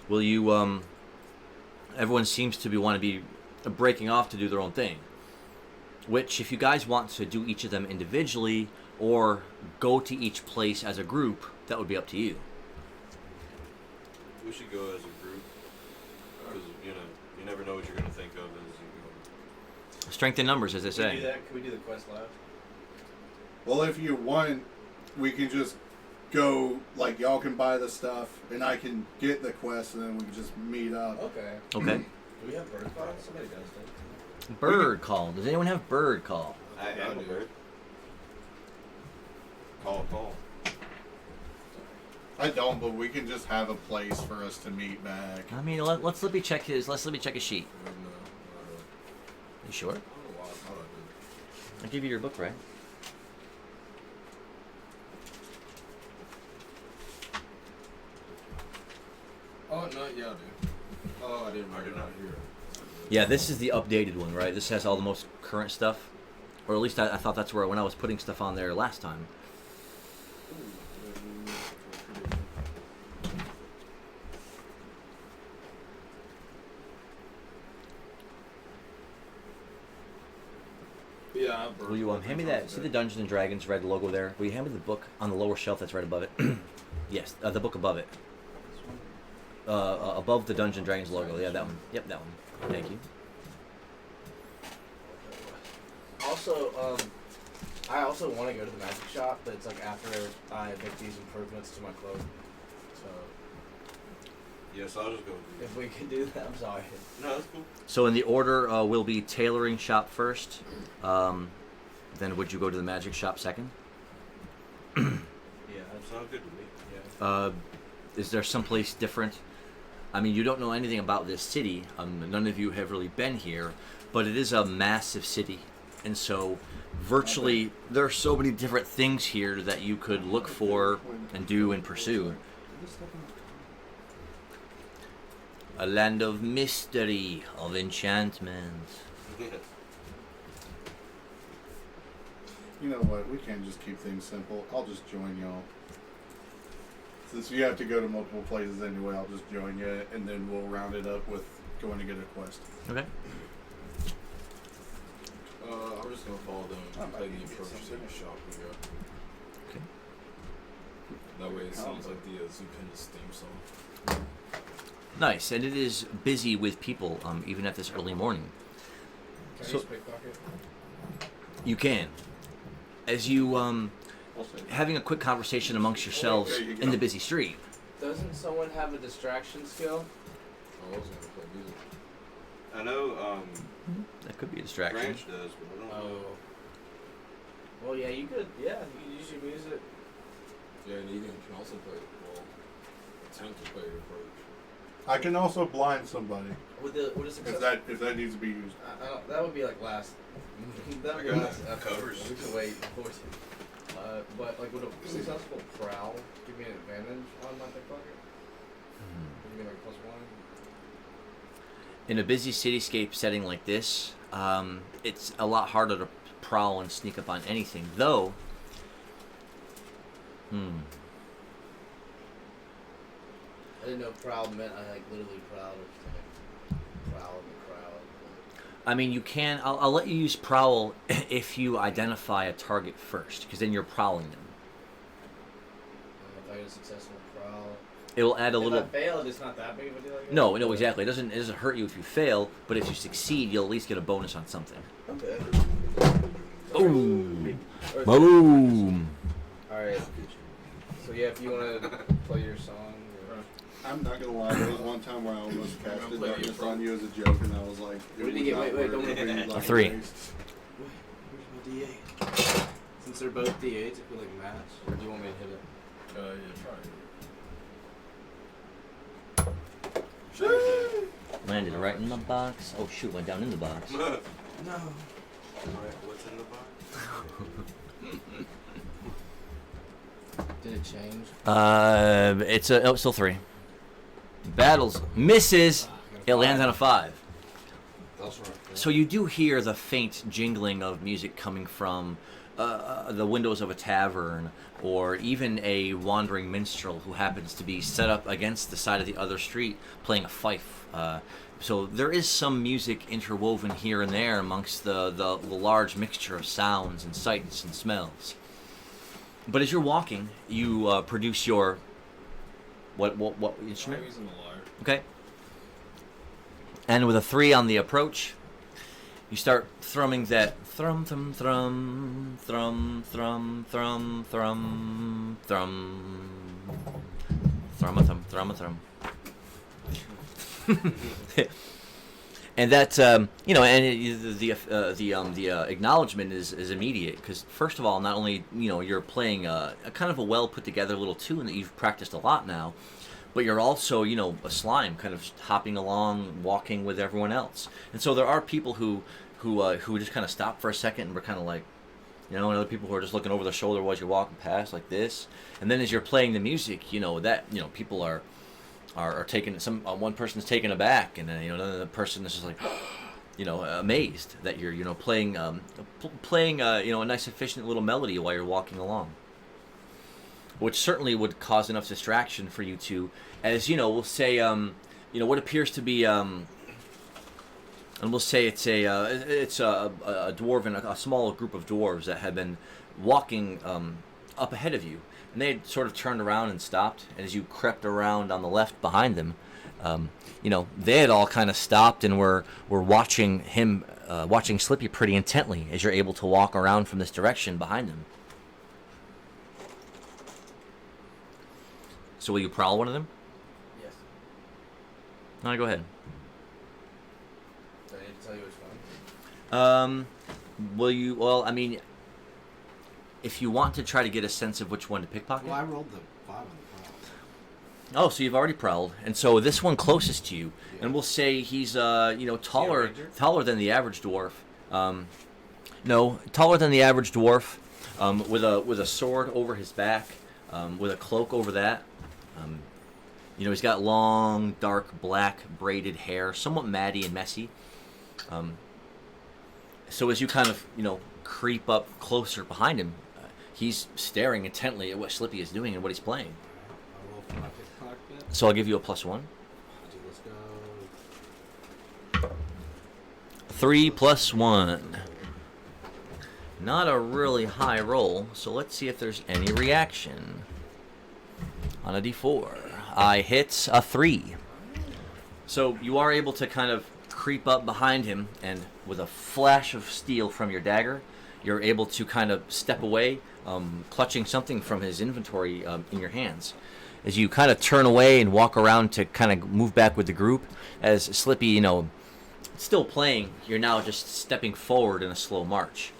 Will you everyone seems to want to be breaking off to do their own thing. Which, if you guys want to do each of them individually or go to each place as a group, that would be up to you. We should go as a group, because you never know what you're gonna think of as you go. Strength in numbers, as they Can we do say. that? Can we do the quest live? Well, if you want, we can just go, like, y'all can buy the stuff, and I can get the quest, and then we can just meet up. Okay. Okay. Do we have bird call? Somebody does, don't they? Bird call. Does anyone have bird call? I am a bird. Call. I don't, but we can just have a place for us to meet back. I mean, let me check his sheet. No, You sure? I don't know why I thought I did. I'll give you your book, right? Oh, no, yeah, I do. Oh, I didn't write it out here. Yeah, this is the updated one, right? This has all the most current stuff. Or at least I thought that's where when I was putting stuff on there last time. Yeah, Will you hand me that? See the Dungeons and Dragons red logo there? Will you hand me the book on the lower shelf that's right above it? Yes, the book above it. Above the Dungeons and Dragons logo. Yeah, that one. Yep, that one. Thank you. Also, I also want to go to the magic shop, but it's like after I make these improvements to my cloak. So Yes, I'll just go with you. if we could do that, I'm sorry. No, that's cool. So in the order will be tailoring shop first. Then would you go to the magic shop second? Yeah, That sounds good to me. yeah. Is there someplace different I mean, you don't know anything about this city. None of you have really been here, but it is a massive city. And so virtually there are so many different things here that you could look for and do and pursue. A land of mystery, of enchantment. You know what? We can't just keep things simple. I'll just join y'all. Since you have to go to multiple places anyway, I'll just join you, and then we'll round it up with going to get a quest. Okay. I'm just gonna follow them and play the approach to the shop we go. Okay. That way it sounds like the Zupenda's theme song. Nice, and it is busy with people, even at this early morning. Can I So- use pickpocket? You can. As you, I'll say. having a quick conversation amongst yourselves There you go. in the busy street. Doesn't someone have a distraction skill? I was gonna play music. I know That could be a distraction. Branch does, but I don't know. Oh. Well, yeah, you could. Yeah, you could use your music. Yeah, and Egan can also play, well, attempt to play the approach. I can also blind somebody With a successful. if that needs to be used. I don't, that would be like last. That would be I got last episode. covers. We can wait, of course. But like, would a successful prowl give me an advantage on my pickpocket? Give me like +1. In a busy cityscape setting like this, it's a lot harder to prowl and sneak up on anything. Though, I didn't know prowl meant I like literally prowled or just like prowl in the crowd. I mean, you can. I'll let you use prowl if you identify a target first, because then you're prowling them. If I get a successful prowl, It will add a if little. I failed, it's not that big of a deal. I guess? No, exactly. It doesn't hurt you if you fail, but if you succeed, you'll at least get a bonus on something. Okay. Boom! Boom! All right. So yeah, if you want to play your song. I'm not gonna lie, there was one time where I almost I'm casted gonna play darkness your on you as a joke, and I was like, What did you get? Wait, don't work. worry. It'd be A 3. Where's my D8? Since they're both D8s, if we like match, or do you want me to hit it? Yeah, try. Landed right in the box. Oh shoot, went down in the box. No. Alright, what's in the box? Did it change? It's still 3. Battles misses. It lands on a 5. That's right. So you do hear the faint jingling of music coming from the windows of a tavern, or even a wandering minstrel who happens to be set up against the side of the other street playing a fife. So there is some music interwoven here and there amongst the large mixture of sounds and sights and smells. But as you're walking, you produce your what instrument? I'm using the lyre. Okay. And with a 3 on the approach, you start thrumming that thrum thrum thrum thrum thrum thrum thrum thrum thrum a thrum thrum a thrum. And that and the acknowledgement is immediate, because first of all, not only you're playing a kind of a well put together little tune that you've practiced a lot now, but you're also a slime kind of hopping along, walking with everyone else. And so there are people who just kind of stop for a second and we're kind of like, and other people who are just looking over their shoulder while you're walking past like this. And then as you're playing the music, people are taken, one person's taken aback, and then another person is just like amazed that you're playing a nice efficient little melody while you're walking along, which certainly would cause enough distraction for you to, as we'll say what appears to be and we'll say it's a dwarf and a small group of dwarves that had been walking up ahead of you. And they had sort of turned around and stopped. And as you crept around on the left behind them, they had all kind of stopped and were watching him, watching Slippy pretty intently as you're able to walk around from this direction behind him. So will you prowl one of them? Yes. All right, go ahead. Do I need to tell you which one? Will you? Well, I mean, if you want to try to get a sense of which one to pickpocket. Well, I rolled the 5 on the prowl. Oh, so you've already prowled, and so this one closest to you, and we'll say he's taller than the average dwarf. No, taller than the average dwarf, with a sword over his back, with a cloak over that. He's got long, dark, black braided hair, somewhat matty and messy. So as you kind of creep up closer behind him, he's staring intently at what Slippy is doing and what he's playing. I'll roll for my pickpocket. So I'll give you a +1. Let's go. 3 + 1. Not a really high roll, so let's see if there's any reaction. On a d4, I hit a 3. So you are able to kind of creep up behind him, and with a flash of steel from your dagger, you're able to kind of step away, clutching something from his inventory in your hands. As you kind of turn away and walk around to kind of move back with the group, as Slippy, still playing, you're now just stepping forward in a slow march.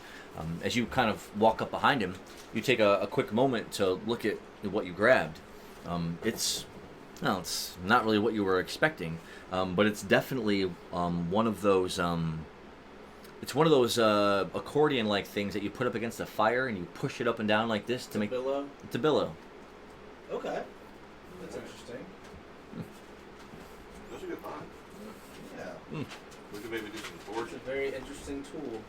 As you kind of walk up behind him, you take a quick moment to look at what you grabbed. It's not really what you were expecting, but it's definitely one of those. It's one of those accordion-like things that you put up against a fire and you push it up and down like this to make Billow? to billow. Okay. That's interesting. That's a good find. Yeah. We could maybe do some It's a forging. very interesting tool.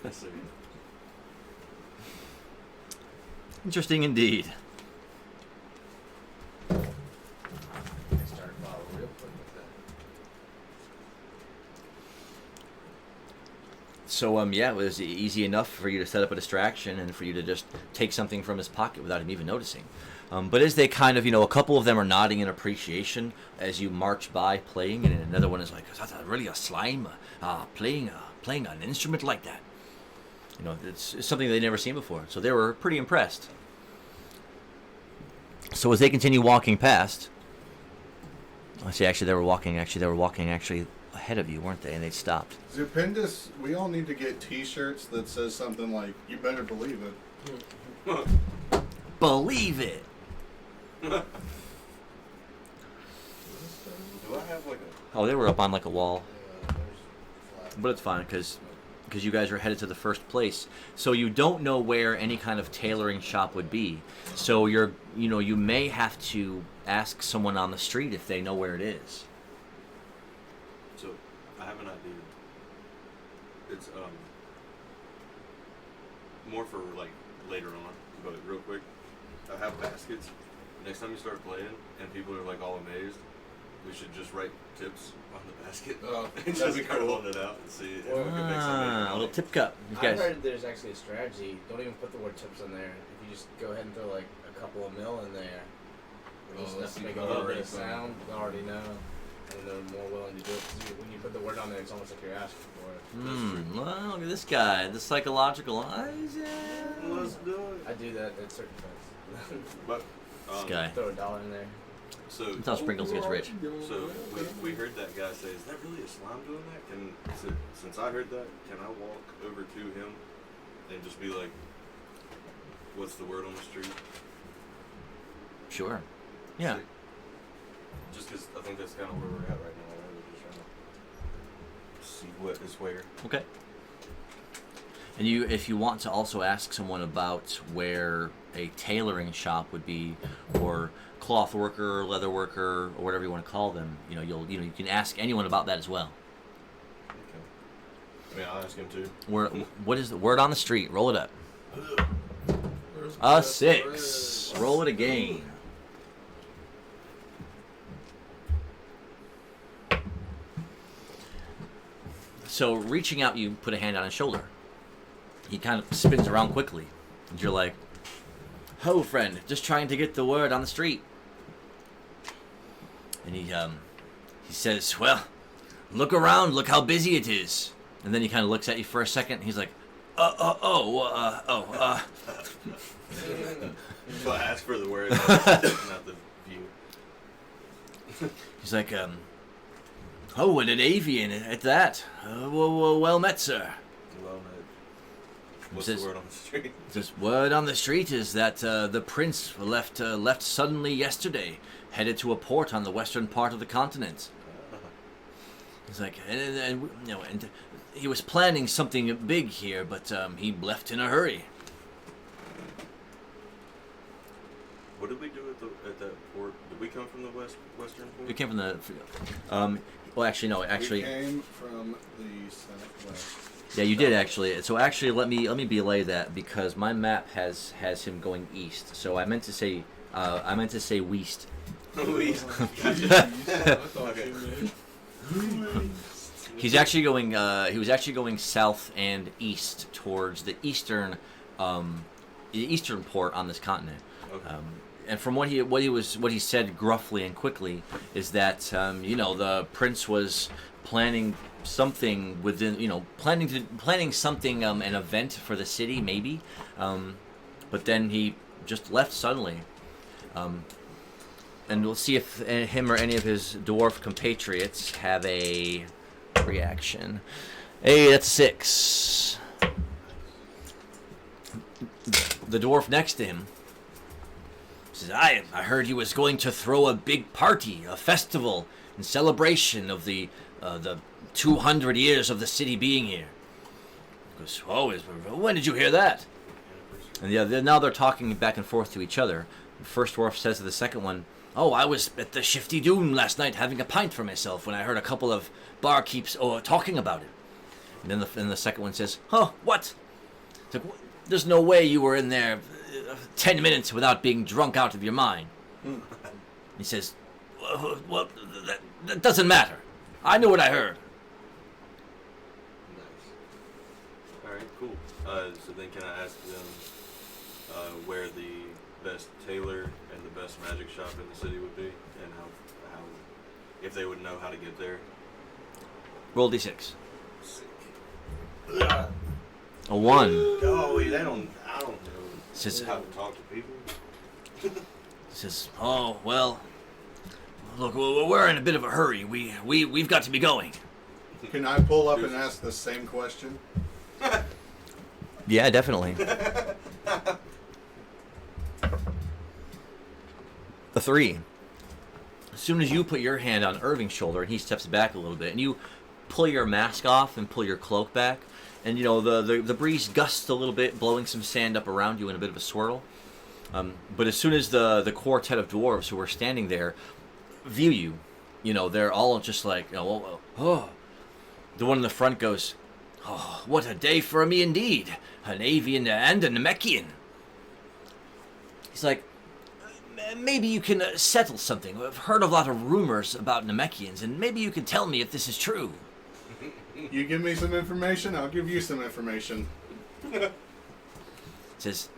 Let's see. Interesting indeed. I started following real quick with that. So it was easy enough for you to set up a distraction and for you to just take something from his pocket without him even noticing. But as they kind of, a couple of them are nodding in appreciation as you march by playing, and another one is like, "Is that really a slime playing an instrument like that?" It's something they'd never seen before. So they were pretty impressed. So as they continue walking past, they were walking ahead of you, weren't they? And they stopped. Zupindus, we all need to get T-shirts that says something like, "You better believe it." Believe it. Do I have like a... Oh, they were up on like a wall. There's flat. But it's fine because you guys are headed to the first place. So you don't know where any kind of tailoring shop would be. So you may have to ask someone on the street if they know where it is. So, I have an idea. It's, more for, like, later on, but real quick. I have baskets. Next time you start playing and people are, like, all amazed, we should just write tips on the basket. Oh, and just kind of hold it out and see if we can make something. A little tip cup. You I guys. heard there's actually a strategy. Don't even put the word tips in there. If you just go ahead and throw like a couple of mil in there, just enough to make a little bit of sound, they already know, and they're more willing to do it. 'Cause when you put the word on there, it's almost like you're asking for it. Well, look at this guy. The psychological eyes. Let's do it. I do that at certain times. But, This guy. Throw $1 in there. So, That's how Sprinkles gets rich. So we heard that guy say, "Is that really a slime doing that?" Since I heard that, can I walk over to him and just be like, "What's the word on the street?" Sure. Yeah. Just because I think that's kind of where we're at right now. We're just trying to see what is where. Okay. And if you want to also ask someone about where a tailoring shop would be, or cloth worker, leather worker, or whatever you want to call them, you can ask anyone about that as well. Okay. I mean, I'll ask him too. What is the word on the street? Roll it up. A 6. Roll it again. So reaching out, you put a hand on his shoulder. He kind of spins around quickly, and you're like, "Ho, friend, just trying to get the word on the street." And he says, "Well, look around, look how busy it is." And then he kind of looks at you for a second. He's like, So I ask for the word, not the view. He's like, "Oh, and an avian at that. Well met, sir." Well, What's the word on the street? This word on the street is that the prince left suddenly yesterday, headed to a port on the western part of the continent. He's like, and he was planning something big here, but he left in a hurry. What did we do at that port? Did we come from the western port? We came from the. Well, actually, no. Actually, we came from the southwest. Yeah, you did actually. So actually, let me belay that because my map has him going east. So I meant to say west. West. He's actually going. He was actually going south and east towards the eastern port on this continent. Okay. And from what he said gruffly and quickly is that the prince was planning something within planning something an event for the city maybe, but then he just left suddenly. And we'll see if him or any of his dwarf compatriots have a reaction. Hey, that's 6. The dwarf next to him says, I heard he was going to throw a big party, a festival, in celebration of the 200 years of the city being here. He goes, when did you hear that? And now they're talking back and forth to each other. The first dwarf says to the second one, I was at the Shifty Dune last night having a pint for myself when I heard a couple of barkeeps talking about it. And then the second one says, what? It's like, there's no way you were in there 10 minutes without being drunk out of your mind. He says, well, that doesn't matter. I knew what I heard. Nice. All right, cool. So then can I ask them where the best tailor and the best magic shop in the city would be, and how if they would know how to get there? Roll d6. Sick. A 1. Oh, I don't know Says, how to talk to people. Says, well, look, we're in a bit of a hurry. We've got to be going. Can I pull up and ask the same question? Yeah, definitely. A 3. As soon as you put your hand on Irving's shoulder and he steps back a little bit, and you pull your mask off and pull your cloak back, and the breeze gusts a little bit, blowing some sand up around you in a bit of a swirl. But as soon as the quartet of dwarves who are standing there view you, they're all just like, oh. The one in the front goes, oh, what a day for me indeed, an avian and a Namekian. He's like, maybe you can settle something. I've heard a lot of rumors about Namekians, and maybe you can tell me if this is true. You give me some information, I'll give you some information. Says,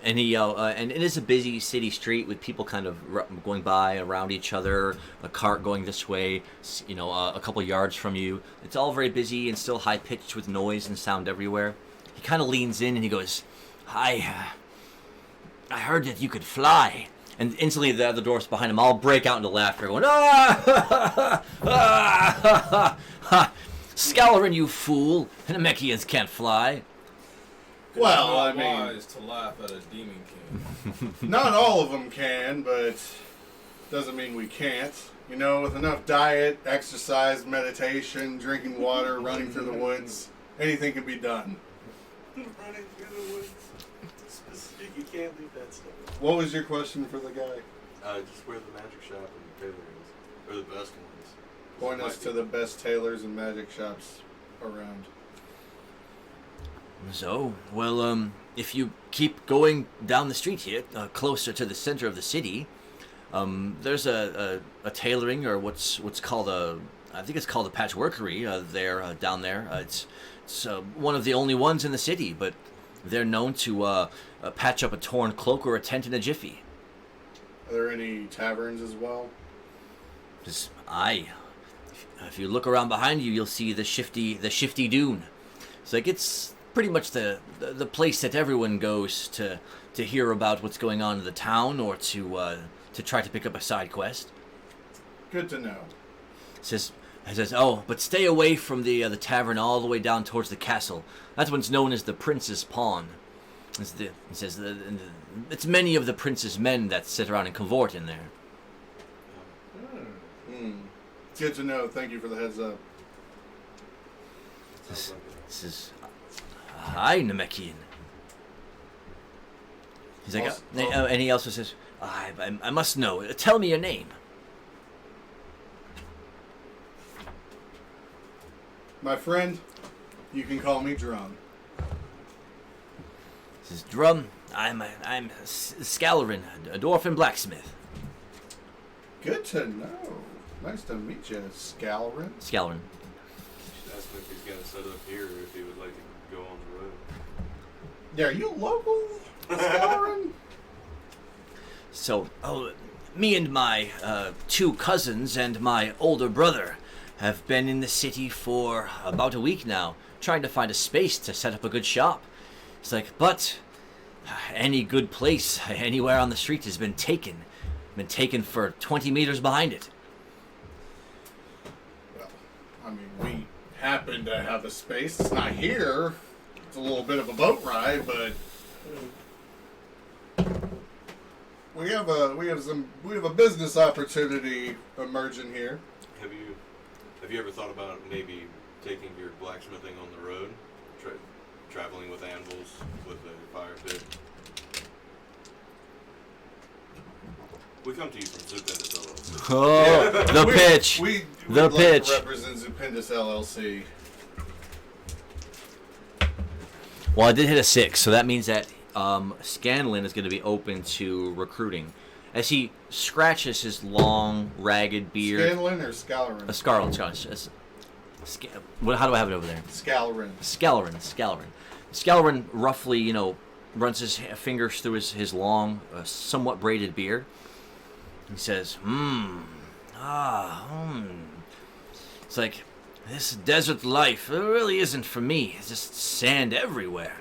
and and it is a busy city street with people kind of going by around each other, a cart going this way, a couple yards from you. It's all very busy and still high pitched with noise and sound everywhere. He kind of leans in and he goes, I heard that you could fly. And instantly the other dwarfs behind him all break out into laughter, going, Scourin, you fool! Namekians can't fly. Well, I It's mean, not wise to laugh at a demon king. not all of them can, but doesn't mean we can't. With enough diet, exercise, meditation, drinking water, running through the woods, anything can be done. Running through the woods. Specific, you can't leave that stuff. What was your question for the guy? Just where the magic shop and the tailor is, or the best ones. Point us to the best tailors and magic shops around. So, well, if you keep going down the street here, closer to the center of the city, there's a tailoring, or what's called I think it's called a patchworkery there, down there. It's one of the only ones in the city, but they're known to patch up a torn cloak or a tent in a jiffy. Are there any taverns as well? If you look around behind you, you'll see the Shifty Dune. It's pretty much the place that everyone goes to hear about what's going on in the town, or to try to pick up a side quest. Good to know. Says, He says, "Oh, but stay away from the tavern all the way down towards the castle. That's what's known as the Prince's Pawn." He says, "It's many of the Prince's men that sit around and cavort in there." Good to know. Thank you for the heads up. This is hi, Namekian. He's like, and he also says, I must know. Tell me your name." My friend, you can call me Drum. He says, "Drum, I'm Scalarin, a dwarf and blacksmith." Good to know. Nice to meet you, Scalarin. Scalarin. Ask him if he's gonna set up here or if he would like to go on the road. Yeah, are you local, Scalarin? So, me and my 2 cousins and my older brother have been in the city for about a week now, trying to find a space to set up a good shop. It's like, but any good place anywhere on the street has been taken for 20 meters behind it. Well, I mean, we happen to have a space. It's not here. It's a little bit of a boat ride, but we have a business opportunity emerging here. Have you ever thought about maybe taking your blacksmithing on the road, traveling with anvils with a fire pit? We come to you from Zupindus LLC. Oh, the pitch. We The like pitch. to represent Zupindus LLC. Well, I did hit a 6, so that means that Scanlon is going to be open to recruiting. As he scratches his long, ragged beard. Scanlon or Scalarin? How do I have it over there? Scalarin. Scalarin roughly, runs his fingers through his long, somewhat braided beard. He says, It's like, this desert life, it really isn't for me. It's just sand everywhere.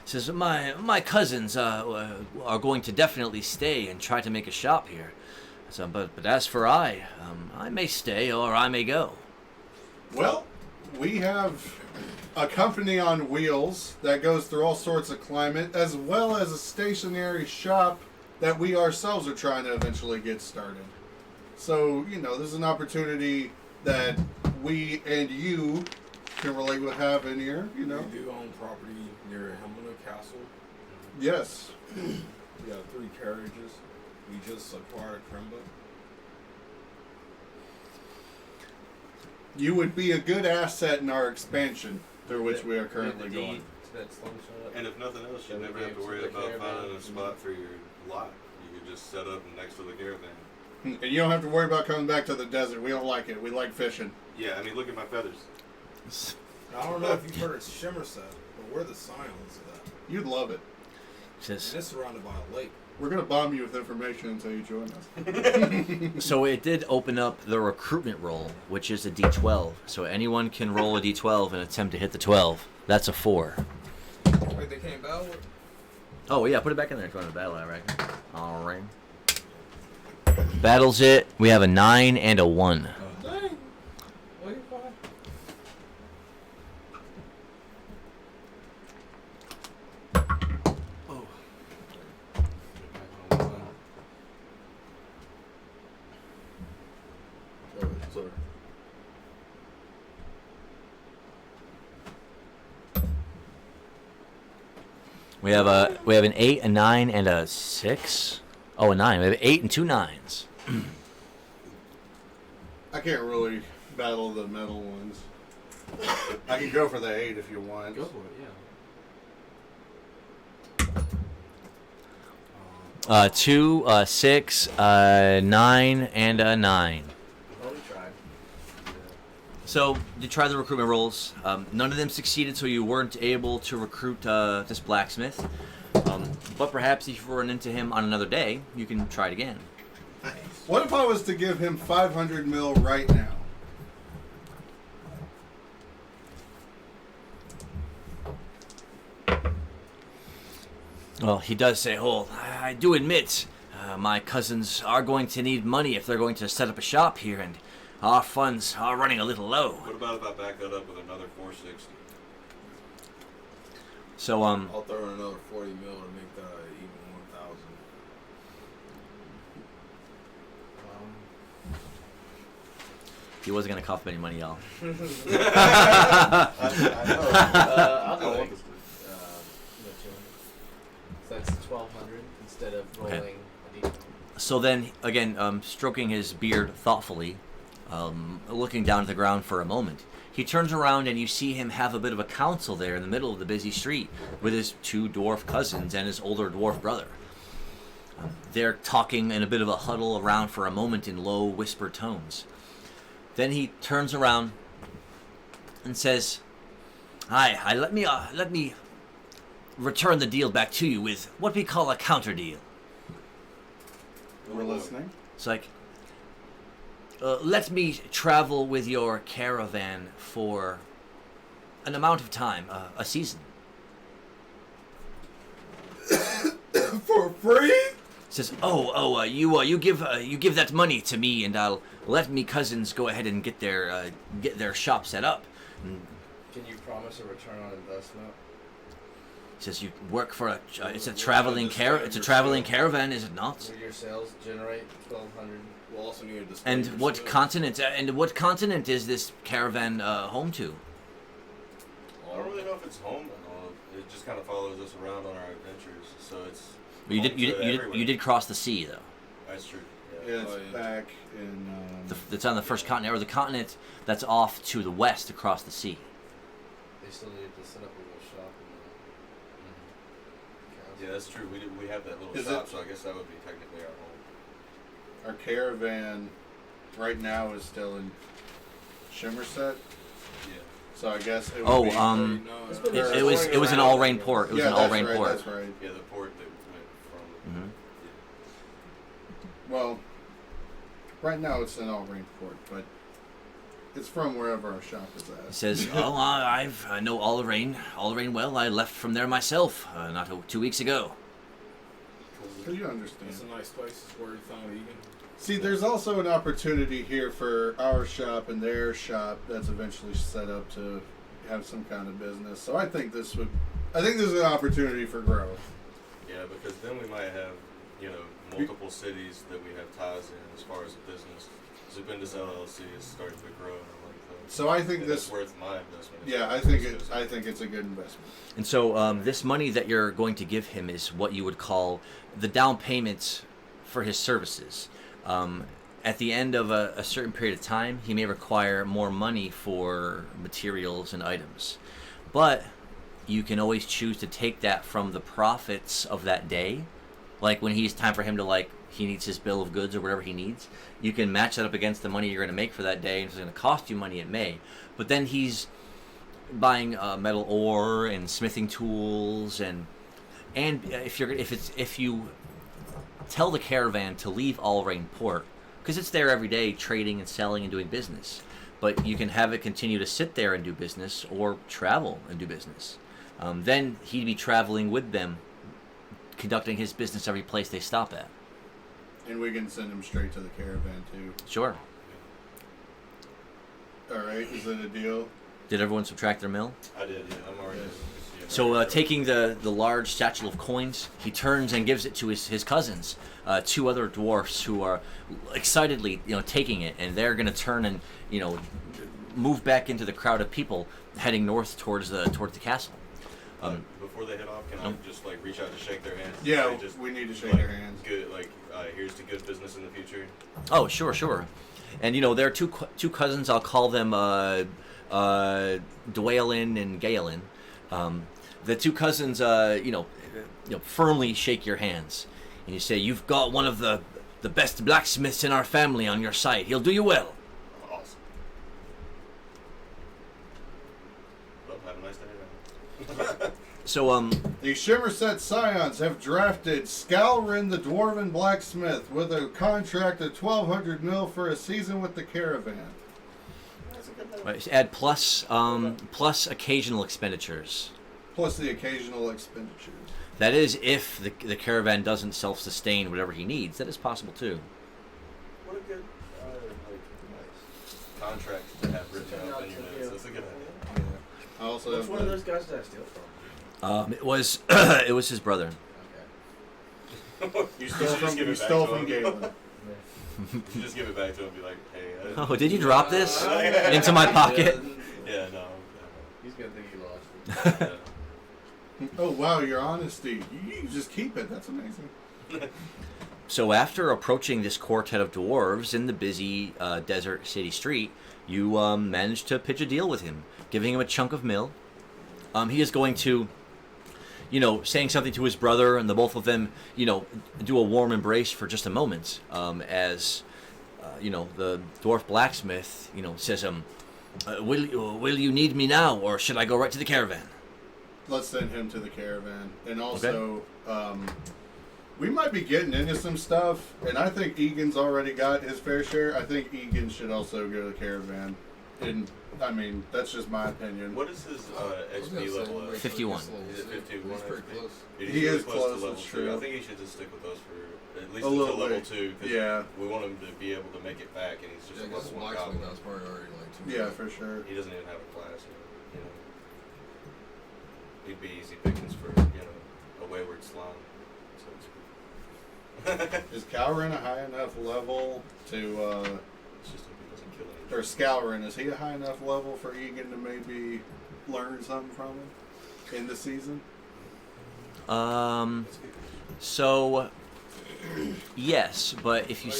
He says, my cousins are going to definitely stay and try to make a shop here. So, but as for I may stay or I may go. Well, we have a company on wheels that goes through all sorts of climate, as well as a stationary shop that we ourselves are trying to eventually get started. So, there's an opportunity that we and you can relate with having here, We do own property near Helmano Castle. Yes. We got 3 carriages. We just acquired Kremba. You would be a good asset in our expansion through which we are currently going. And if nothing else, you never have to worry about finding a spot for your lot. You could just set up next to the caravan. And you don't have to worry about coming back to the desert. We don't like it. We like fishing. Yeah, I mean, look at my feathers. I don't know if you've heard of Shimmer set, but we're the Scions of that. You'd love it. And it's surrounded by a lake. We're going to bomb you with information until you join us. So it did open up the recruitment roll, which is a D12. So anyone can roll a D12 and attempt to hit the 12. That's a 4. Wait, they came battle with? Oh, yeah, put it back in there if you want to battle, I reckon. All right. Battles it. We have a 9 and a 1. Dang. Well, you're fine. Oh. Sorry. We have an 8, a 9, and a 6. Oh, a 9. We have 8 and 2 9s. I can't really battle the metal ones. I can go for the 8 if you want. Go for it, yeah. 2, 6, 9, and a 9. Well, we tried. So you tried the recruitment rolls. None of them succeeded, so you weren't able to recruit this blacksmith. But perhaps if you run into him on another day, you can try it again. What if I was to give him 500 mil right now? Well, he does say, "Oh, I do admit, my cousins are going to need money if they're going to set up a shop here, and our funds are running a little low. What about if I back that up with another 460? So, I'll throw in another 40 mil to make that even 1,000. he wasn't going to cough up any money, y'all. I know. I'll go with 200. So that's 1,200 instead of rolling a d20. So then, again, stroking his beard thoughtfully, looking down at the ground for a moment, he turns around and you see him have a bit of a council there in the middle of the busy street with his 2 dwarf cousins and his older dwarf brother. They're talking in a bit of a huddle around for a moment in low, whispered tones. Then he turns around and says, "Hi, let me return the deal back to you with what we call a counter deal." We're listening. It's like, let me travel with your caravan for an amount of time, a season. For free? Says, you give that money to me, and I'll let me cousins go ahead and get their shop set up. And Can you promise a return on investment? says, you work for it's a traveling caravan, is it not? Will your sales generate 1,200? We'll also need a display. And what continent is this caravan home to? I don't really know if it's home and all. It just kind of follows us around on our adventures, so it's. You did cross the sea though. That's true. Yeah, it's back in. It's on the first continent, or the continent that's off to the west across the sea. They still need to set up a little shop in the Yeah, that's true. We have that little Is shop, it- so I guess that would be technically our home. Our caravan right now is still in Shimmerset, Yeah. so I guess it would Oh, be, It's been there. it was an all-rain port. It was yeah, an that's all-rain right, port. That's right. Yeah, the port that went from. Mhm. Well, right now it's an all-rain port, but it's from wherever our shop is He at. says, "Oh, I know all-rain well. I left from there myself not 2 weeks ago." So you understand. It's a nice place. It's where we found Egan. See, there's also an opportunity here for our shop and their shop that's eventually set up to have some kind of business. So I think this is an opportunity for growth. Yeah, because then we might have, multiple cities that we have ties in as far as a business. Zubindis LLC is starting to grow, and I like that. So I think And this. it's worth my investment. Yeah, I think it's a good investment. And so this money that you're going to give him is what you would call the down payment for his services. At the end of a certain period of time, he may require more money for materials and items. But you can always choose to take that from the profits of that day. Like when he's time for him to, he needs his bill of goods or whatever he needs, you can match that up against the money you're going to make for that day. And if it's going to cost you money, it may. But then he's buying metal ore and smithing tools, and if you tell the caravan to leave All-Rain Port, because it's there every day trading and selling and doing business, but you can have it continue to sit there and do business or travel and do business. Then he'd be traveling with them, conducting his business every place they stop at. And we can send him straight to the caravan too. Sure. All right, is it a deal? Did everyone subtract their mill? I did, yeah. I'm already. Yes. Yeah, So taking the large satchel of coins, he turns and gives it to his cousins, 2 other dwarfs who are excitedly taking it, and they're going to turn and move back into the crowd of people heading north towards the castle. Before they head off, can I just reach out to shake their hands? Yeah, Say just, we need to shake their hands. Good, here's to good business in the future. Oh, sure. And there are two cousins. I'll call them Dwalin and Galen. The 2 cousins, firmly shake your hands, and you say, "You've got one of the best blacksmiths in our family on your side. He'll do you well." Awesome. Well, have a nice day now. So The Shimmerset Scions have drafted Scalrin the Dwarven Blacksmith with a contract of 1,200 mil for a season with the caravan. add plus occasional expenditures. Plus the occasional expenditures. That is, if the caravan doesn't self-sustain whatever he needs. That is possible too. What a good, nice. I also Which have one of those guys did I steal from? It was his brother. Okay. You should stole just from give you it back stole to from him. Galen. You just give it back to him and be like, hey. Oh, did you drop this into my pocket? Yeah, no. He's gonna think you lost it. Yeah. Oh wow, your honesty. You just keep it. That's amazing. So after approaching this quartet of dwarves in the busy desert city street, you managed to pitch a deal with him, giving him a chunk of mill. He is going to, saying something to his brother, and the both of them, do a warm embrace for just a moment, as, the dwarf blacksmith, says, will you need me now, or should I go right to the caravan? Let's send him to the caravan. And also, we might be getting into some stuff, and I think Egan's already got his fair share. I think Egan should also go to the caravan. And, I mean, that's just my opinion. What is his XP level at? 51. Is it 51? He's pretty XP? close. He is close, to level that's 2. true. I think he should just stick with us for at least A until little level bit. 2. Cause Yeah. we want him to be able to make it back, and he's just Yeah, a because level 1 blacksmith, goblin. that's probably already like 2. Yeah, for sure. He doesn't even have a class yet, He'd be easy pickings for, a wayward slime, so to speak. Is Calrin a high enough level to, It's just hope he doesn't kill anything. or Scourin, is he a high enough level for Egan to maybe learn something from him in the season? So yes, but if you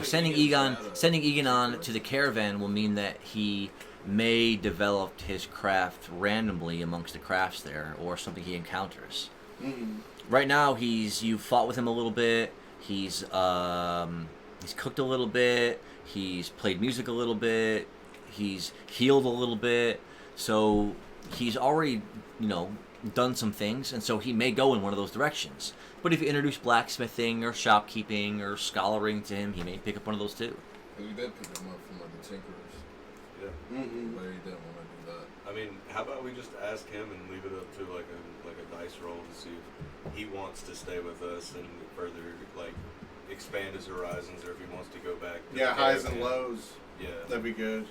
sending Egan on to the caravan will mean that he may develop his craft randomly amongst the crafts there, or something he encounters. Mm-hmm. Right now, you fought with him a little bit. He's cooked a little bit. He's played music a little bit. He's healed a little bit. So he's already, done some things, and so he may go in one of those directions. But if you introduce blacksmithing or shopkeeping or scholaring to him, he may pick up one of those too. We did pick him up from like the Tinkerers, Yeah. Mm-hmm. but he didn't want to do that. I mean, how about we just ask him and leave it up to like a dice roll to see if he wants to stay with us and further expand his horizons, or if he wants to go back. To Yeah, the highs and caravan. lows. Yeah. That'd be good.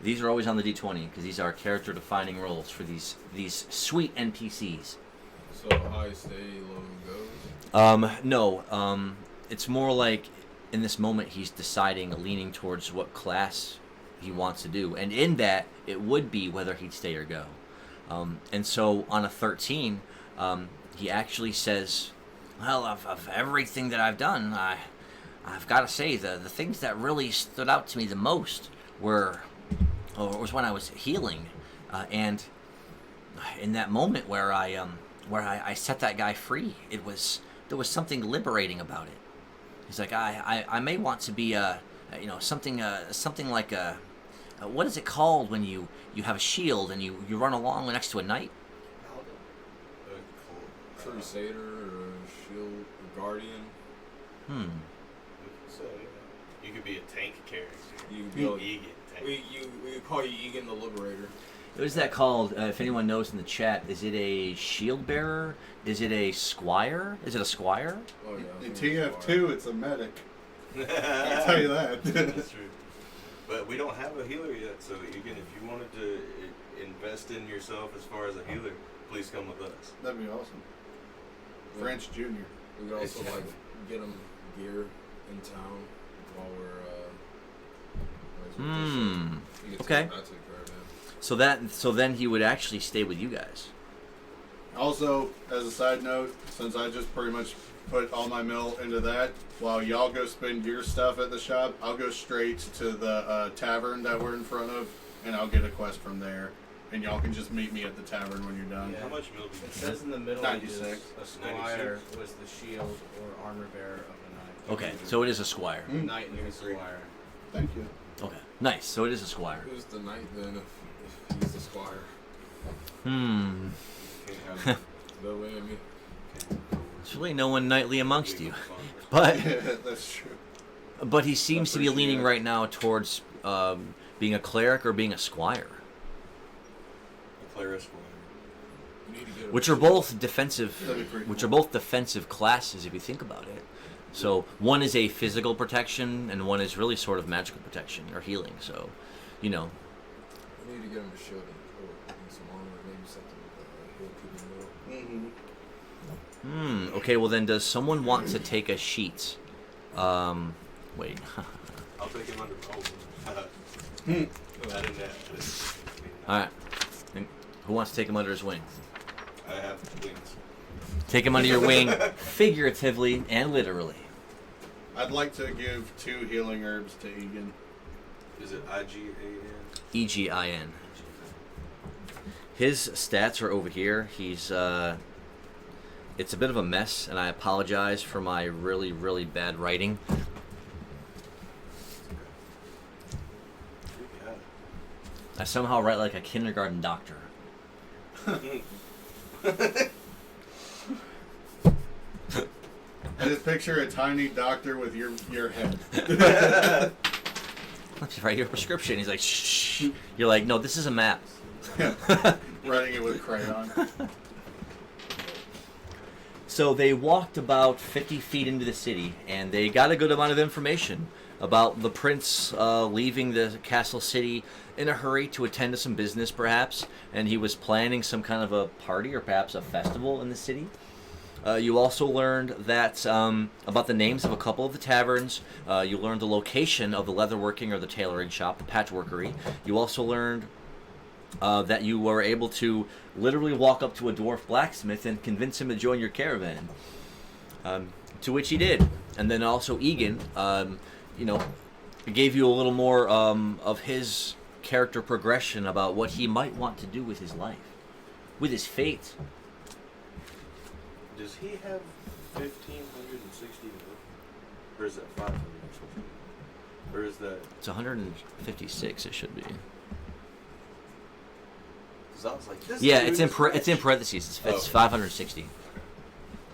These are always on the D20 because these are character-defining roles for these sweet NPCs. So high stay, low goes. No. It's more like in this moment he's deciding, leaning towards what class he wants to do, and in that it would be whether he'd stay or go. And so on a 13, he actually says, "Well, of everything that I've done, I've got to say the things that really stood out to me the most was when I was healing, and in that moment where I set that guy free, there was something liberating about it. He's like, I may want to be something like a what is it called when you have a shield and you run along next to a knight? Crusader or shield or guardian. So you could be a tank character. You could be like, Egan tank. we call you Egan the Liberator. What is that called? If anyone knows in the chat, is it a shield bearer? Is it a squire? Is it a squire? Oh yeah. In TF2, it's a medic. I'll tell you that. That's true. But we don't have a healer yet, so Egan, if you wanted to invest in yourself as far as a healer, please come with us. That'd be awesome. French Jr. We could also like get him gear in town while we're. Okay. So then he would actually stay with you guys. Also, as a side note, since I just pretty much put all my mill into that, while y'all go spend your stuff at the shop, I'll go straight to the tavern that we're in front of, and I'll get a quest from there. And y'all can just meet me at the tavern when you're done. Yeah. How much milk do you It says in the middle 96. ages, a squire was the shield or armor bearer of a knight. Okay, so it is a squire. Mm. Knight and a squire. Thank you. Okay, nice. So it is a squire. Who's the knight then if he's the squire? Hmm. Billy and me. There's really no one knightly amongst you, but That's true. he seems to be Appreciate leaning it. right now towards being a cleric or being a squire, A Claris one. You need to get him which a are shield. both defensive, That'd be pretty which cool. are both defensive classes if you think about it. So one is a physical protection, and one is really sort of magical protection or healing. So, We need to get him a shield and some armor, maybe something with he'll keep him low. Okay, well then, does someone want to take a sheet? Wait. I'll take him under. I didn't. All right. And who wants to take him under his wing? I have wings. Take him under your wing, figuratively and literally. I'd like to give 2 healing herbs to Egan. Is it IGAN? EGIN. His stats are over here. He's it's a bit of a mess, and I apologize for my really, really bad writing. I somehow write like a kindergarten doctor. I just picture a tiny doctor with your head. Let's write your prescription. He's like, shh. You're like, no, this is a map. Writing it with crayon. So they walked about 50 feet into the city, and they got a good amount of information about the prince leaving the castle city in a hurry to attend to some business, perhaps, and he was planning some kind of a party or perhaps a festival in the city. You also learned that about the names of a couple of the taverns. You learned the location of the leatherworking or the tailoring shop, the patchworkery. You also learned that you were able to literally walk up to a dwarf blacksmith and convince him to join your caravan. To which he did. And then also Egan, gave you a little more of his character progression about what he might want to do with his life, with his fate. Does he have 1,560 mil? Or is that 500? Or is that... It's 156, it should be. Cause I was like, this Yeah, dude it's in is rich. it's in parentheses. It's 560.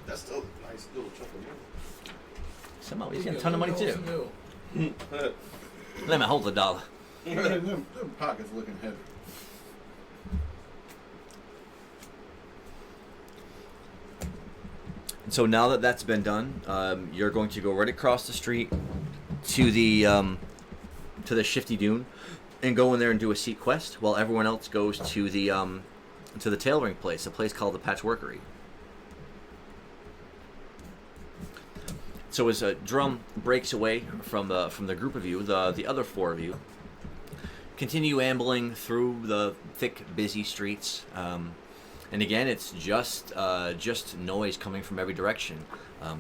That's still a nice little chunk of money. Somehow he's getting a ton of money too. Mill. Let me hold the dollar. Them pockets looking heavy. And so now that that's been done, you're going to go right across the street to the Shifty Dune, and go in there and do a seat quest, while everyone else goes to the tailoring place, a place called the Patchworkery. So as Drum breaks away from the group of you, the other 4 of you continue ambling through the thick, busy streets. And again, it's just noise coming from every direction.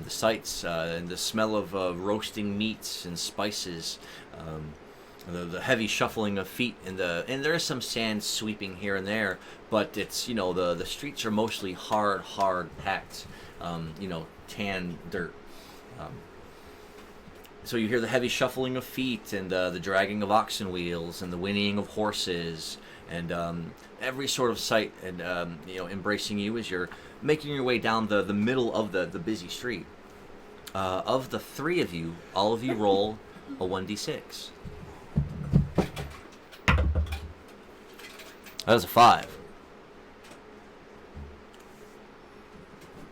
The sights and the smell of roasting meats and spices, the heavy shuffling of feet, and there is some sand sweeping here and there, but it's the streets are mostly hard packed, tan dirt. So you hear the heavy shuffling of feet and the dragging of oxen wheels and the whinnying of horses, and every sort of sight and embracing you as you're making your way down the middle of the busy street. Of the 3 of you, all of you roll a 1d6. That was a 5.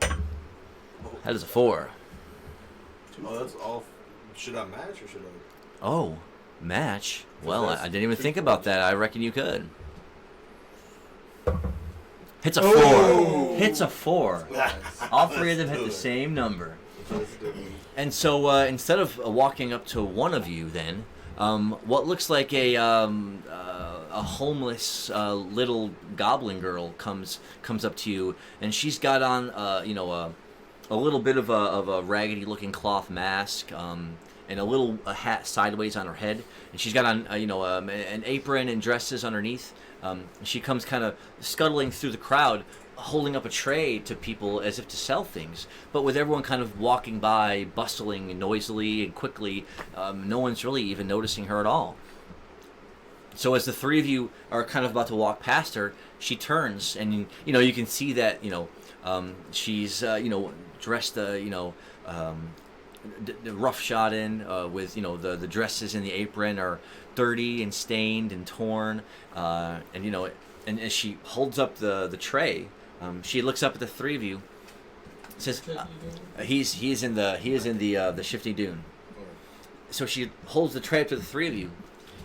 That is a 4. Oh, that's all. Should I match or should I? Oh, match? Well, I didn't even think about that. I reckon you could. Hits a 4. Oh! Hits a 4. All 3 of them hit the same number. And so instead of walking up to one of you, then what looks like a homeless little goblin girl comes up to you, and she's got on a little bit of a raggedy-looking cloth mask, and a hat sideways on her head, and she's got on an apron and dresses underneath. She comes kind of scuttling through the crowd, holding up a tray to people as if to sell things, but with everyone kind of walking by, bustling noisily and quickly, no one's really even noticing her at all. So as the 3 of you are kind of about to walk past her, she turns, and you can see that she's dressed roughshod in with the dresses and the apron are dirty and stained and torn, and as she holds up the tray, she looks up at the 3 of you, says, he is in the Shifty Dune. So she holds the tray up to the 3 of you.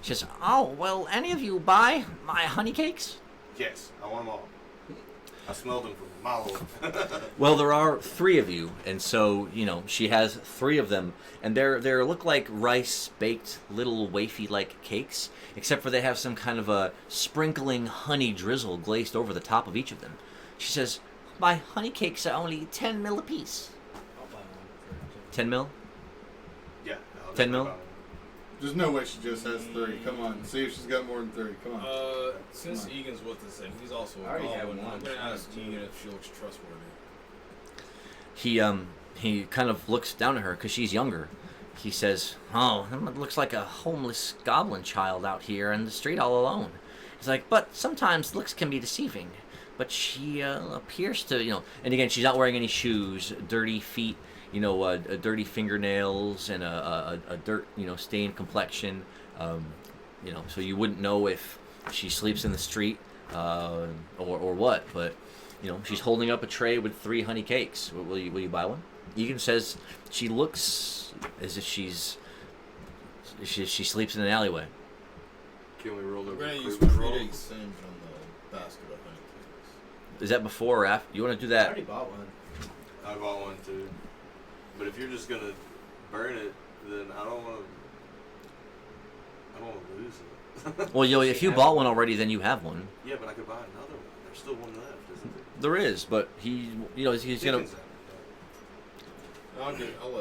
She says, "Oh, will any of you buy my honey cakes?" Yes, I want them all. I smelled them from a mile away. Well, there are 3 of you, and so she has 3 of them, and they look like rice baked little wafy like cakes, except for they have some kind of a sprinkling honey drizzle glazed over the top of each of them. She says, "My honey cakes are only 10 mil apiece." I'll buy one. 10 mil? Yeah. 10 mil? There's no way she just has 3. Come on, see if she's got more than 3. Come on. Since Come on. Egan's with us and he's also I already have goblin, one. I'm gonna ask Egan if she looks trustworthy. He kind of looks down at her because she's younger. He says, "Oh, that looks like a homeless goblin child out here in the street all alone." He's like, "But sometimes looks can be deceiving. But she appears to, and again, she's not wearing any shoes, dirty feet, dirty fingernails, and a dirt, stained complexion, so you wouldn't know if she sleeps in the street or what. But she's holding up a tray with 3 honey cakes. Will you buy one? Egan says she looks as if she sleeps in an alleyway. Can we roll We're over gonna use recruitment roll? predate singe on the basket of honey cakes. Is that before or after? You want to do I that? already bought one. I bought one too. But if you're just gonna burn it, then I don't want to lose it. Well, if you bought one already, then you have one. Yeah, but I could buy another one. There's still one left, isn't there? There is, but he's gonna. Dickens at it. I'll let Egan. I'll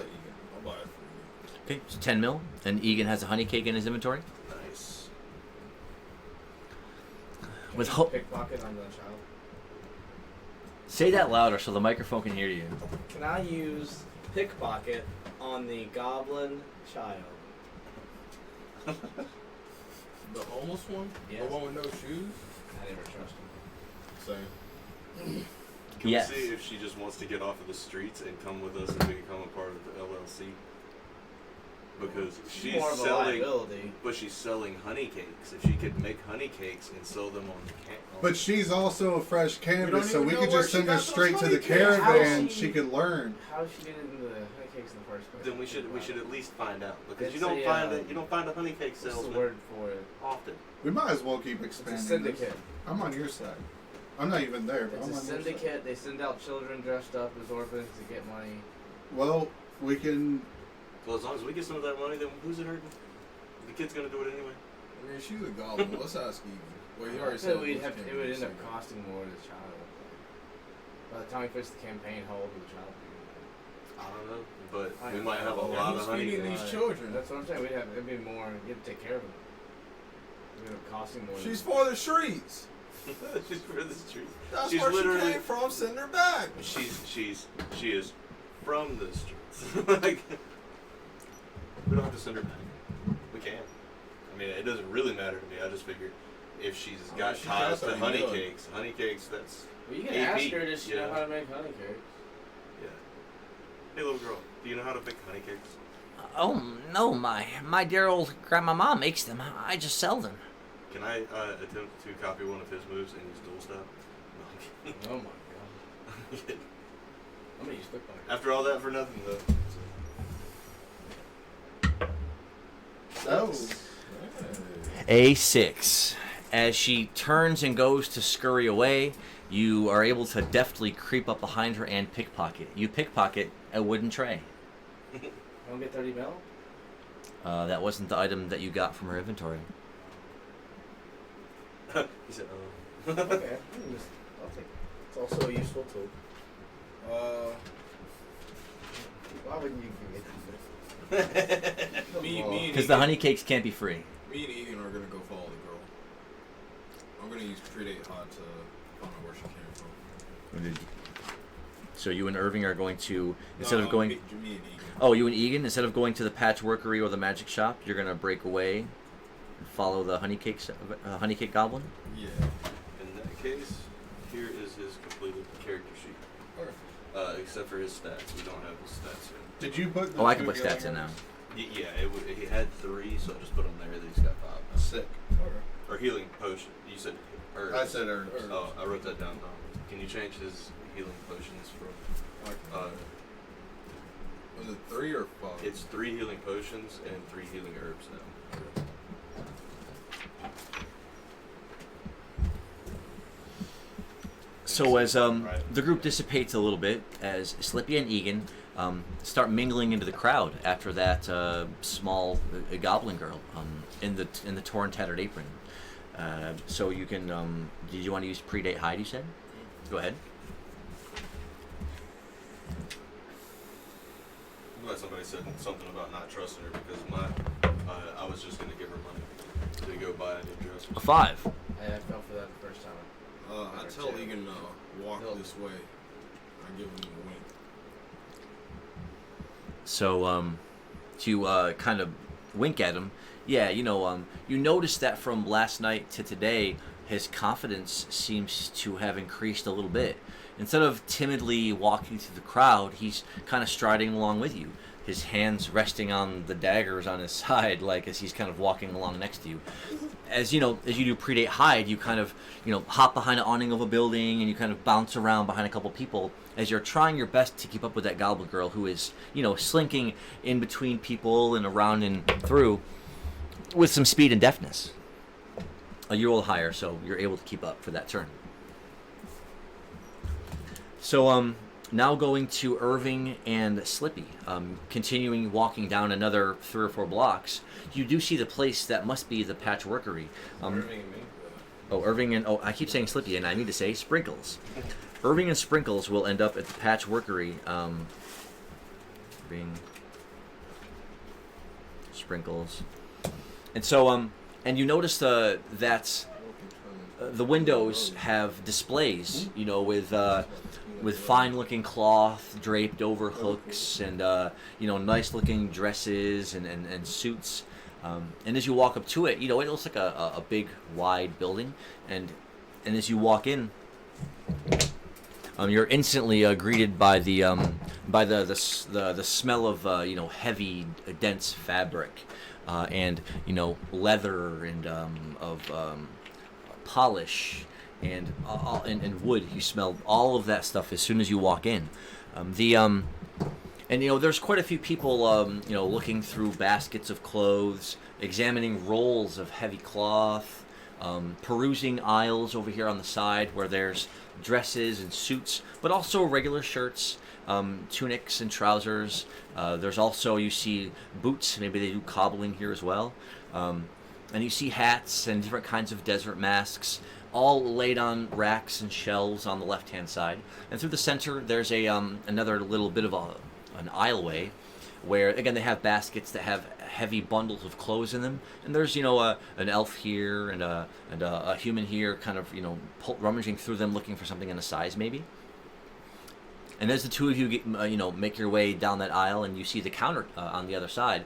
buy it for you. Okay, it's 10 mil, and Egan has a honey cake in his inventory. Nice. With Can I hope. pickpocket on the child. Say that louder so the microphone can hear you. Can I use pickpocket on the goblin child? The homeless one? Yes. The one with no shoes? I never trust him. Same. Can Yes. we see if she just wants to get off of the streets and come with us and become a part of the LLC? Because she's more of a selling, liability. but she's selling honey cakes. If she could make honey cakes and sell them on the But she's also a fresh canvas, so even we know could where just she send her got those straight to the honey cakes. How caravan. she- She could learn. How did she get into the honey cakes in the first place? then we should at least find out, because It's you don't a, find it. You don't find a honey cake What's the salesman word for it? often. We might as well keep It's a expanding. syndicate. This. I'm on your side. I'm not even there, but It's I'm a on your side. syndicate. They send out children dressed up as orphans to get money. Well, we can. Well, as long as we get some of that money, then who's it hurting? The kid's gonna do it anyway. I mean, she's a goblin. Let's ask Egan. Well, he already So said we'd this have can't it be would end up secret. costing more to the child. By the time we finish the campaign, how old will the child be? I don't know, but I we don't might have a know. lot Who's of honey. feeding these children? That's what I'm saying. It'd be more. You have to take care of them. It would end up costing more. She's for the streets. She's for the street. That's She's where she literally- came from. Send her back. She is from the streets. Like, we don't have to send her back. We can. I mean, it doesn't really matter to me. I just figured if she's got she ties got to that honey good. cakes, that's Well, you can AP, ask her. Does she know yeah. how to make honey cakes? yeah. Hey, little girl, do you know how to bake honey cakes? Oh no, my dear old grandmama makes them. I just sell them. Can I attempt to copy one of his moves and use dual step? No, I'm kidding. Oh my god. I'm gonna use pickpocket. After all that for nothing though. Oh. A6. As she turns and goes to scurry away, you are able to deftly creep up behind her and pickpocket. You pickpocket a wooden tray. Don't get 30 mil? That wasn't the item that you got from her inventory. He said, Okay. I'll take it. It's also a useful tool. Why wouldn't you give it? Me and Because the honey cakes can't be free. Me and Egan are gonna go follow the girl. I'm gonna use predate hot to find out where she came from. So you and Irving are going to, instead of going... me and Egan. Oh, you and Egan, instead of going to the patchworkery or the magic shop, you're going to break away and follow the honey cake goblin? Yeah. in that case, here is his completed character sheet. Okay. Except for his stats. We don't have his stats yet. Did you put? The Oh, I can two put stats in now. Yeah, he had 3, so I just put him there. Then he's got 5 now. Sick. Or healing potion. You said herbs. I said herbs. Oh, I wrote that down. Can you change his healing potions from? Was it 3 or 5? It's 3 healing potions and 3 healing herbs now. So as Right. the group dissipates a little bit, as Slippy and Egan start mingling into the crowd after that small goblin girl in the torn, tattered apron. So you can. Did you want to use predate hide? You said. Go ahead. I'm glad somebody said something about not trusting her because I was just gonna give her money to go buy a new dress. A 5. I fell for that the first time. I tell Egan walk this way. I give him a wink. So you kind of wink at him. Yeah, you notice that from last night to today, his confidence seems to have increased a little bit. Instead of timidly walking through the crowd, he's kind of striding along with you, his hands resting on the daggers on his side, like as he's kind of walking along next to you. As you do predate hide, you kind of, hop behind an awning of a building and you kind of bounce around behind a couple people as you're trying your best to keep up with that goblin girl who is, slinking in between people and around and through with some speed and deftness. You roll higher, so you're able to keep up for that turn. So now going to Irving and Slippy, continuing walking down another 3 or 4 blocks, you do see the place that must be the Patchworkery. Irving and me. Irving and I keep saying Slippy, and I need to say Sprinkles. Irving and Sprinkles will end up at the Patchworkery. Irving, Sprinkles, and so and you notice that the windows have displays, with fine-looking cloth draped over hooks and nice-looking dresses and suits. And as you walk up to it, it looks like a big, wide building. And as you walk in, you're instantly greeted by the smell of heavy, dense fabric, and leather and of polish. And wood. You smell all of that stuff as soon as you walk in. There's quite a few people looking through baskets of clothes, examining rolls of heavy cloth, perusing aisles over here on the side where there's dresses and suits, but also regular shirts, tunics and trousers. There's also, you see boots. Maybe they do cobbling here as well. And you see hats and different kinds of desert masks, all laid on racks and shelves on the left-hand side. And through the center, there's another little bit of an aisleway where, again, they have baskets that have heavy bundles of clothes in them. And there's, an elf here and a human here kind of, rummaging through them looking for something in a size maybe. And as the two of you get, make your way down that aisle and you see the counter on the other side,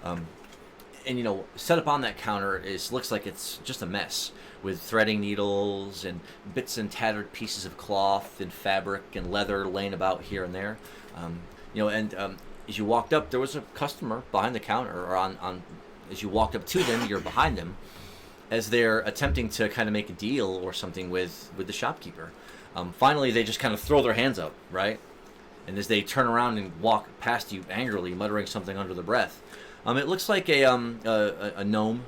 and set up on that counter looks like it's just a mess with threading needles and bits and tattered pieces of cloth and fabric and leather laying about here and there. As you walked up, there was a customer behind the counter, or on as you walked up to them, you're behind them as they're attempting to kind of make a deal or something with the shopkeeper. Finally, they just kind of throw their hands up, right? And as they turn around and walk past you angrily, muttering something under their breath, it looks like a gnome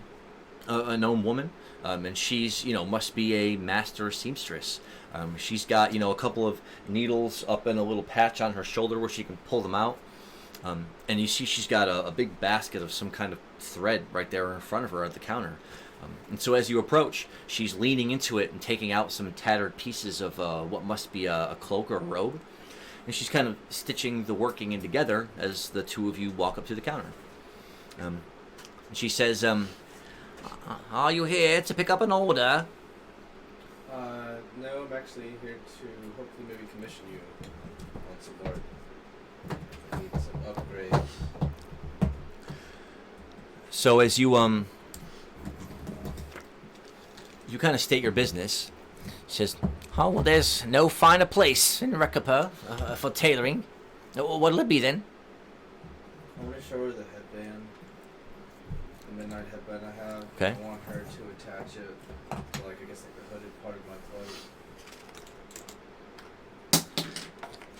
woman, and she's must be a master seamstress. She's got a couple of needles up in a little patch on her shoulder where she can pull them out, and you see she's got a big basket of some kind of thread right there in front of her at the counter. And so as you approach, she's leaning into it and taking out some tattered pieces of what must be a cloak or a robe, and she's kind of stitching the working in together as the two of you walk up to the counter. She says, "Are you here to pick up an order?" No, I'm actually here to hopefully maybe commission you on some work. I need some upgrades. So as you kind of state your business, she says, "Oh, well, there's no finer place in Rekoppa for tailoring. What'll it be then?" I want to show her the headband, the midnight headband I have. Okay. I want her to attach it to, like, I guess, like the hooded part of my clothes.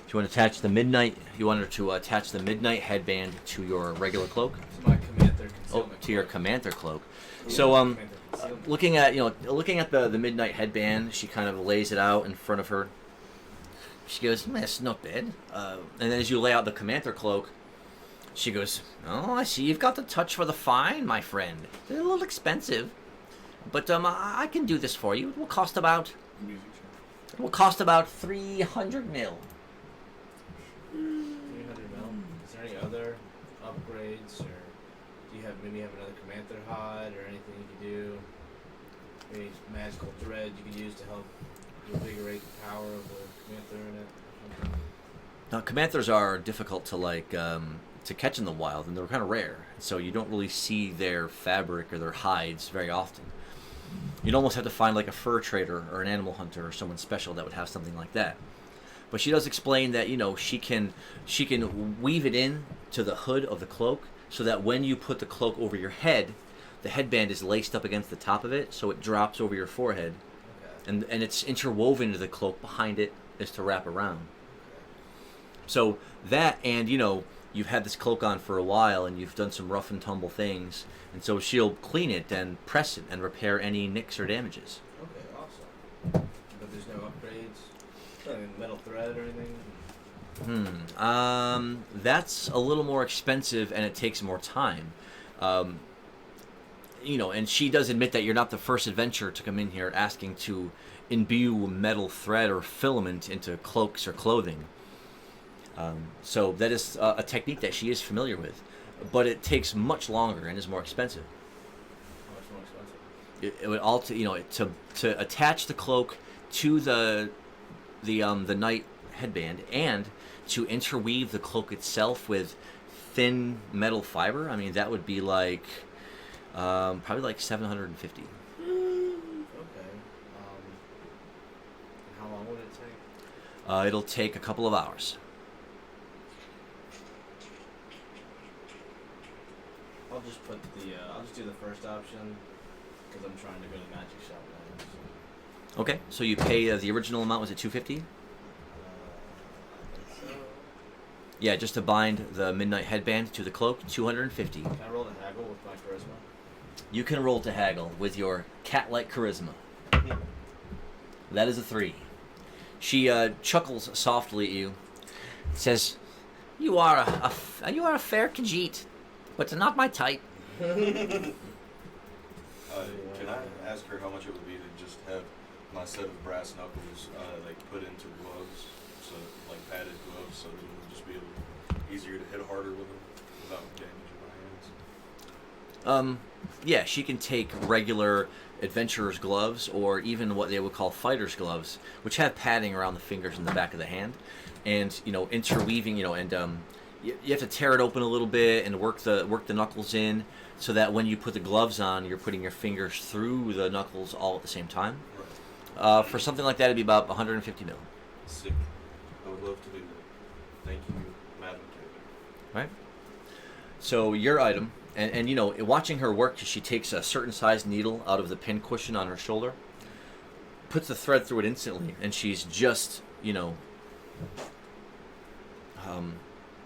You want to attach the midnight? You want her to attach the midnight headband to your regular cloak? To my command 30 concealment to your cloak. commander cloak. Yeah, So commander concealment. looking at the midnight headband, she kind of lays it out in front of her. She goes, "That's not bad." And then as you lay out the commander cloak, she goes, "Oh, I see you've got the touch for the fine, my friend. They're a little expensive, but I can do this for you. It will cost about 300 mil." 300 mil. Is there any other upgrades, or do you maybe have another commander hide or anything you could do? Maybe magical thread you could use to help invigorate the power of the commander in it. Now, comanthers are difficult to catch in the wild, and they're kind of rare. So you don't really see their fabric or their hides very often. You'd almost have to find like a fur trader or an animal hunter or someone special that would have something like that. But she does explain that she can weave it in to the hood of the cloak, so that when you put the cloak over your head, the headband is laced up against the top of it, so it drops over your forehead, Okay. and it's interwoven into the cloak behind it is to wrap around. So that, and you've had this cloak on for a while, and you've done some rough and tumble things, and so she'll clean it and press it and repair any nicks or damages. Okay, awesome. But there's no upgrades? Like metal thread or anything? That's a little more expensive, and it takes more time. And she does admit that you're not the first adventurer to come in here asking to imbue metal thread or filament into cloaks or clothing. So that is a technique that she is familiar with, but it takes much longer and is more expensive. How much more expensive? It would all to attach the cloak to the knight headband and to interweave the cloak itself with thin metal fiber. I mean, that would be like probably like 750. Okay. And how long would it take? It'll take a couple of hours. I'll just put I'll just do the first option because I'm trying to go to the magic shop now. So. Okay, so you pay the original amount, was it 250? I think so. Yeah, just to bind the midnight headband to the cloak, 250. Can I roll the haggle with my charisma? You can roll to haggle with your cat-like charisma. That is a 3. She chuckles softly at you, says, "You are a fair Khajiit, but not my type." Can I ask her how much it would be to just have my set of brass knuckles put into gloves, so like padded gloves, so that it would just be easier to hit harder with them without damaging my hands? Yeah, she can take regular adventurer's gloves, or even what they would call fighter's gloves, which have padding around the fingers and the back of the hand, and interweaving, you have to tear it open a little bit and work the knuckles in, so that when you put the gloves on, you're putting your fingers through the knuckles all at the same time. Right. For something like that, it'd be about 150 mil. Sick. I would love to do that. Thank you, Madam Taylor. Right. So your item, and watching her work, she takes a certain size needle out of the pin cushion on her shoulder, puts the thread through it instantly, and she's just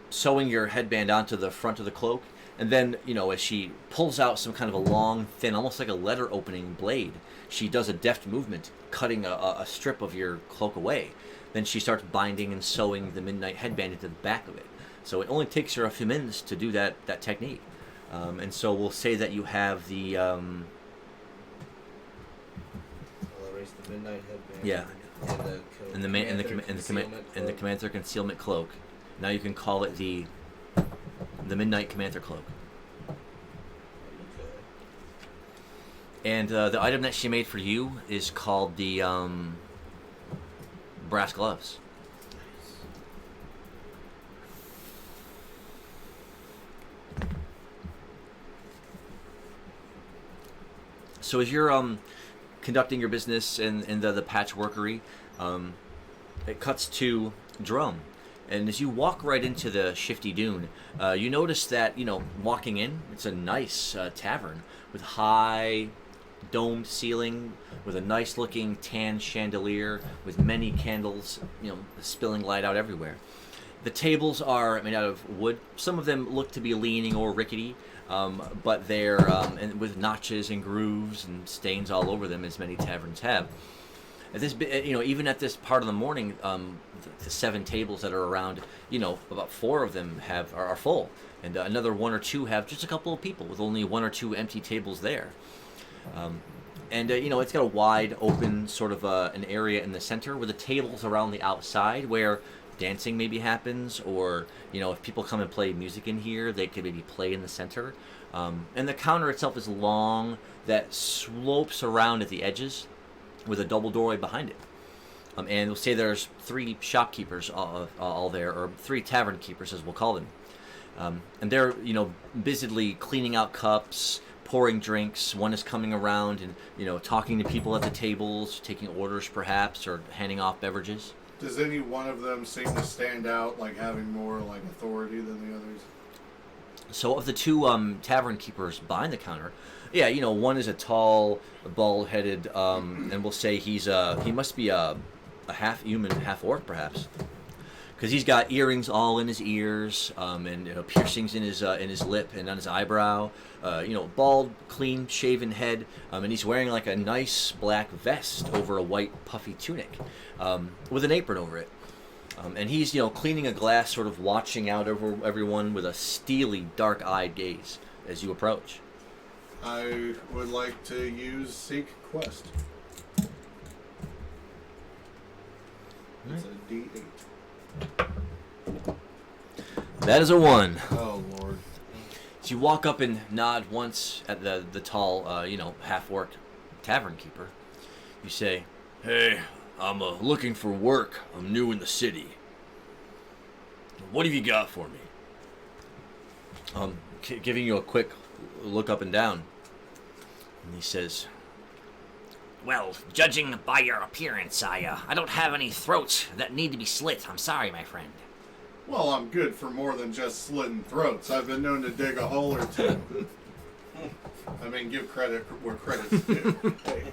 sewing your headband onto the front of the cloak. And then, as she pulls out some kind of a long, thin, almost like a letter opening blade, she does a deft movement, cutting a strip of your cloak away. Then she starts binding and sewing the midnight headband into the back of it. So it only takes her a few minutes to do that technique. And so we'll say that you have the... I'll erase the midnight headband. Yeah. And the Commander Concealment Cloak. Now you can call it the Midnight Commander Cloak. Okay. And the item that she made for you is called the brass gloves. So as you're conducting your business in the patchworkery, it cuts to Drum. And as you walk right into the Shifty Dune, you notice that, walking in, it's a nice tavern with high domed ceiling, with a nice looking tan chandelier, with many candles, spilling light out everywhere. The tables are made out of wood. Some of them look to be leaning or rickety, but they're and with notches and grooves and stains all over them, as many taverns have. At this, even at this part of the morning, the 7 tables that are around, about 4 of them are full, and another 1 or 2 have just a couple of people with only 1 or 2 empty tables there. It's got a wide open sort of an area in the center with the tables around the outside where dancing maybe happens, or if people come and play music in here, they could maybe play in the center. And the counter itself is long, that slopes around at the edges with a double doorway behind it. And we'll say there's 3 shopkeepers all there, or 3 tavern keepers as we'll call them. And they're busily cleaning out cups, pouring drinks. One is coming around and talking to people at the tables, taking orders perhaps, or handing off beverages. Does any one of them seem to stand out, like having more like authority than the others? So of the 2 tavern keepers behind the counter, yeah, one is a tall, bald-headed, and we'll say he must be a half human, half orc perhaps, because he's got earrings all in his ears, and piercings in his lip and on his eyebrow. Bald, clean shaven head, and he's wearing like a nice black vest over a white puffy tunic, with an apron over it. And he's cleaning a glass, sort of watching out over everyone with a steely, dark-eyed gaze as you approach. I would like to use Seek Quest. It's a D8. That is a 1. Oh Lord. So you walk up and nod once at the tall, half-orc tavern keeper. You say, "Hey, I'm looking for work. I'm new in the city. What have you got for me?" Giving you a quick look up and down. And he says, "Well, judging by your appearance, I don't have any throats that need to be slit. I'm sorry, my friend." Well, I'm good for more than just slitting throats. I've been known to dig a hole or 2. I mean, give credit where credit's due. Hey.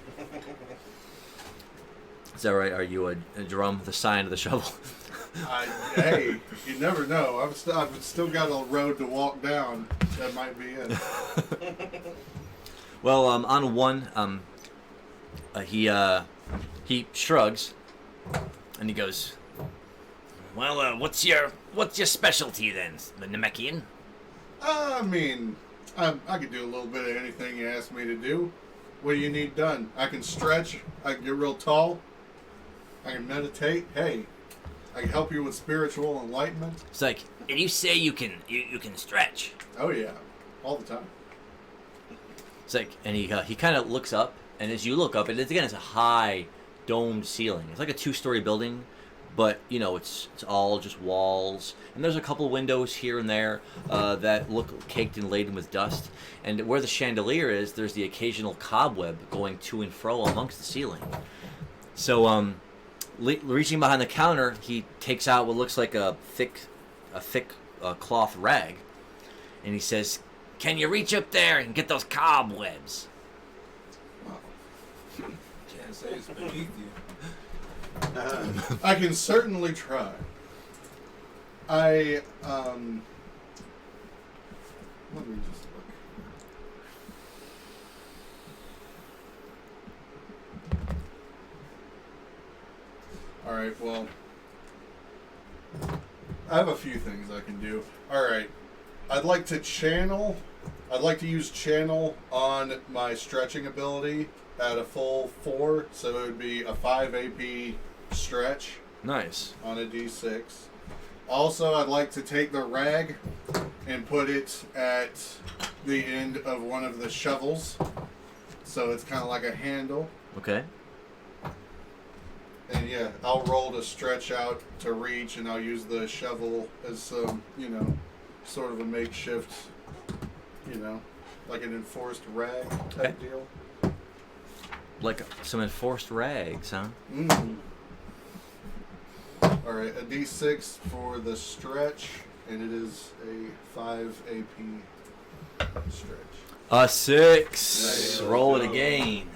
"Is that right? Are you a drum, the sign of the shovel?" Hey, you never know. I've still got a road to walk down. That might be it. Well, on 1, he shrugs, and he goes, Well, what's your specialty then, the Namekian? I mean, I could do a little bit of anything you ask me to do. What do you need done? I can stretch. I can get real tall. I can meditate. Hey, I can help you with spiritual enlightenment. It's like, And you say you can stretch. Oh yeah, all the time. It's like, and he kind of looks up, and as you look up, and it's a high domed ceiling. It's like a 2-story building, but it's all just walls, and there's a couple windows here and there that look caked and laden with dust. And where the chandelier is, there's the occasional cobweb going to and fro amongst the ceiling. So, reaching behind the counter, he takes out what looks like a thick cloth rag, and he says, Can you reach up there and get those cobwebs? Can't say it's beneath you. I can certainly try. Let me just look. Alright, well, I have a few things I can do. Alright, I'd like to use channel on my stretching ability at a full 4, so it would be a 5 AP stretch nice. on a D6. Also, I'd like to take the rag and put it at the end of one of the shovels, so it's kind of like a handle. Okay. And yeah, I'll roll to stretch out to reach, and I'll use the shovel as some, sort of a makeshift, like an enforced rag type deal. Like some enforced rags, huh? Mm. Alright, a D6 for the stretch, and it is a 5 AP stretch. A 6. Nice. Roll it again.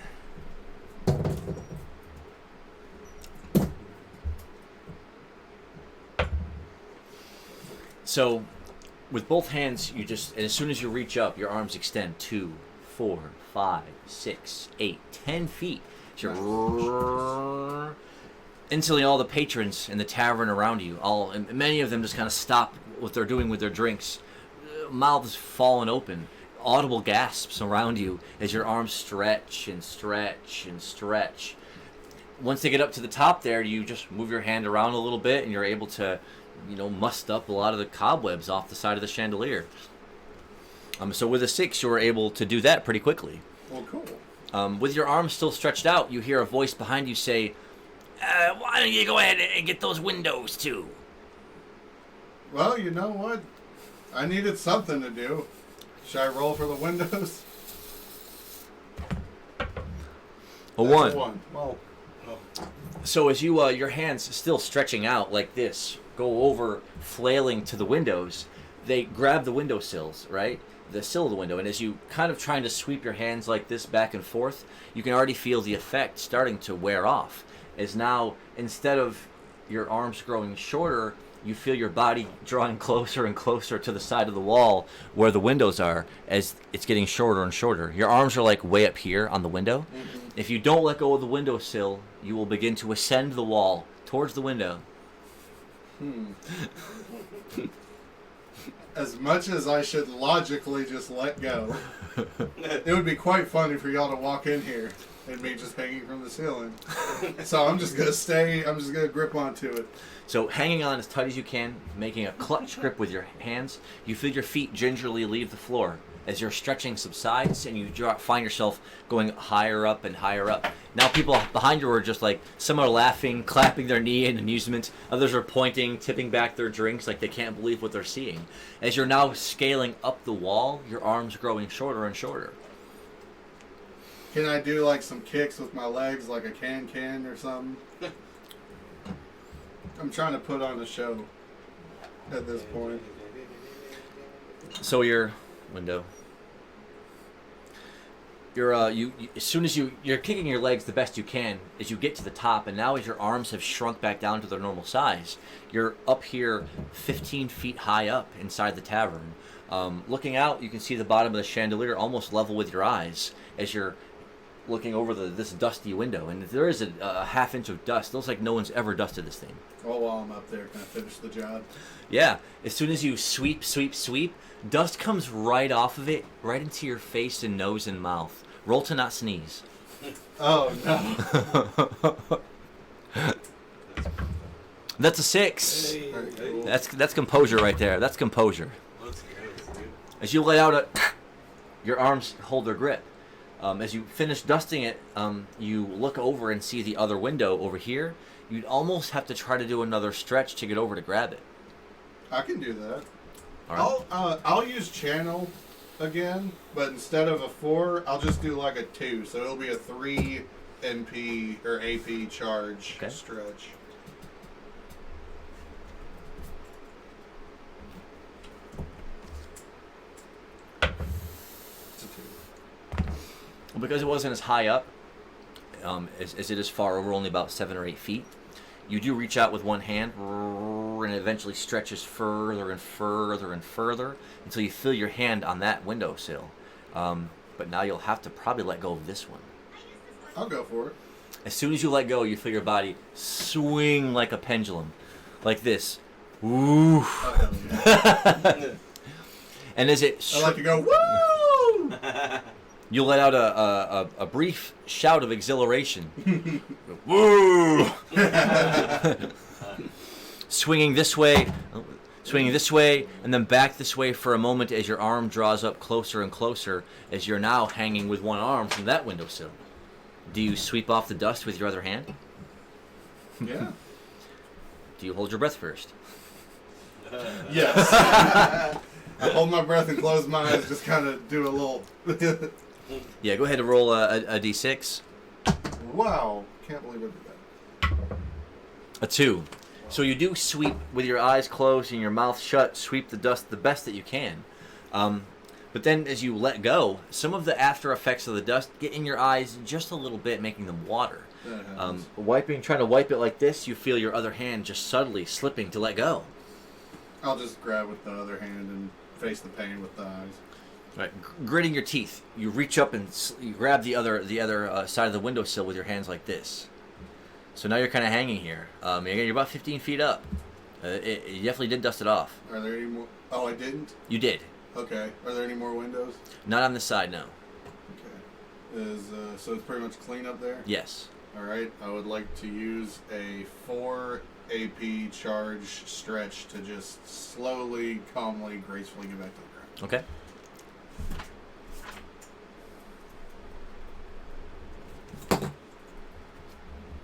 So, With both hands, and as soon as you reach up, your arms extend 2, 4, 5, 6, 8, 10 feet. So instantly, all the patrons in the tavern around you, and many of them just kind of stop what they're doing with their drinks, mouths fallen open, audible gasps around you as your arms stretch and stretch and stretch. Once they get up to the top there, you just move your hand around a little bit, and you're able to, must up a lot of the cobwebs off the side of the chandelier. So with a 6, you were able to do that pretty quickly. Well, cool. With your arms still stretched out, you hear a voice behind you say, Why don't you go ahead and get those windows too? Well, you know what? I needed something to do. Should I roll for the windows? A 1. That's a 1. Well, So as you, your hands still stretching out like this, go over, flailing to the windows, they grab the windowsills, right? The sill of the window, and as you kind of trying to sweep your hands like this back and forth, you can already feel the effect starting to wear off. As now, instead of your arms growing shorter, you feel your body drawing closer and closer to the side of the wall where the windows are as it's getting shorter and shorter. Your arms are like way up here on the window. Mm-hmm. If you don't let go of the windowsill, you will begin to ascend the wall towards the window. As much as I should logically just let go, it would be quite funny for y'all to walk in here and me just hanging from the ceiling. So I'm just going to grip onto it. So hanging on as tight as you can, making a clutch grip with your hands, you feel your feet gingerly leave the floor as your stretching subsides and you find yourself going higher up and higher up. Now people behind you are just like, some are laughing, clapping their knee in amusement, others are pointing, tipping back their drinks like they can't believe what they're seeing. As you're now scaling up the wall, your arms growing shorter and shorter. Can I do like some kicks with my legs like a can or something? I'm trying to put on a show at this point. So your window. You're as soon as you're kicking your legs the best you can as you get to the top, and now as your arms have shrunk back down to their normal size, you're up here 15 feet high up inside the tavern. Looking out, you can see the bottom of the chandelier almost level with your eyes as you're looking over this dusty window, and there is a half inch of dust. It looks like no one's ever dusted this thing. Oh, while I'm up there, can I finish the job? Yeah. As soon as you sweep, dust comes right off of it, right into your face and nose and mouth. Roll to not sneeze. Oh, no. That's a 6. Hey. Cool. That's composure right there. That's composure. As you let out your arms hold their grip. As you finish dusting it, you look over and see the other window over here. You'd almost have to try to do another stretch to get over to grab it. I can do that. All right. I'll use channel again, but instead of a 4, I'll just do like a 2. So it'll be a 3 NP or AP charge stretch. It's a 2. Well, because it wasn't as high up as it is far over, only about 7 or 8 feet, you do reach out with one hand, and it eventually stretches further and further and further until you feel your hand on that windowsill. But now you'll have to probably let go of this one. I'll go for it. As soon as you let go, you feel your body swing like a pendulum, like this. Ooh. Oh, hell yeah. And as it I like to go, woo! you let out a brief shout of exhilaration. Woo! Swinging this way, and then back this way for a moment as your arm draws up closer and closer as you're now hanging with one arm from that windowsill. Do you sweep off the dust with your other hand? Yeah. Do you hold your breath first? Yes. I hold my breath and close my eyes, just kind of do a little... Yeah, go ahead and roll a d6. Wow. Can't believe I did that. A 2. So you do sweep with your eyes closed and your mouth shut, sweep the dust the best that you can. But then as you let go, some of the after effects of the dust get in your eyes just a little bit, making them water. Trying to wipe it like this, you feel your other hand just subtly slipping to let go. I'll just grab with the other hand and face the pain with the eyes. Right, gritting your teeth, you reach up and you grab the other side of the windowsill with your hands like this. So now you're kind of hanging here. You're about 15 feet up. You definitely did dust it off. Are there any more? Oh, I didn't? You did. Okay. Are there any more windows? Not on this side, no. Okay. So it's pretty much clean up there? Yes. All right. I would like to use a 4 AP charge stretch to just slowly, calmly, gracefully get back to the ground. Okay.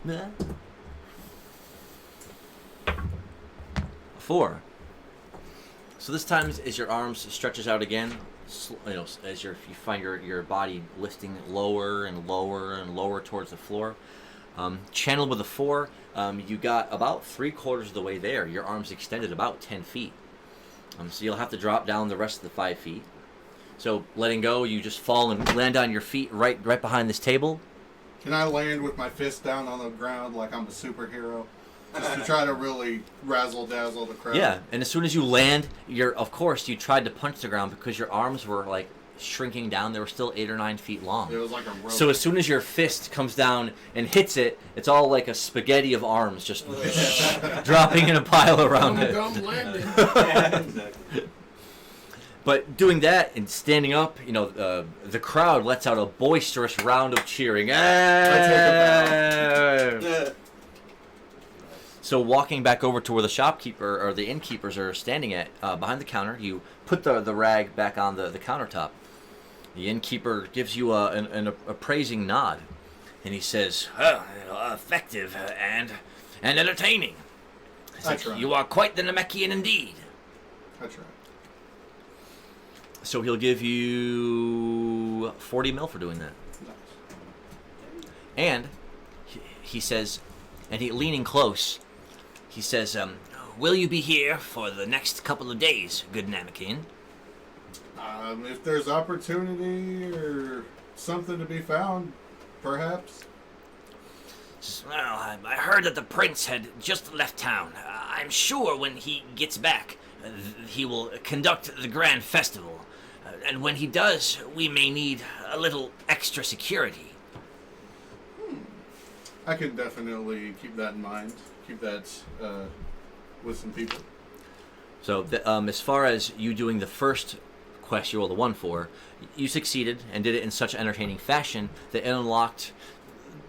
Nah. 4. So this time, as your arms stretches out again, as you find your body lifting lower and lower and lower towards the floor, channeled with a 4, you got about 3/4 of the way there. Your arms extended about 10 feet. So you'll have to drop down the rest of the 5 feet. So letting go, you just fall and land on your feet right behind this table. Can I land with my fist down on the ground like I'm a superhero? Just to try to really razzle-dazzle the crowd. Yeah, and as soon as you land, of course, you tried to punch the ground because your arms were, like, shrinking down. They were still 8 or 9 feet long. It was like a rope. So as soon as your fist comes down and hits it, it's all like a spaghetti of arms just dropping in a pile around it. Exactly. But doing that and standing up, the crowd lets out a boisterous round of cheering. So walking back over to where the shopkeeper or the innkeepers are standing at, behind the counter, you put the rag back on the countertop. The innkeeper gives you an appraising nod, and he says, Well, effective and entertaining. That's right. You are quite the Namekian indeed. That's right. so he'll give you 40 mil for doing that. Nice. And he says, and leaning close, he says, Will you be here for the next couple of days, good Namekian? If there's opportunity or something to be found, perhaps. Well, I heard that the prince had just left town. I'm sure when he gets back, he will conduct the grand festival. And when he does, we may need a little extra security. I can definitely keep that in mind. Keep that with some people. so as far as you doing the first quest you rolled a 1 for, you succeeded and did it in such entertaining fashion that it unlocked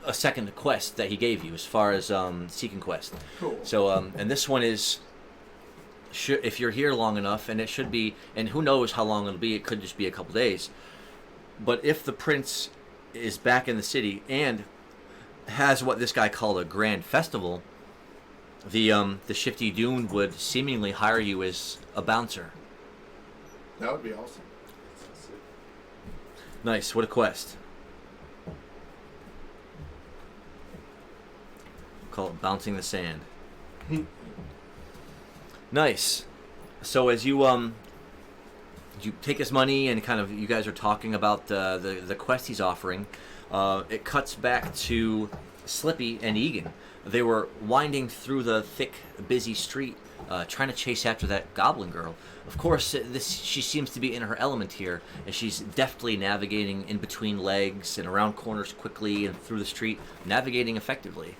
a second quest that he gave you as far as Seeking Quest. Cool. So, and this one is, if you're here long enough, and it should be, and who knows how long it'll be, it could just be a couple days, but if the prince is back in the city and has what this guy called a grand festival, the Shifty Dune would seemingly hire you as a bouncer. That would be awesome. Nice. What a quest. Call it Bouncing the Sand. Nice. So as you take his money and kind of you guys are talking about the quest he's offering, it cuts back to Slippy and Egan. They were winding through the thick, busy street, trying to chase after that goblin girl. Of course, she seems to be in her element here, as she's deftly navigating in between legs and around corners quickly and through the street, navigating effectively.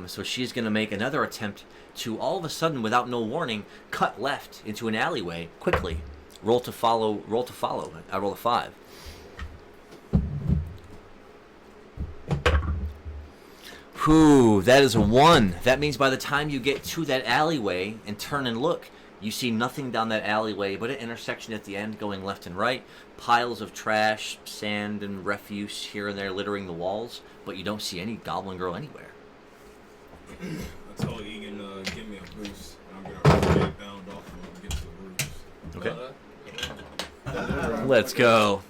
So she's going to make another attempt to, all of a sudden, without no warning, cut left into an alleyway quickly. Roll to follow. I roll a 5. Whew, that is a 1. That means by the time you get to that alleyway and turn and look, you see nothing down that alleyway but an intersection at the end going left and right, piles of trash, sand, and refuse here and there littering the walls, but you don't see any goblin girl anywhere. I told Egan give me a boost, and I'm gonna really bound off and get to the roofs. Okay. Let's go.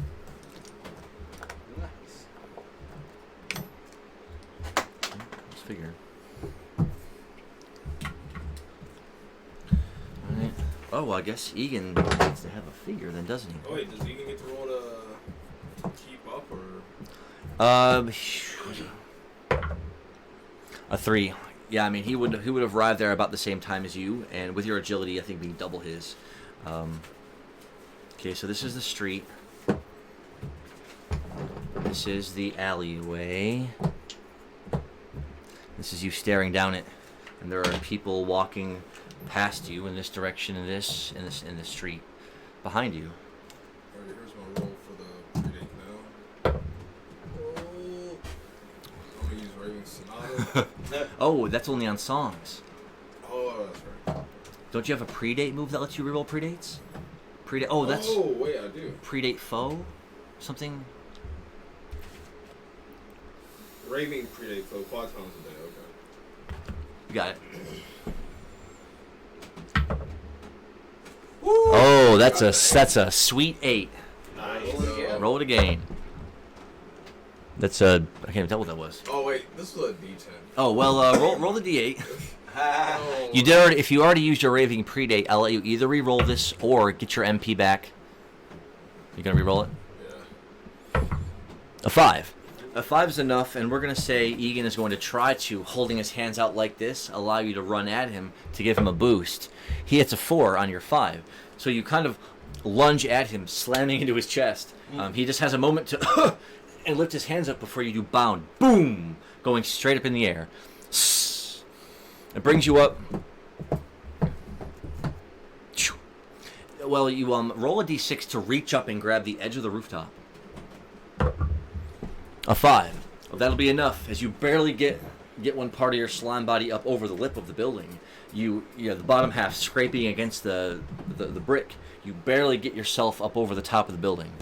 Let's figure. Alright. Oh, well, I guess Egan needs to have a figure then, doesn't he? Oh wait, does Egan get to roll to keep up or? A 3. Yeah, I mean he would have arrived there about the same time as you, and with your agility, I think we double his. Okay, so this is the street. This is the alleyway. This is you staring down it, and there are people walking past you in this direction, in the street behind you. Alright, here's my roll for the predate now. Oh, I'm gonna use Raving Sonata. Oh, that's only on songs. Oh, that's right. Don't you have a predate move that lets you reroll predates? Predate. Oh, that's Oh, wait, I do. predate foe, something. Raving predate foe 5 times a day. Okay. You got it. Oh, that's a sweet 8. Nice. Roll it again. That's a I can't even tell what that was. Oh wait, this was a D10. Oh well, roll the d8. Oh. You did already, if you already used your raving predate, I'll let you either re-roll this or get your MP back. You gonna re-roll it? Yeah. A 5. A 5 is enough, and we're gonna say Egan is going to try to, holding his hands out like this, allow you to run at him to give him a boost. He hits a 4 on your 5, so you kind of lunge at him, slamming into his chest. He just has a moment to and lift his hands up before you do bound. Boom! Going straight up in the air. It brings you up. Well, you roll a d6 to reach up and grab the edge of the rooftop. A 5. Well, that'll be enough as you barely get one part of your slime body up over the lip of the building. You the bottom half scraping against the brick. You barely get yourself up over the top of the building.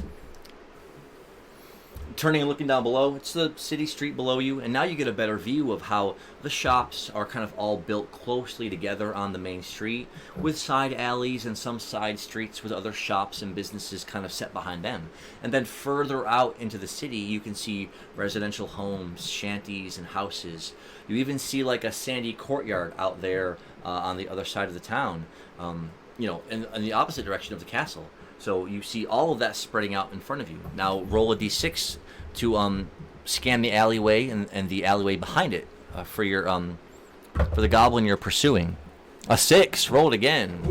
Turning and looking down below, it's the city street below you, and now you get a better view of how the shops are kind of all built closely together on the main street, with side alleys and some side streets with other shops and businesses kind of set behind them. And then further out into the city, you can see residential homes, shanties, and houses. You even see like a sandy courtyard out there on the other side of the town, in the opposite direction of the castle. So you see all of that spreading out in front of you. Now roll a d6 to scan the alleyway and the alleyway behind it for your for the goblin you're pursuing. A 6. Roll it again.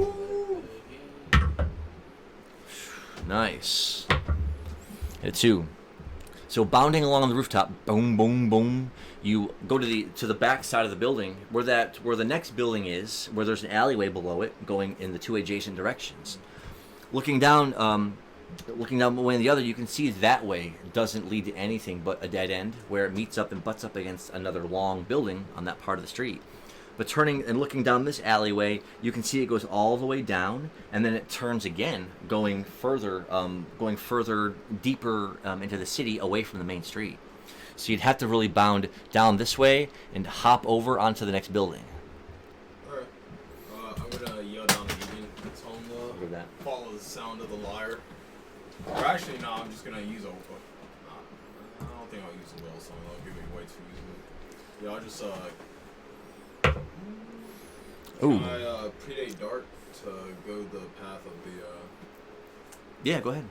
Nice. A 2. So bounding along the rooftop, boom, boom, boom. You go to the back side of the building where the next building is, where there's an alleyway below it going in the 2 adjacent directions. Looking down one way and the other, you can see that way doesn't lead to anything but a dead end where it meets up and butts up against another long building on that part of the street. But turning and looking down this alleyway, you can see it goes all the way down, and then it turns again, going further deeper into the city, away from the main street. So you'd have to really bound down this way and hop over onto the next building. Alright. I'm gonna yell down to Egan. Tell him Look at that. follow the sound of the lyre. Or actually, no, I'm just gonna use a. I don't think I'll use a little song. That'll give me way too easily. Yeah, I'll just Ooh. Can I predate dark to go the path of the. Yeah, go ahead.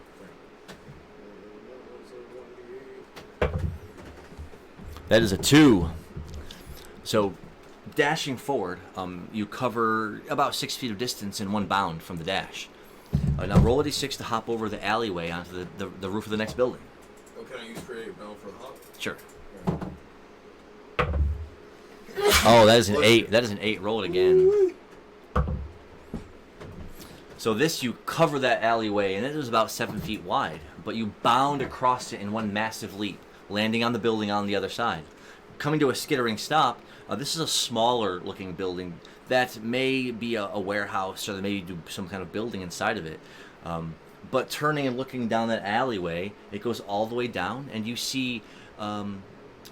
That is a 2. So, dashing forward, you cover about 6 feet of distance in one bound from the dash. Now roll a d6 to hop over the alleyway onto the roof of the next building. Oh, can I use creative bound for the hop? Sure. Oh, that is an 8. That is an 8. Roll it again. So this, you cover that alleyway, and it is about 7 feet wide, but you bound across it in one massive leap, landing on the building on the other side. Coming to a skittering stop, this is a smaller looking building that may be a warehouse, or they may do some kind of building inside of it. But turning and looking down that alleyway, it goes all the way down, and you see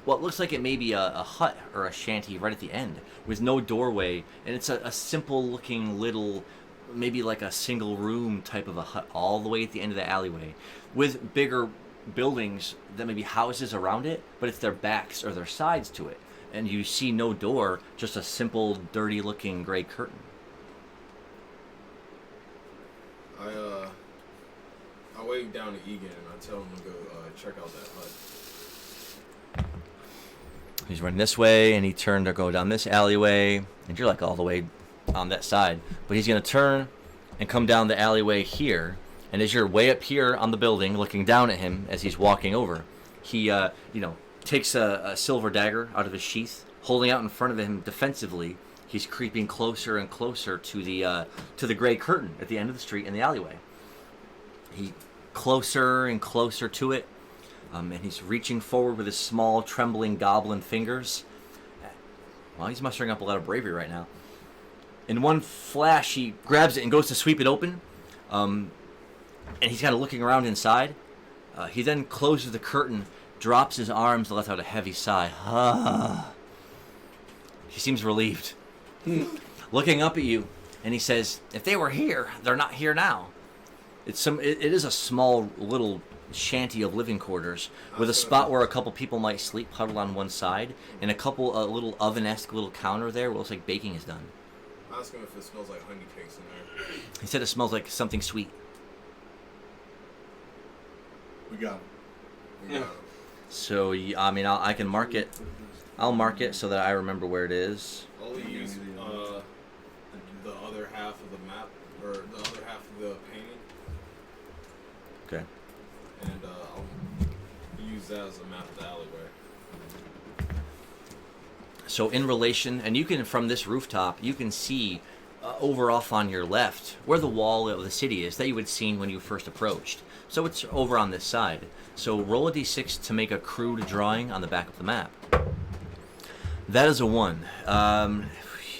what looks like it may be a hut or a shanty right at the end, with no doorway, and it's a simple looking little, maybe like a single room type of a hut all the way at the end of the alleyway, with bigger buildings that may be houses around it, but it's their backs or their sides to it. And you see no door, just a simple, dirty-looking gray curtain. I wave down to Egan and I tell him to go check out that hut. He's running this way, and he turned to go down this alleyway, and you're like all the way on that side. But he's going to turn and come down the alleyway here, And as you're way up here on the building, looking down at him as he's walking over, he, takes a silver dagger out of his sheath, holding out in front of him defensively. He's creeping closer and closer to the gray curtain at the end of the street in the alleyway. He closer and closer to it, and he's reaching forward with his small, trembling goblin fingers. Well, he's mustering up a lot of bravery right now. In one flash, he grabs it and goes to sweep it open, and he's kind of looking around inside. He then closes the curtain, drops his arms, and lets out a heavy sigh. He seems relieved. Looking up at you, and he says, "If they were here, they're not here now." It is a small little shanty of living quarters with a spot where a couple people might sleep huddled on one side, and a little oven-esque little counter there where it looks like baking is done. Ask him if it smells like honey cakes in there. He said it smells like something sweet. We got him. We got him. So, I can mark it. I'll mark it so that I remember where it is. I'll use the other half of the map, or the other half of the painting, Okay. and I'll use that as a map of the alleyway. So in relation, and you can, from this rooftop, you can see over off on your left where the wall of the city is that you had seen when you first approached. So it's over on this side. So roll a d6 to make a crude drawing on the back of the map. That is a 1.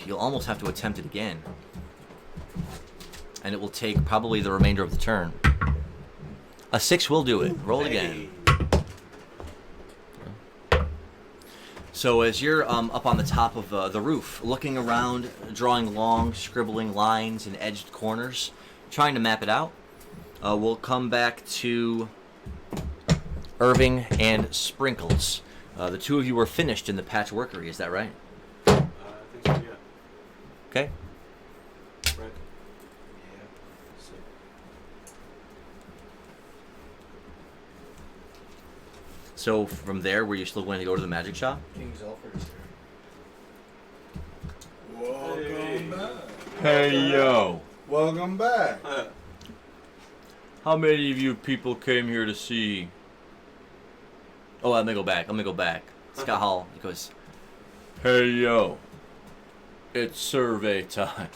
You'll almost have to attempt it again. And it will take probably the remainder of the turn. A 6 will do it. Roll again. So as you're up on the top of the roof, looking around, drawing long, scribbling lines and edged corners, trying to map it out, we'll come back to Irving and Sprinkles. The two of you were finished in the patchworkery, is that right? I think so, yeah. Okay. Right. So from there, were you still going to go to the magic shop? King Zolford is here. Welcome back. Hey, yo. Welcome back. How many of you people came here to see? Oh, let me go back. Scott Hall, he goes, "Hey, yo. It's survey time."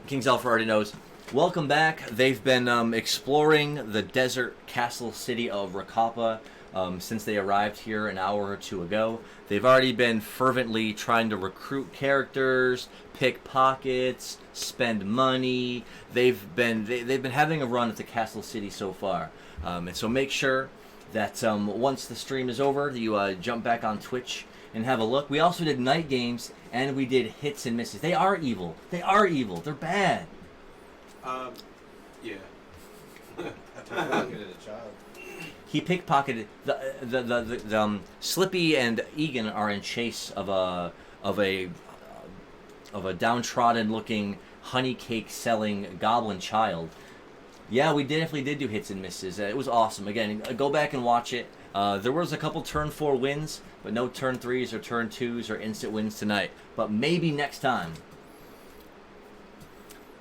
King Zelfer already knows. Welcome back. They've been exploring the desert castle city of Rekoppa since they arrived here an hour or two ago. They've already been fervently trying to recruit characters, pick pockets, spend money. They've been having a run at the castle city so far. And so make sure that once the stream is over, you jump back on Twitch and have a look. We also did night games and we did hits and misses. They are evil. They're bad. Yeah. Pocketed a child. He pickpocketed the Slippy and Egan are in chase of a downtrodden looking honey cake selling goblin child. Yeah, we definitely did do hits and misses. It was awesome. Again, go back and watch it. There was a couple turn 4 wins, but no turn 3s or turn 2s or instant wins tonight. But maybe next time.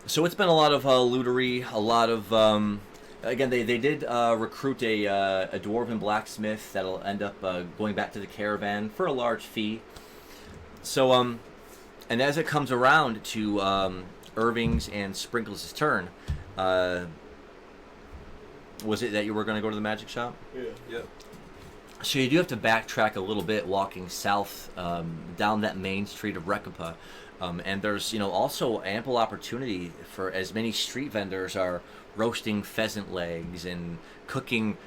So it's been a lot of lootery, a lot of... again, they did recruit a dwarven blacksmith that'll end up going back to the caravan for a large fee. So, and as it comes around to Irving's and Sprinkles' turn, was it that you were going to go to the magic shop? Yeah. Yep. So you do have to backtrack a little bit walking south down that main street of Rekoppa. And there's, also ample opportunity for as many street vendors are roasting pheasant legs and cooking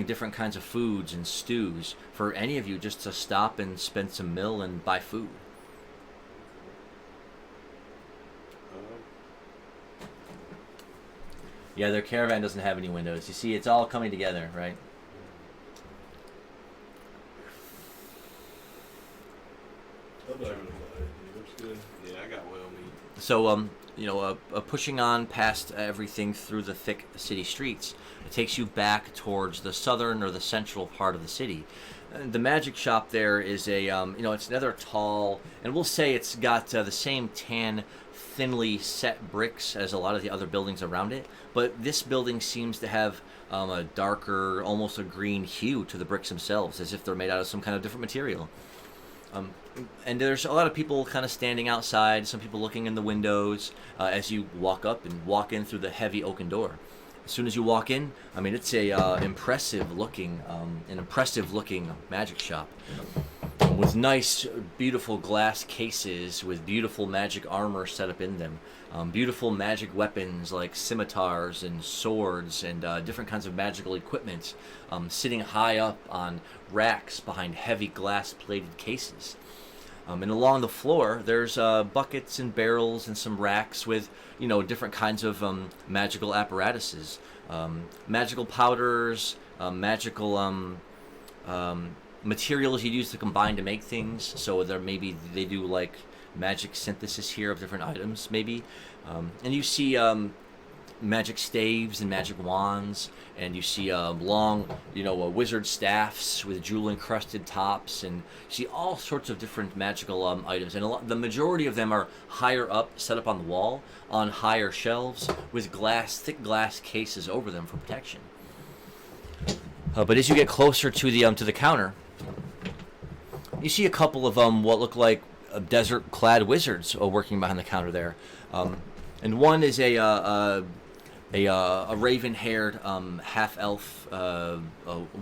different kinds of foods and stews for any of you just to stop and spend some mill and buy food. Yeah, their caravan doesn't have any windows. You see, it's all coming together, right? looks good. Yeah, I got whale meat. So, pushing on past everything through the thick city streets, it takes you back towards the southern or the central part of the city. The magic shop there is it's another tall, and we'll say it's got the same tan, thinly set bricks as a lot of the other buildings around it, but this building seems to have a darker, almost a green hue to the bricks themselves, as if they're made out of some kind of different material. And there's a lot of people kind of standing outside, some people looking in the windows as you walk up and walk in through the heavy oaken door. As soon as you walk in, I mean, it's an impressive looking magic shop with nice, beautiful glass cases with beautiful magic armor set up in them. Beautiful magic weapons like scimitars and swords and different kinds of magical equipment sitting high up on racks behind heavy glass-plated cases. And along the floor, there's buckets and barrels and some racks with, different kinds of magical apparatuses, magical powders, magical materials you use to combine to make things. So maybe they do like magic synthesis here of different items, maybe. And you see magic staves and magic wands, and you see long, wizard staffs with jewel-encrusted tops, and you see all sorts of different magical items. And the majority of them are higher up, set up on the wall, on higher shelves, with thick glass cases over them for protection. But as you get closer to the counter, you see a couple of what look like desert-clad wizards working behind the counter there. And one is a raven-haired half-elf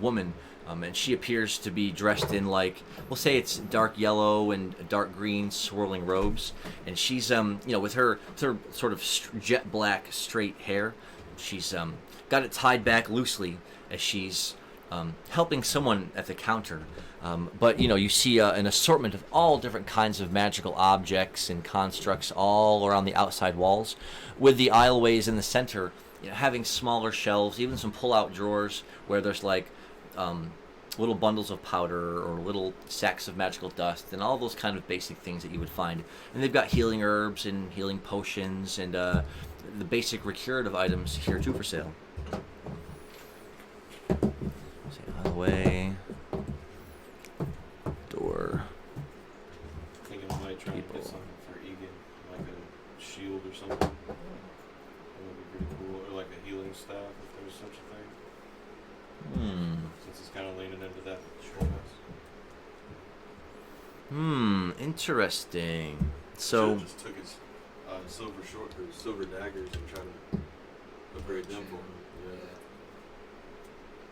woman, and she appears to be dressed in we'll say it's dark yellow and dark green swirling robes, and she's with her sort of jet black straight hair. She's got it tied back loosely as she's helping someone at the counter. But you see an assortment of all different kinds of magical objects and constructs all around the outside walls, with the aisleways in the center having smaller shelves, even some pull-out drawers where there's little bundles of powder or little sacks of magical dust and all those kind of basic things that you would find. And they've got healing herbs and healing potions and the basic recurative items here too for sale. Aisle door. Thinking I might try and get something for Egan, like a shield or something. That would be pretty cool, or like a healing staff if there's such a thing. Since it's kind of leaning into that shortness. Interesting. So just took his silver daggers and tried to upgrade them for him.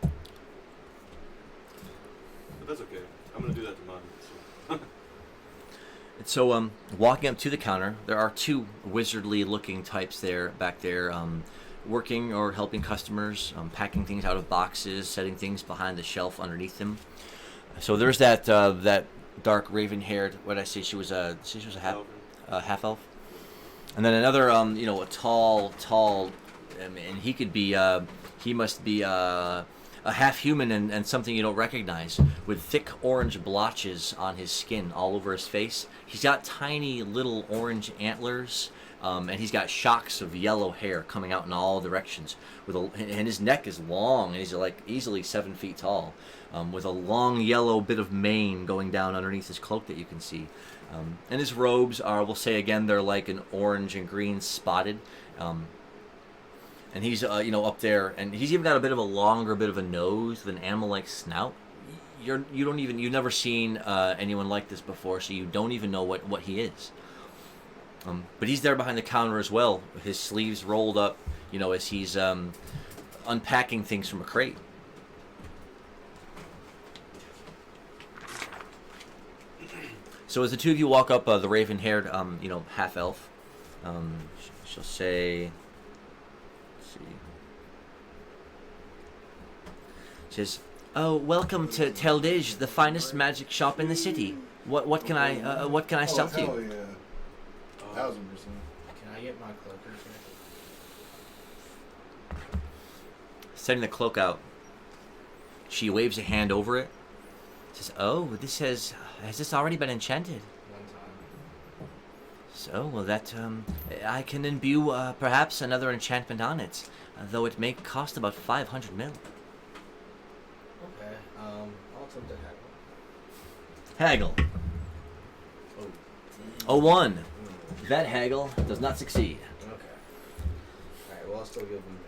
Yeah. But that's okay. I'm gonna do that to mine. So, walking up to the counter, there are two wizardly-looking types back there, working or helping customers, packing things out of boxes, setting things behind the shelf underneath them. So there's that dark raven-haired. What did I say? She was a half elf, and then another, a tall, and he could be, he must be a half human and something you don't recognize, with thick orange blotches on his skin all over his face. He's got tiny little orange antlers, and he's got shocks of yellow hair coming out in all directions. And his neck is long, and he's easily 7 feet tall, with a long yellow bit of mane going down underneath his cloak that you can see. And his robes are, we'll say again, they're like an orange and green spotted. And he's, up there, and he's even got a bit of a longer bit of a nose with an animal-like snout. You've never seen anyone like this before, so you don't even know what he is. But he's there behind the counter as well, with his sleeves rolled up, as he's unpacking things from a crate. So as the two of you walk up, the raven-haired, half-elf, she'll say... Says, "Oh, welcome to Teldij, the finest magic shop in the city. What can I sell to you?" Hell yeah. 1000%. Can I get my cloak or something? Setting the cloak out, she waves a hand over it. Says, "Oh, has this already been enchanted?" One time. So, well, that, I can imbue, perhaps another enchantment on it, though it may cost about 500 mil. Okay. I'll attempt to Haggle. Oh. Oh, 1. That haggle does not succeed. Okay. Alright, well, I'll still give him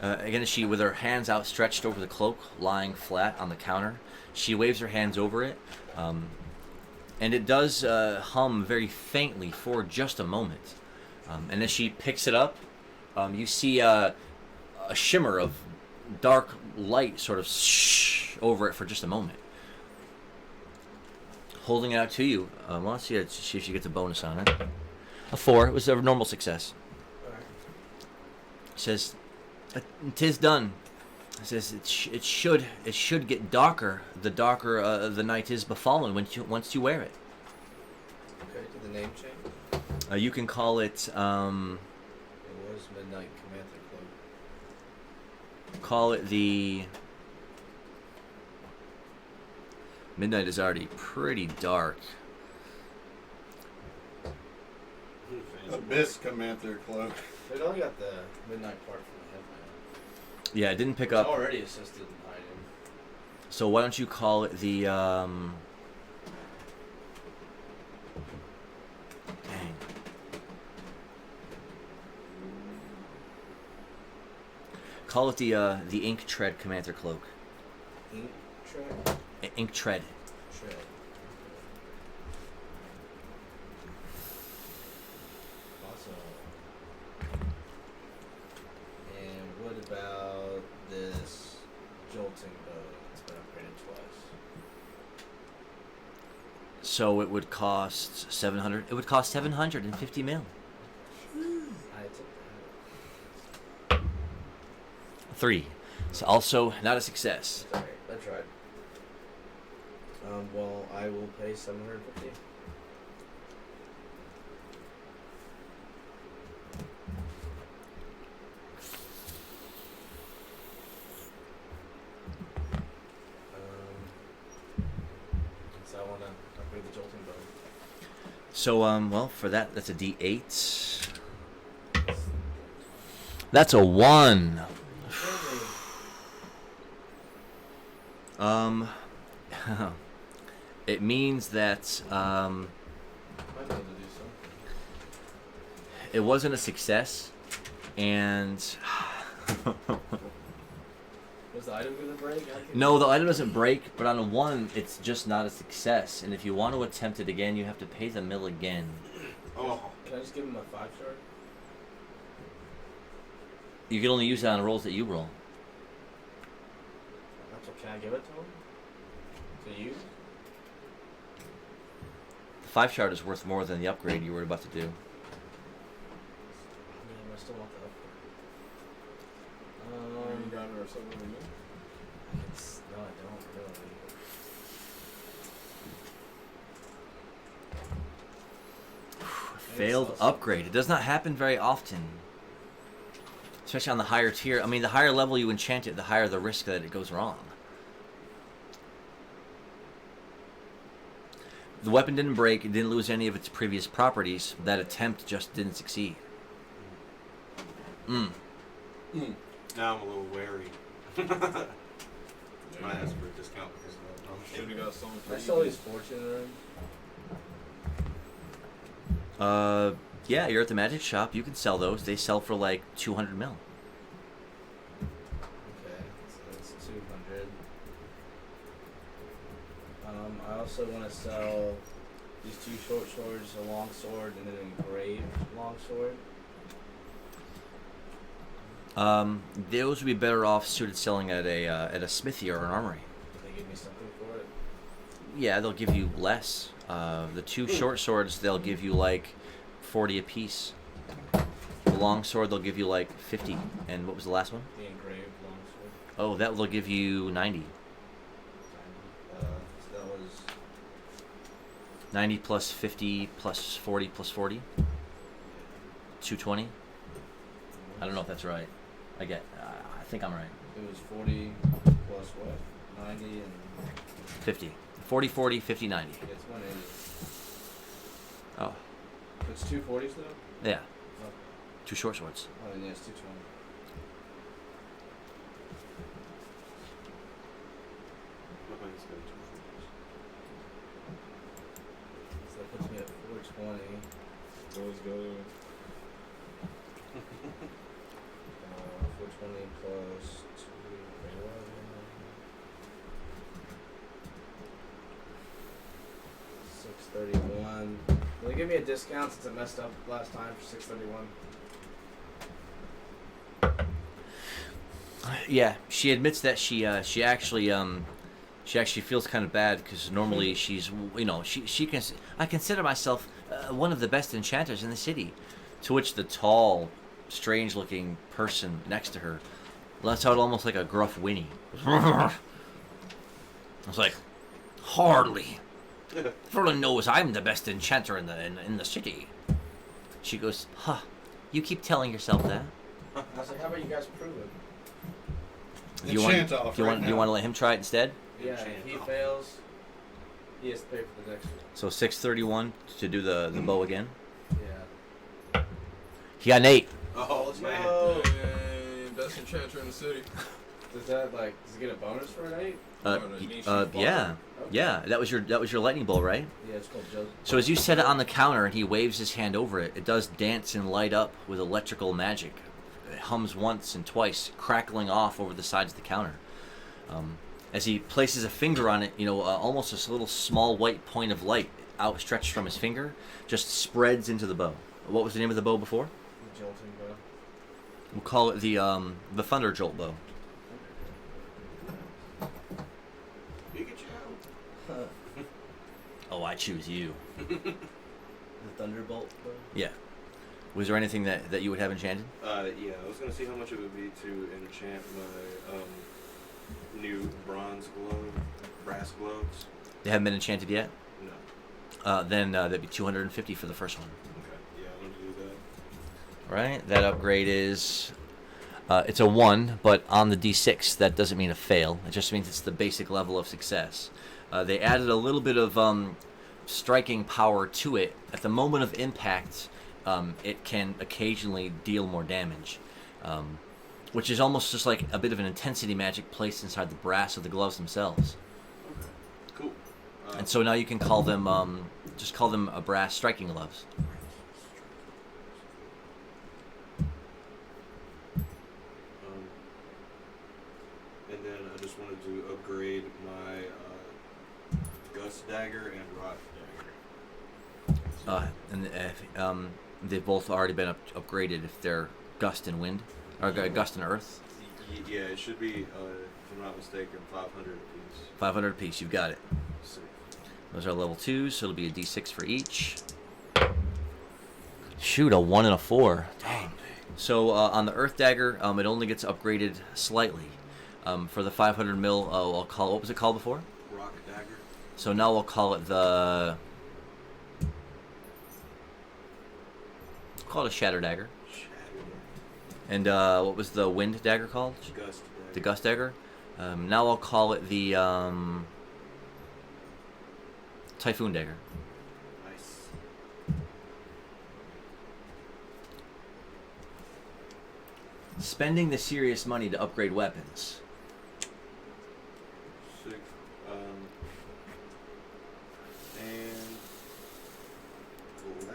500. Again, she, with her hands outstretched over the cloak, lying flat on the counter, she waves her hands over it, and it does hum very faintly for just a moment. And as she picks it up, you see a shimmer of dark light sort of over it for just a moment. Holding it out to you. Let's see if she gets a bonus on it. A 4. It was a normal success. Alright. Says, "'Tis done." It says it should get darker. The darker the night is befallen once you wear it. Okay, did the name change? You can call it. It was Midnight Commander Club. Call it the. Midnight is already pretty dark. Abyss Commander Cloak. It only got the midnight part from the headband. Yeah, it didn't pick It's up. already assisted in hiding. So why don't you call it the? Dang. Call it the Ink Tread Commander Cloak. Ink tread? Ink Tread. Tread. Awesome. And what about this jolting bow? It's been upgraded twice. So it would cost 700. It would cost 750 mil. I took 3. So also not a success. that. Alright, I tried. Well, I will pay 750. So I want to upgrade the jolting bow. So well, for that, that's a D8. That's a 1. It means that Might be able to do something. it wasn't a success, and Was the item gonna break? no, the item doesn't break. But on a 1, it's just not a success. And if you want to attempt it again, you have to pay the mill again. Oh. Can I just give him a 5-star? You can only use it on rolls that you roll. That's what, can I give it to him? To use? The 5 shard is worth more than the upgrade you were about to do. I mean, I still want the upgrade. You got her something to do? No, I don't really. Failed upgrade. It does not happen very often. Especially on the higher tier. I mean, the higher level you enchant it, the higher the risk that it goes wrong. The weapon didn't break. It didn't lose any of its previous properties. That attempt just didn't succeed. Now I'm a little wary. Might ask for a discount because of that. Should have got something Can I sell these fortune rings? Yeah, you're at the magic shop. You can sell those. They sell for like 200 mil. Okay, so that's 200. I also want to sell these 2 short swords, a long sword, and an engraved long sword. Those would be better off suited selling at a smithy or an armory. Did they give me something for it? Yeah, they'll give you less. The 2 short swords, they'll give you like 40 apiece. The long sword, they'll give you like 50. And what was the last one? The engraved long sword. Oh, that will give you 90. So that was 90 plus 50 plus 40 plus 40. 220. I don't know if that's right. I think I'm right. It was 40 plus what? 90 and 50. 40, 40, 50, 90. it's 180. Oh, It's 240s though? yeah. Okay. 2 short swords. Oh, then yeah, it's 220. Look like it's got 2 So that puts me at 420. Let's go. 420 plus 211. 631. Will they give me a discount since I messed up last time for 631? Yeah, she admits that she actually feels kind of bad because normally she's, you know, I consider myself one of the best enchanters in the city. To which the tall, strange-looking person next to her lets out almost like a gruff whinny. I was like, hardly. Everyone knows I'm the best enchanter in the city. She goes, huh? You keep telling yourself that. I was like, how about you guys prove it? Do you want to let him try it instead? Yeah, if he fails, he has to pay for the next one. So 631 to do the bow again. Yeah. He got an 8. Oh, man. No. Hey, best enchanter in the city. Does he get a bonus for an 8? Yeah, yeah. That was your lightning bolt, right? Yeah, it's called Joe. So as you set it on the counter and he waves his hand over it, it does dance and light up with electrical magic. It hums once and twice, crackling off over the sides of the counter. As he places a finger on it, almost this little small white point of light outstretched from his finger just spreads into the bow. What was the name of the bow before? The jolting bow. We'll call it the Thunder Jolt bow. Oh, I choose you. The Thunderbolt bow? Yeah. Was there anything that you would have enchanted? Yeah, I was gonna see how much it would be to enchant my new brass gloves. They haven't been enchanted yet? No. Then that'd be 250 for the first one. Okay. Yeah, I'm gonna do that. Right? That upgrade is... it's a 1, but on the D6, that doesn't mean a fail. It just means it's the basic level of success. They added a little bit of striking power to it. At the moment of impact, it can occasionally deal more damage, which is almost just like a bit of an intensity magic placed inside the brass of the gloves themselves. Okay. Cool. And so now you can call them, just call them brass striking gloves. And then I just wanted to upgrade my Gust Dagger and Rot Dagger. And they've both already been upgraded if they're Gust and Wind, or Gust and Earth. Yeah, it should be, if I'm not mistaken, 500 apiece. 500 apiece, you've got it. Sick. Those are level 2s, so it'll be a d6 for each. Shoot, a 1 and a 4. Dang. So on the Earth Dagger, it only gets upgraded slightly. For the 500 mil, I'll call, what was it called before? Rock Dagger. So now we'll call it the... Call it a Shatter Dagger. And what was the Wind Dagger called? Gust Dagger. The Gust Dagger. Now I'll call it the Typhoon Dagger. Nice. Spending the serious money to upgrade weapons. Sick. And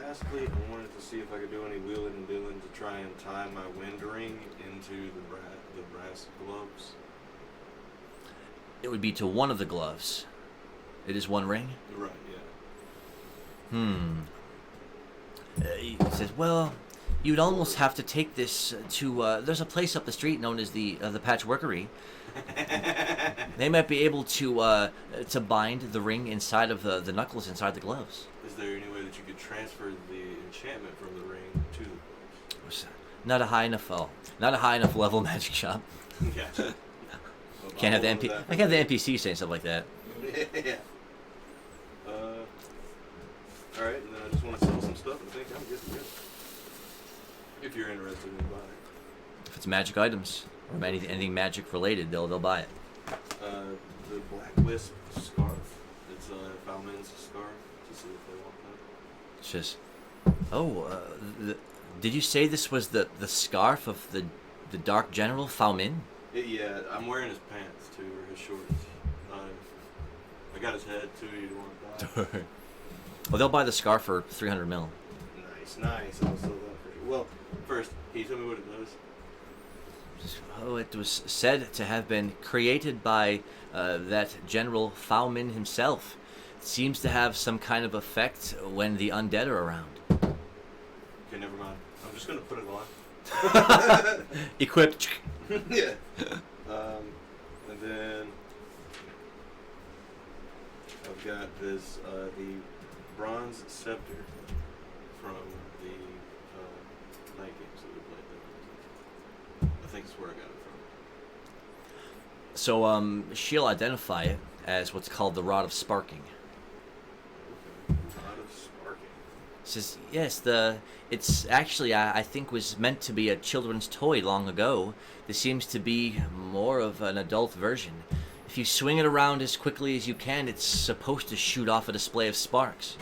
lastly, I wanted to see if I could do any wheeling and dealing to try and tie my wind ring into the brass gloves. It would be to one of the gloves. It is one ring? Right, yeah. He says, well, you'd almost have to take this to... there's a place up the street known as the Patchworkery. They might be able to bind the ring inside of the knuckles inside the gloves. Is there any way that you could transfer the enchantment from the ring to the gloves? Not a high enough level magic shop. Gotcha. Can't have the I can't have the NPC saying stuff like that. Yeah. Alright, and then I just want to sell some stuff and think I'm good to go. If you're interested in buying it. If it's magic items or anything magic related, they'll buy it. The Black Wisp scarf. It's Falman's scarf. To see if they want that. Says, "Oh, did you say this was the scarf of the Dark General Falmin?" Yeah, I'm wearing his pants too, or his shorts. I got his head too. You don't want to buy? Well, they'll buy the scarf for 300 mil. Nice. I'll sell that for you. Well, first, can you tell me what it does? Oh, it was said to have been created by that General Falmin himself. It seems to have some kind of effect when the undead are around. Okay, never mind. I'm just gonna put it on. Equipped. Yeah. And then I've got this the bronze scepter from the night games that we played there. I think it's where I got it from. So she'll identify it as what's called the Rod of Sparking. Okay. Rod of sparking. Says yes, it's actually I think was meant to be a children's toy long ago. This seems to be more of an adult version. If you swing it around as quickly as you can, it's supposed to shoot off a display of sparks.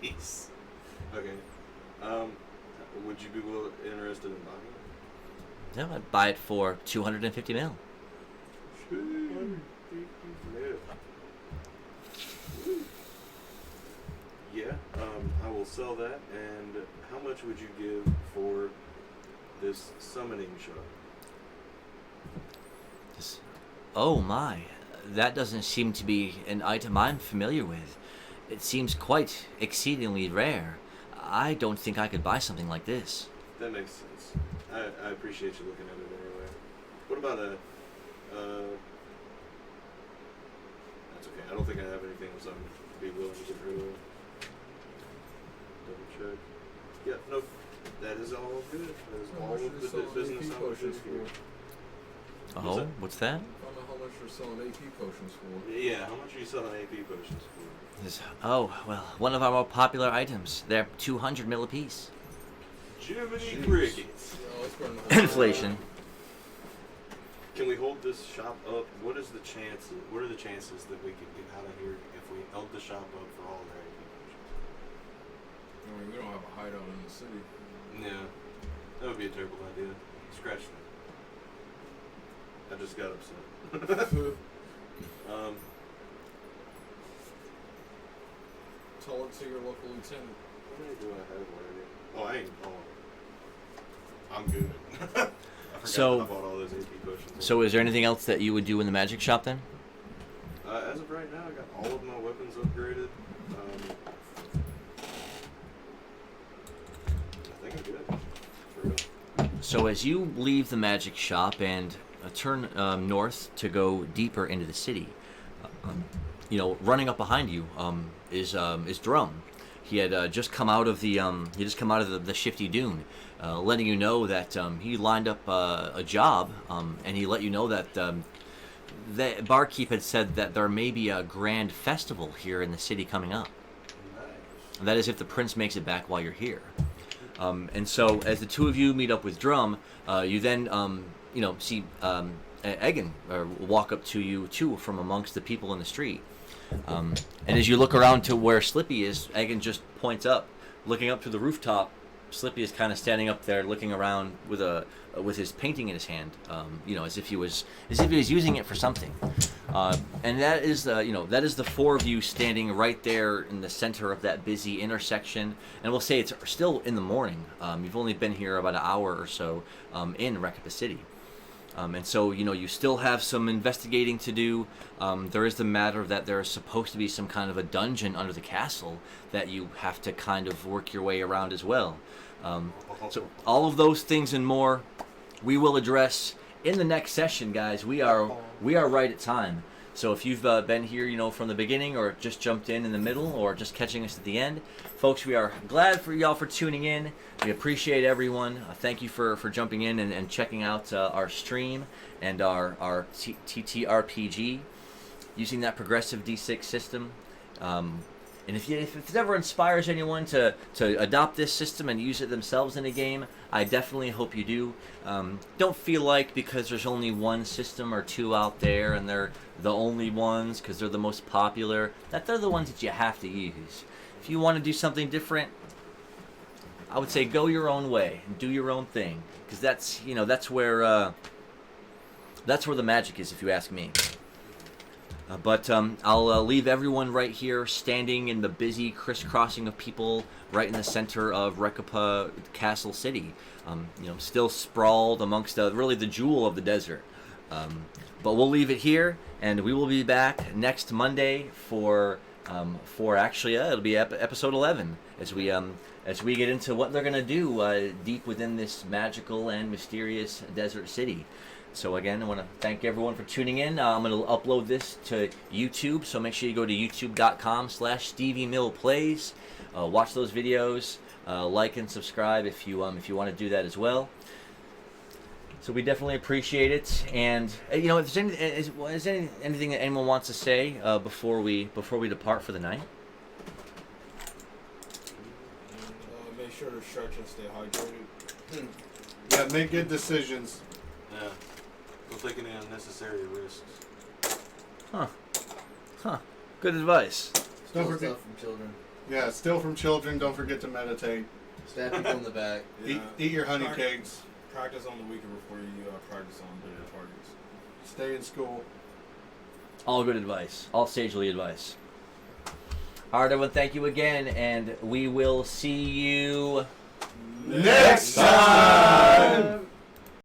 Nice. Okay. Would you be interested in buying it? Yeah, I'd buy it for 250 mil. Yeah, I will sell that. And how much would you give for this summoning shop? Oh my, that doesn't seem to be an item I'm familiar with. It seems quite exceedingly rare. I don't think I could buy something like this. That makes sense. I appreciate you looking at it anyway. What about a... that's okay. I don't think I have anything else I'm be willing to get rid of. Double check. Yeah, nope. That is all good. That is all of the business I was just here. Oh, what's that? I don't know how much you're selling AP potions for. Yeah, how much are you selling AP potions for? Oh, well, one of our more popular items. They're 200 mil apiece. Jiminy Crickets. Yeah, let's burn the whole Inflation. Can we hold this shop up? What are the chances that we could get out of here if we held the shop up for all their AP potions? I mean, we don't have a hideout in the city. Yeah, that would be a terrible idea. Scratch that. I just got upset. Tell it to your local lieutenant. How many do I have already? Oh, I ain't. Oh, I'm good. I forgot that I bought all those AP potions. So is there anything else that you would do in the magic shop then? As of right now, I got all of my weapons upgraded. I think I'm good. For real. So as you leave the magic shop and turn north to go deeper into the city, running up behind you is Drum. He had just come out of the Shifty Dune, letting you know that he lined up a job, and he let you know that the barkeep had said that there may be a grand festival here in the city coming up. Nice. That is if the prince makes it back while you're here. And so as the two of you meet up with Drum, you then see Egan walk up to you too from amongst the people in the street. And as you look around to where Slippy is, Egan just points up, looking up to the rooftop. Slippy is kind of standing up there, looking around with his painting in his hand, as if he was using it for something. And that is the four of you standing right there in the center of that busy intersection. And we'll say it's still in the morning. You've only been here about an hour or so in Rekoppa City. And so, you still have some investigating to do. There is the matter that there is supposed to be some kind of a dungeon under the castle that you have to kind of work your way around as well. So all of those things and more we will address in the next session, guys. We are right at time. So if you've been here, from the beginning, or just jumped in the middle, or just catching us at the end, folks, we are glad for y'all for tuning in. We appreciate everyone. Thank you for jumping in and checking out our stream and our TTRPG using that progressive D6 system. And if it ever inspires anyone to adopt this system and use it themselves in a game, I definitely hope you do. Don't feel like because there's only one system or two out there and they're the only ones because they're the most popular, that they're the ones that you have to use. if you want to do something different, I would say go your own way and do your own thing, because that's that's where the magic is, if you ask me. But I'll leave everyone right here, standing in the busy crisscrossing of people, right in the center of Rekoppa Castle City. Still sprawled amongst really the jewel of the desert. But we'll leave it here, and we will be back next Monday for actually it'll be episode 11 as we get into what they're gonna do deep within this magical and mysterious desert city. So again, I want to thank everyone for tuning in. I'm going to upload this to YouTube, so make sure you go to youtube.com/StevieMillPlays. Watch those videos, like and subscribe if you want to do that as well. So we definitely appreciate it. And if there's anything that anyone wants to say before we depart for the night? Make sure to stretch and stay hydrated. Yeah, make good decisions. Yeah. Don't take any unnecessary risks. Huh. Good advice. Don't Steal forget. stuff from children. Yeah, steal from children. Don't forget to meditate. Stab people in the back. Eat your honey cakes. Practice on the weekend before you practice on bigger targets. Stay in school. All good advice. All sagely advice. All right, everyone, thank you again, and we will see you Next time!